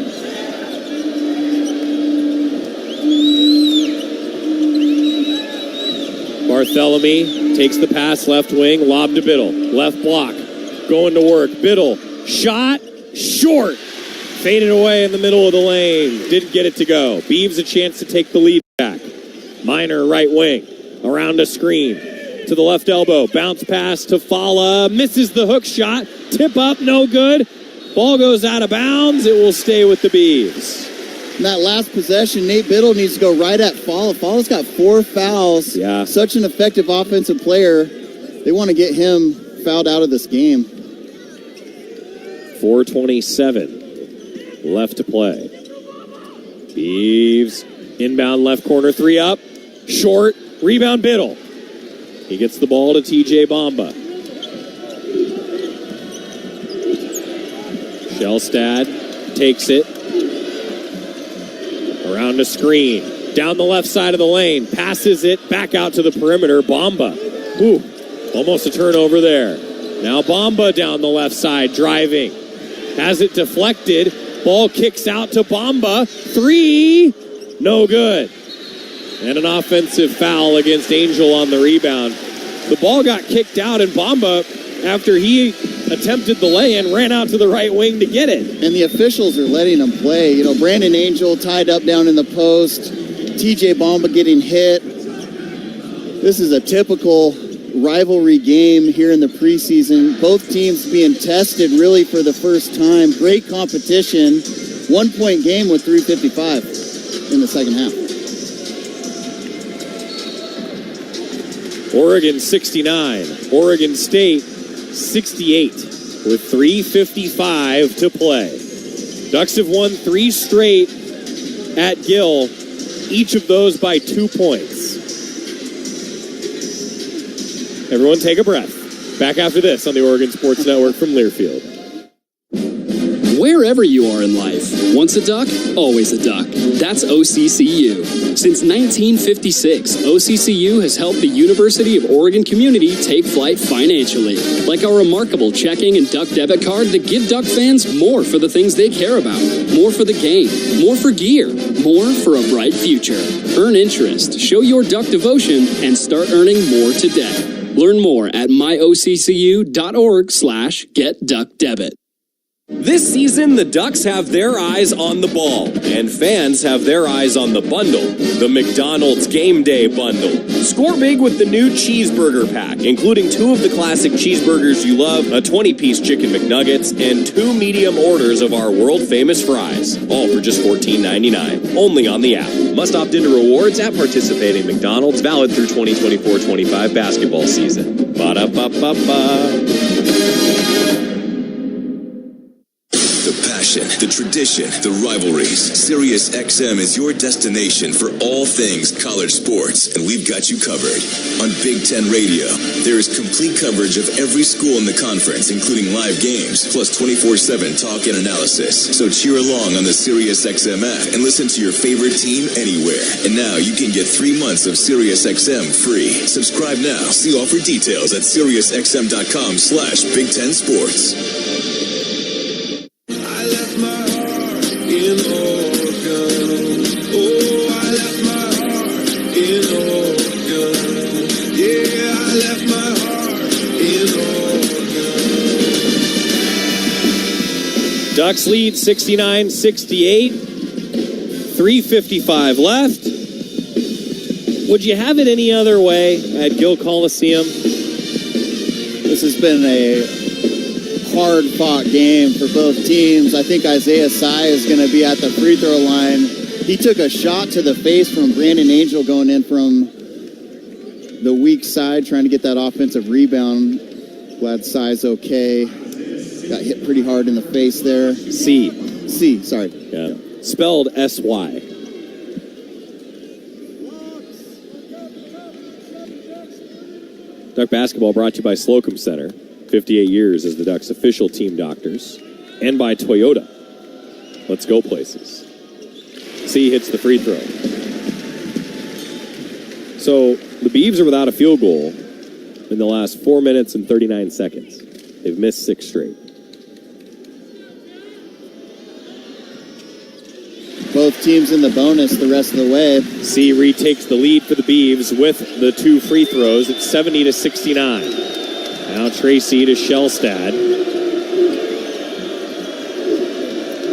Barthélemy takes the pass left wing, lob to Biddle. Left block, going to work. Biddle, shot, short. Faded away in the middle of the lane. Didn't get it to go. Beavs a chance to take the lead back. Minor right wing, around a screen. To the left elbow, bounce pass to Fala. Misses the hook shot. Tip up, no good. Ball goes out of bounds. It will stay with the Beavs. In that last possession, Nate Biddle needs to go right at Fala. Fala's got 4 fouls. Yeah. Such an effective offensive player. They want to get him fouled out of this game. 4:27 left to play. Beavs inbound left corner, 3 up. Short, rebound Biddle. He gets the ball to TJ Bamba. Shellstad takes it. Around a screen. Down the left side of the lane. Passes it back out to the perimeter. Bamba. Ooh, almost a turnover there. Now Bamba down the left side driving. Has it deflected. Ball kicks out to Bamba. 3. No good. And an offensive foul against Angel on the rebound. The ball got kicked out, and Bamba, after he attempted the lay-in, ran out to the right wing to get it. And the officials are letting him play. You know, Brandon Angel tied up down in the post. TJ Bamba getting hit. This is a typical rivalry game here in the preseason. Both teams being tested really for the first time. Great competition. 1-point game with 3:55 in the second half. Oregon 69, Oregon State 68 with 3:55 to play. Ducks have won 3 straight at Gill, each of those by 2 points. Everyone take a breath. Back after this on the Oregon Sports Network from Learfield. Wherever you are in life, once a duck, always a duck. That's OCCU. Since 1956, OCCU has helped the University of Oregon community take flight financially, like our remarkable checking and duck debit card that give Duck fans more for the things they care about, more for the game, more for gear, more for a bright future. Earn interest, show your Duck devotion, and start earning more today. Learn more at myoccu.org/getduckdebit. This season, the Ducks have their eyes on the ball, and fans have their eyes on the bundle. The McDonald's Game Day Bundle. Score big with the new Cheeseburger Pack, including 2 of the classic cheeseburgers you love, a 20-piece Chicken McNuggets, and 2 medium orders of our world-famous fries, all for just $14.99, only on the app. Must opt into rewards at participating McDonald's, valid through 2024-25 basketball season. Ba-da-ba-ba-ba. The passion, the tradition, the rivalries. Sirius XM is your destination for all things college sports, and we've got you covered. On Big Ten Radio, there is complete coverage of every school in the conference, including live games, plus 24/7 talk and analysis. So cheer along on the Sirius XM app and listen to your favorite team anywhere. And now you can get 3 months of Sirius XM free. Subscribe now. See offer details at SiriusXM.com/Big Ten Sports. In Oregon, oh, I left my heart in Oregon. Yeah, I left my heart in Oregon. Ducks lead 69-68. 3:55 left. Would you have it any other way at Gill Coliseum? This has been a hard-fought game for both teams. I think Isaiah Sy is going to be at the free throw line. He took a shot to the face from Brandon Angel going in from the weak side, trying to get that offensive rebound. Glad Sy's okay. Got hit pretty hard in the face there. C, sorry. Yeah. Spelled S-Y. Duck basketball brought to you by Slocum Center. 58 years as the Ducks' official team doctors. And by Toyota. Let's go places. C hits the free throw. So the Beavs are without a field goal in the last 4 minutes and 39 seconds. They've missed 6 straight. Both teams in the bonus the rest of the way. C retakes the lead for the Beavs with the 2 free throws. It's 70-69. Now Tracy to Shellstad.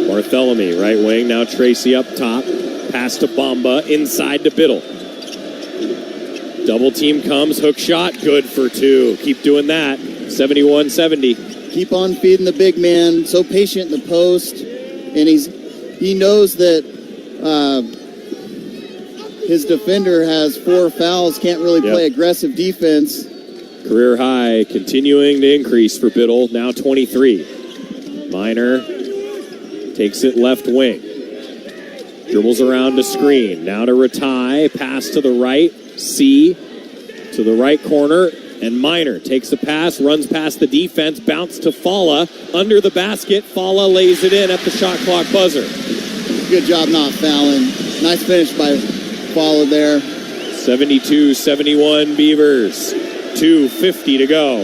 Bartholomew, right wing. Now Tracy up top. Pass to Bamba. Inside to Biddle. Double team comes. Hook shot. Good for 2. Keep doing that. 71-70. Keep on feeding the big man. So patient in the post. And he knows that his defender has 4 fouls. Can't really play aggressive defense. Career high continuing to increase for Biddle. Now 23. Minor takes it left wing. Dribbles around to screen. Now to Ratai. Pass to the right. C to the right corner. And Minor takes the pass. Runs past the defense. Bounce to Falla. Under the basket. Falla lays it in at the shot clock buzzer. Good job not fouling. Nice finish by Falla there. 72-71 Beavers. 2:50 to go.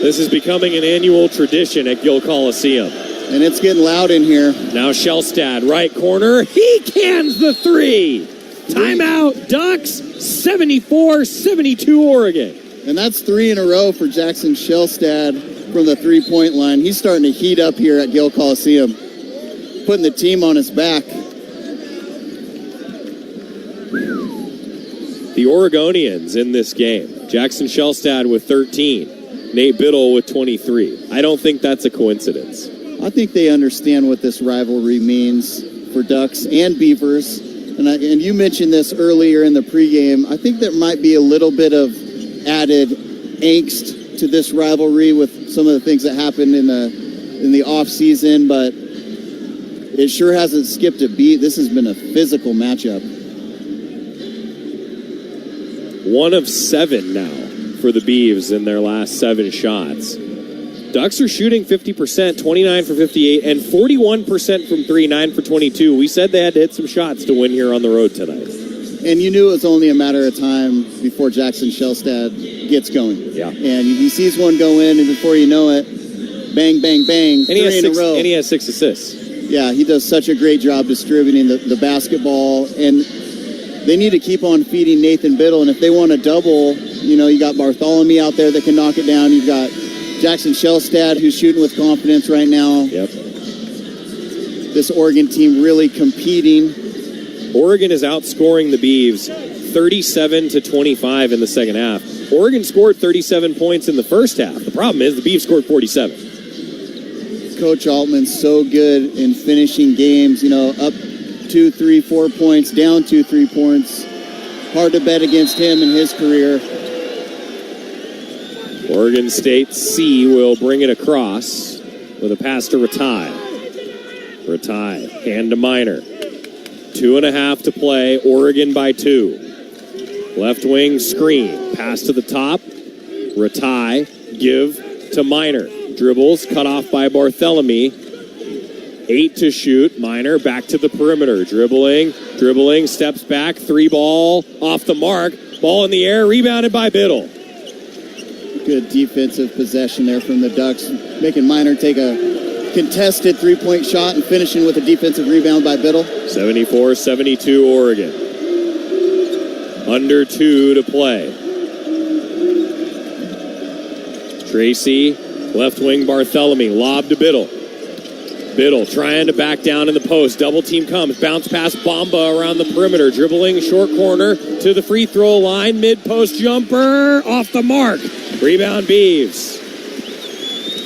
This is becoming an annual tradition at Gill Coliseum. And it's getting loud in here. Now Shellstad, right corner. He cans the 3. Timeout, Ducks. 74-72 Oregon. And that's 3 in a row for Jackson Shellstad from the three-point line. He's starting to heat up here at Gill Coliseum, putting the team on his back. The Oregonians in this game. Jackson Shellstad with 13. Nate Biddle with 23. I don't think that's a coincidence. I think they understand what this rivalry means for Ducks and Beavers. And you mentioned this earlier in the pregame. I think there might be a little bit of added angst to this rivalry with some of the things that happened in the off season, but it sure hasn't skipped a beat. This has been a physical matchup. 1 of 7 now for the Beavs in their last 7 shots. Ducks are shooting 50%, 29 for 58, and 41% from 3, 9 for 22. We said they had to hit some shots to win here on the road tonight. And you knew it was only a matter of time before Jackson Shellstad gets going. Yeah. And he sees one go in, and before you know it, bang, bang, bang, and 3 in a row. And he has 6 assists. Yeah, he does such a great job distributing the basketball, and they need to keep on feeding Nathan Biddle, and if they want to double, you got Bartholomew out there that can knock it down. You've got Jackson Shellstad, who's shooting with confidence right now. Yep. This Oregon team really competing. Oregon is outscoring the Beavs 37-25 in the second half. Oregon scored 37 points in the first half. The problem is the Beavs scored 47. Coach Altman's so good in finishing games, up 2, 3, 4 points, down 2, 3 points. Hard to bet against him in his career. Oregon State C will bring it across with a pass to Ratai. Ratai, hand to Minor. 2.5 to play, Oregon by 2. Left wing screen, pass to the top. Ratai, give to Minor. Dribbles, cut off by Barthélemy. 8 to shoot. Minor back to the perimeter. Dribbling, steps back. 3 ball off the mark. Ball in the air, rebounded by Biddle. Good defensive possession there from the Ducks, making Minor take a contested 3-point shot and finishing with a defensive rebound by Biddle. 74-72 Oregon. Under 2 to play. Tracy, left wing Barthélemy, lob to Biddle. Biddle trying to back down in the post. Double team comes. Bounce pass Bamba around the perimeter. Dribbling short corner to the free throw line. Mid-post jumper off the mark. Rebound Beavs.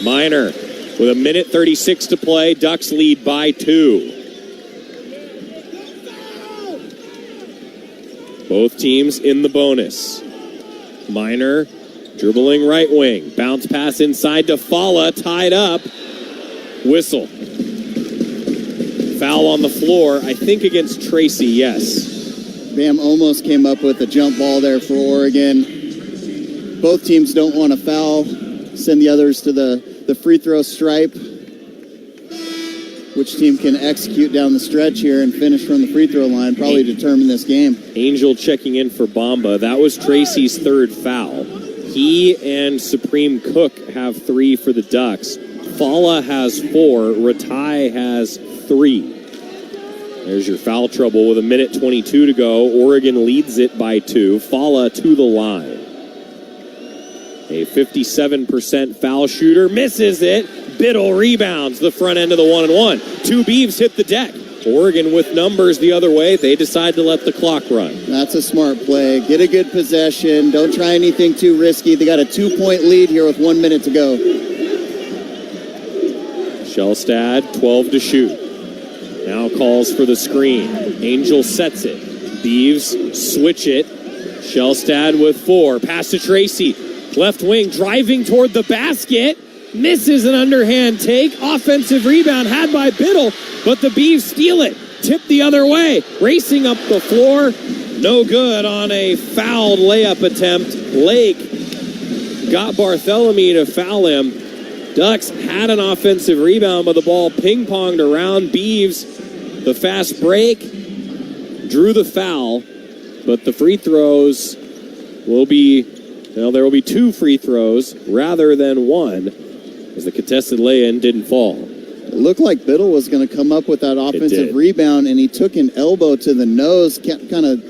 Minor with 1:36 to play. Ducks lead by 2. Both teams in the bonus. Minor dribbling right wing. Bounce pass inside to Falla. Tied up. Whistle. Foul on the floor, I think against Tracy, yes. Bam almost came up with a jump ball there for Oregon. Both teams don't want to foul. Send the others to the free throw stripe. Which team can execute down the stretch here and finish from the free throw line probably determine this game. Angel checking in for Bamba. That was Tracy's third foul. He and Supreme Cook have 3 for the Ducks. Falla has 4. Ratai has 3. There's your foul trouble with 1:22 to go. Oregon leads it by 2. Falla to the line. A 57% foul shooter misses it. Biddle rebounds the front end of the 1-and-1. 2 Beavs hit the deck. Oregon with numbers the other way. They decide to let the clock run. That's a smart play. Get a good possession. Don't try anything too risky. They got a 2-point lead here with 1 minute to go. Shellstad, 12 to shoot. Now calls for the screen. Angel sets it. Beavs switch it. Shellstad with 4. Pass to Tracy. Left wing driving toward the basket. Misses an underhand take. Offensive rebound had by Biddle, but the Beavs steal it. Tip the other way. Racing up the floor. No good on a fouled layup attempt. Lake got Barthélemy to foul him. Ducks had an offensive rebound, but the ball ping-ponged around. Beavs, the fast break, drew the foul, but the free throws will be, there will be 2 free throws rather than 1, as the contested lay-in didn't fall. It looked like Biddle was going to come up with that offensive rebound, and he took an elbow to the nose, kind of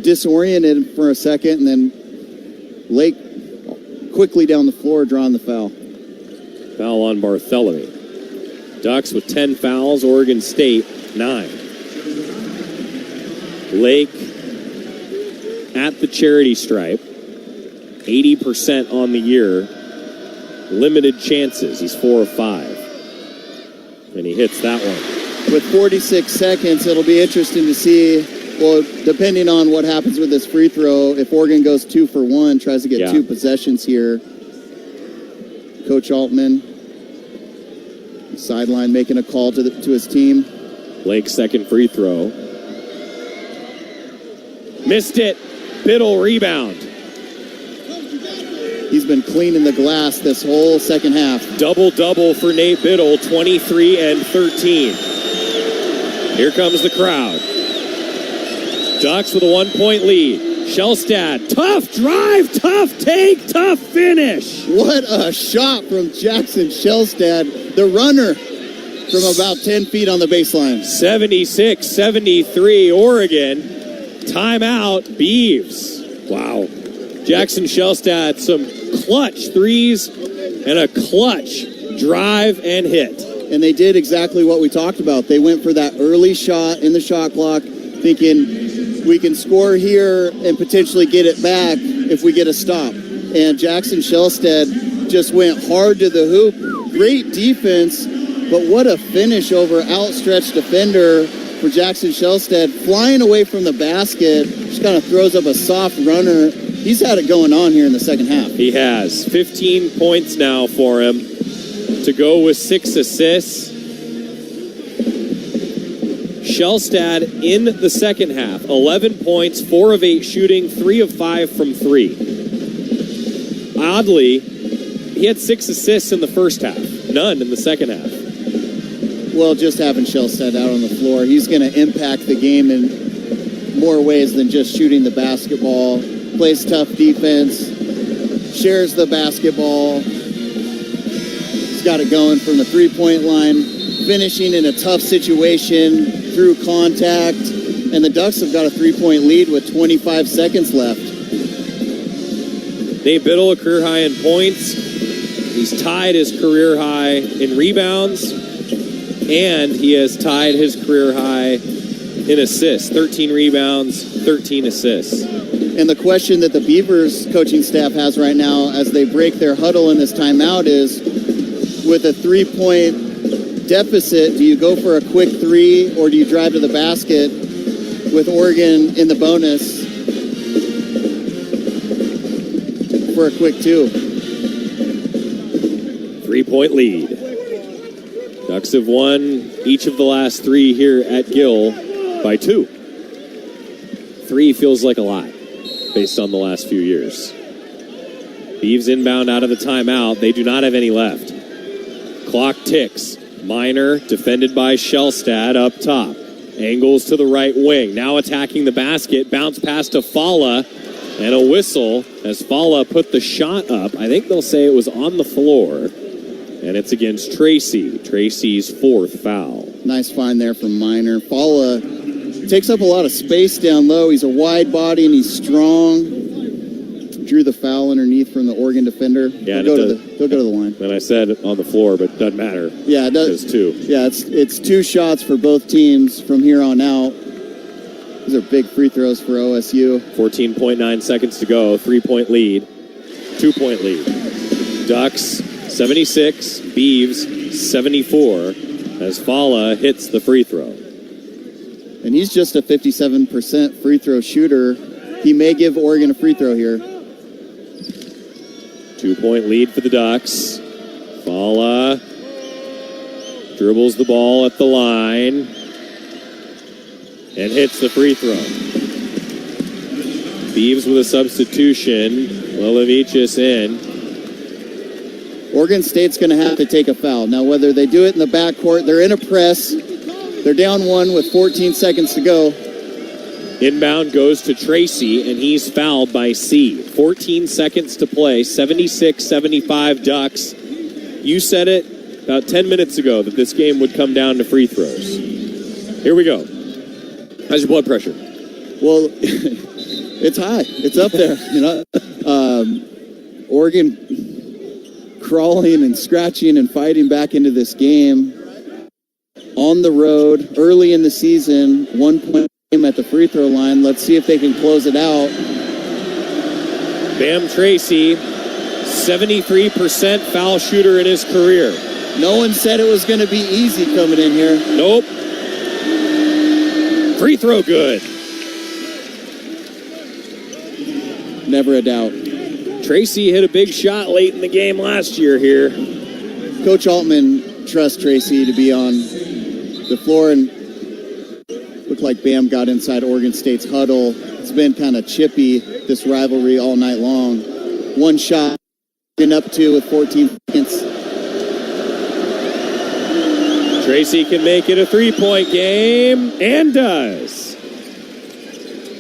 disoriented for a second, and then Lake quickly down the floor drawing the foul. Foul on Barthélemy. Ducks with 10 fouls, Oregon State 9. Lake at the charity stripe, 80% on the year, limited chances. He's 4 of 5. And he hits that one. With 46 seconds, it'll be interesting to see, well, depending on what happens with this free throw, if Oregon goes 2 for 1, tries to get 2 possessions here. Coach Altman, sideline, making a call to his team. Lake's second free throw. Missed it. Biddle rebound. He's been cleaning the glass this whole second half. Double-double for Nate Biddle, 23 and 13. Here comes the crowd. Ducks with a 1-point lead. Shellstad, tough drive, tough take, tough finish. What a shot from Jackson Shellstad, the runner from about 10 feet on the baseline. 76-73 Oregon. Timeout, Beavs. Wow. Jackson Shellstad, some clutch threes and a clutch drive and hit. And they did exactly what we talked about. They went for that early shot in the shot clock, thinking we can score here and potentially get it back if we get a stop. And Jackson Shellstead just went hard to the hoop. Great defense, but what a finish over outstretched defender for Jackson Shellstead. Flying away from the basket, just kind of throws up a soft runner. He's had it going on here in the second half. He has 15 points now for him to go with 6 assists. Shellstad in the second half, 11 points, 4 of 8 shooting, 3 of 5 from 3. Oddly, he had 6 assists in the first half, none in the second half. Well, just having Shellstead out on the floor, he's going to impact the game in more ways than just shooting the basketball. Plays tough defense, shares the basketball. He's got it going from the three-point line, finishing in a tough situation through contact. And the Ducks have got a 3-point lead with 25 seconds left. Nate Biddle, a career high in points. He's tied his career high in rebounds. And he has tied his career high in assists. 13 rebounds, 13 assists. And the question that the Beavers coaching staff has right now as they break their huddle in this timeout is, with a 3-point deficit, do you go for a quick 3 or do you drive to the basket with Oregon in the bonus for a quick 2? 3-point lead. Ducks have won each of the last 3 here at Gill by 2. 3 feels like a lot based on the last few years. Beavs inbound out of the timeout. They do not have any left. Clock ticks. Minor defended by Shellstad up top. Angles to the right wing. Now attacking the basket. Bounce pass to Falla. And a whistle as Falla put the shot up. I think they'll say it was on the floor. And it's against Tracy. Tracy's 4th foul. Nice find there from Minor. Falla takes up a lot of space down low. He's a wide body and he's strong. Drew the foul underneath from the Oregon defender. Yeah, he'll go to the line. And I said on the floor, but doesn't matter. Yeah, it does. It's 2. Yeah, it's 2 shots for both teams from here on out. These are big free throws for OSU. 14.9 seconds to go. 3-point lead. 2-point lead. Ducks 76, Beavs 74 as Falla hits the free throw. And he's just a 57% free throw shooter. He may give Oregon a free throw here. 2-point lead for the Ducks. Falla dribbles the ball at the line and hits the free throw. Beavs with a substitution. Lelevichus in. Oregon State's going to have to take a foul. Now, whether they do it in the backcourt, they're in a press. They're down 1 with 14 seconds to go. Inbound goes to Tracy, and he's fouled by C. 14 seconds to play, 76-75 Ducks. You said it about 10 minutes ago that this game would come down to free throws. Here we go. How's your blood pressure? Well, it's high. It's up there. Oregon crawling and scratching and fighting back into this game. On the road, early in the season, 1 point at the free throw line. Let's see if they can close it out. Bam Tracy, 73% foul shooter in his career. No one said it was going to be easy coming in here. Nope. Free throw good. Never a doubt. Tracy hit a big shot late in the game last year here. Coach Altman trusts Tracy to be on the floor, and looked like Bam got inside Oregon State's huddle. It's been kind of chippy, this rivalry, all night long. 1 shot, getting up 2 with 14 seconds. Tracy can make it a 3-point game, and does.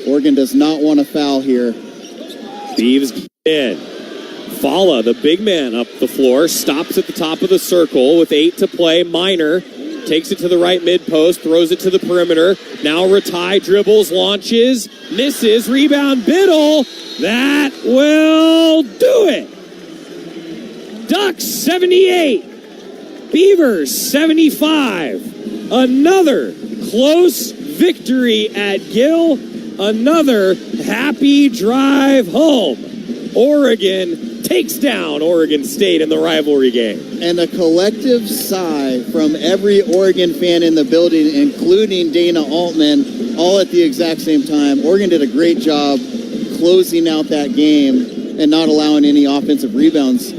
Oregon does not want to foul here. Beavs in. Falla, the big man up the floor, stops at the top of the circle with 8 to play. Minor takes it to the right mid-post, throws it to the perimeter. Now Ratai dribbles, launches, misses, rebound, Biddle. That will do it. Ducks 78, Beavers 75. Another close victory at Gill. Another happy drive home. Oregon takes down Oregon State in the rivalry game. And a collective sigh from every Oregon fan in the building, including Dana Altman, all at the exact same time. Oregon did a great job closing out that game and not allowing any offensive rebounds.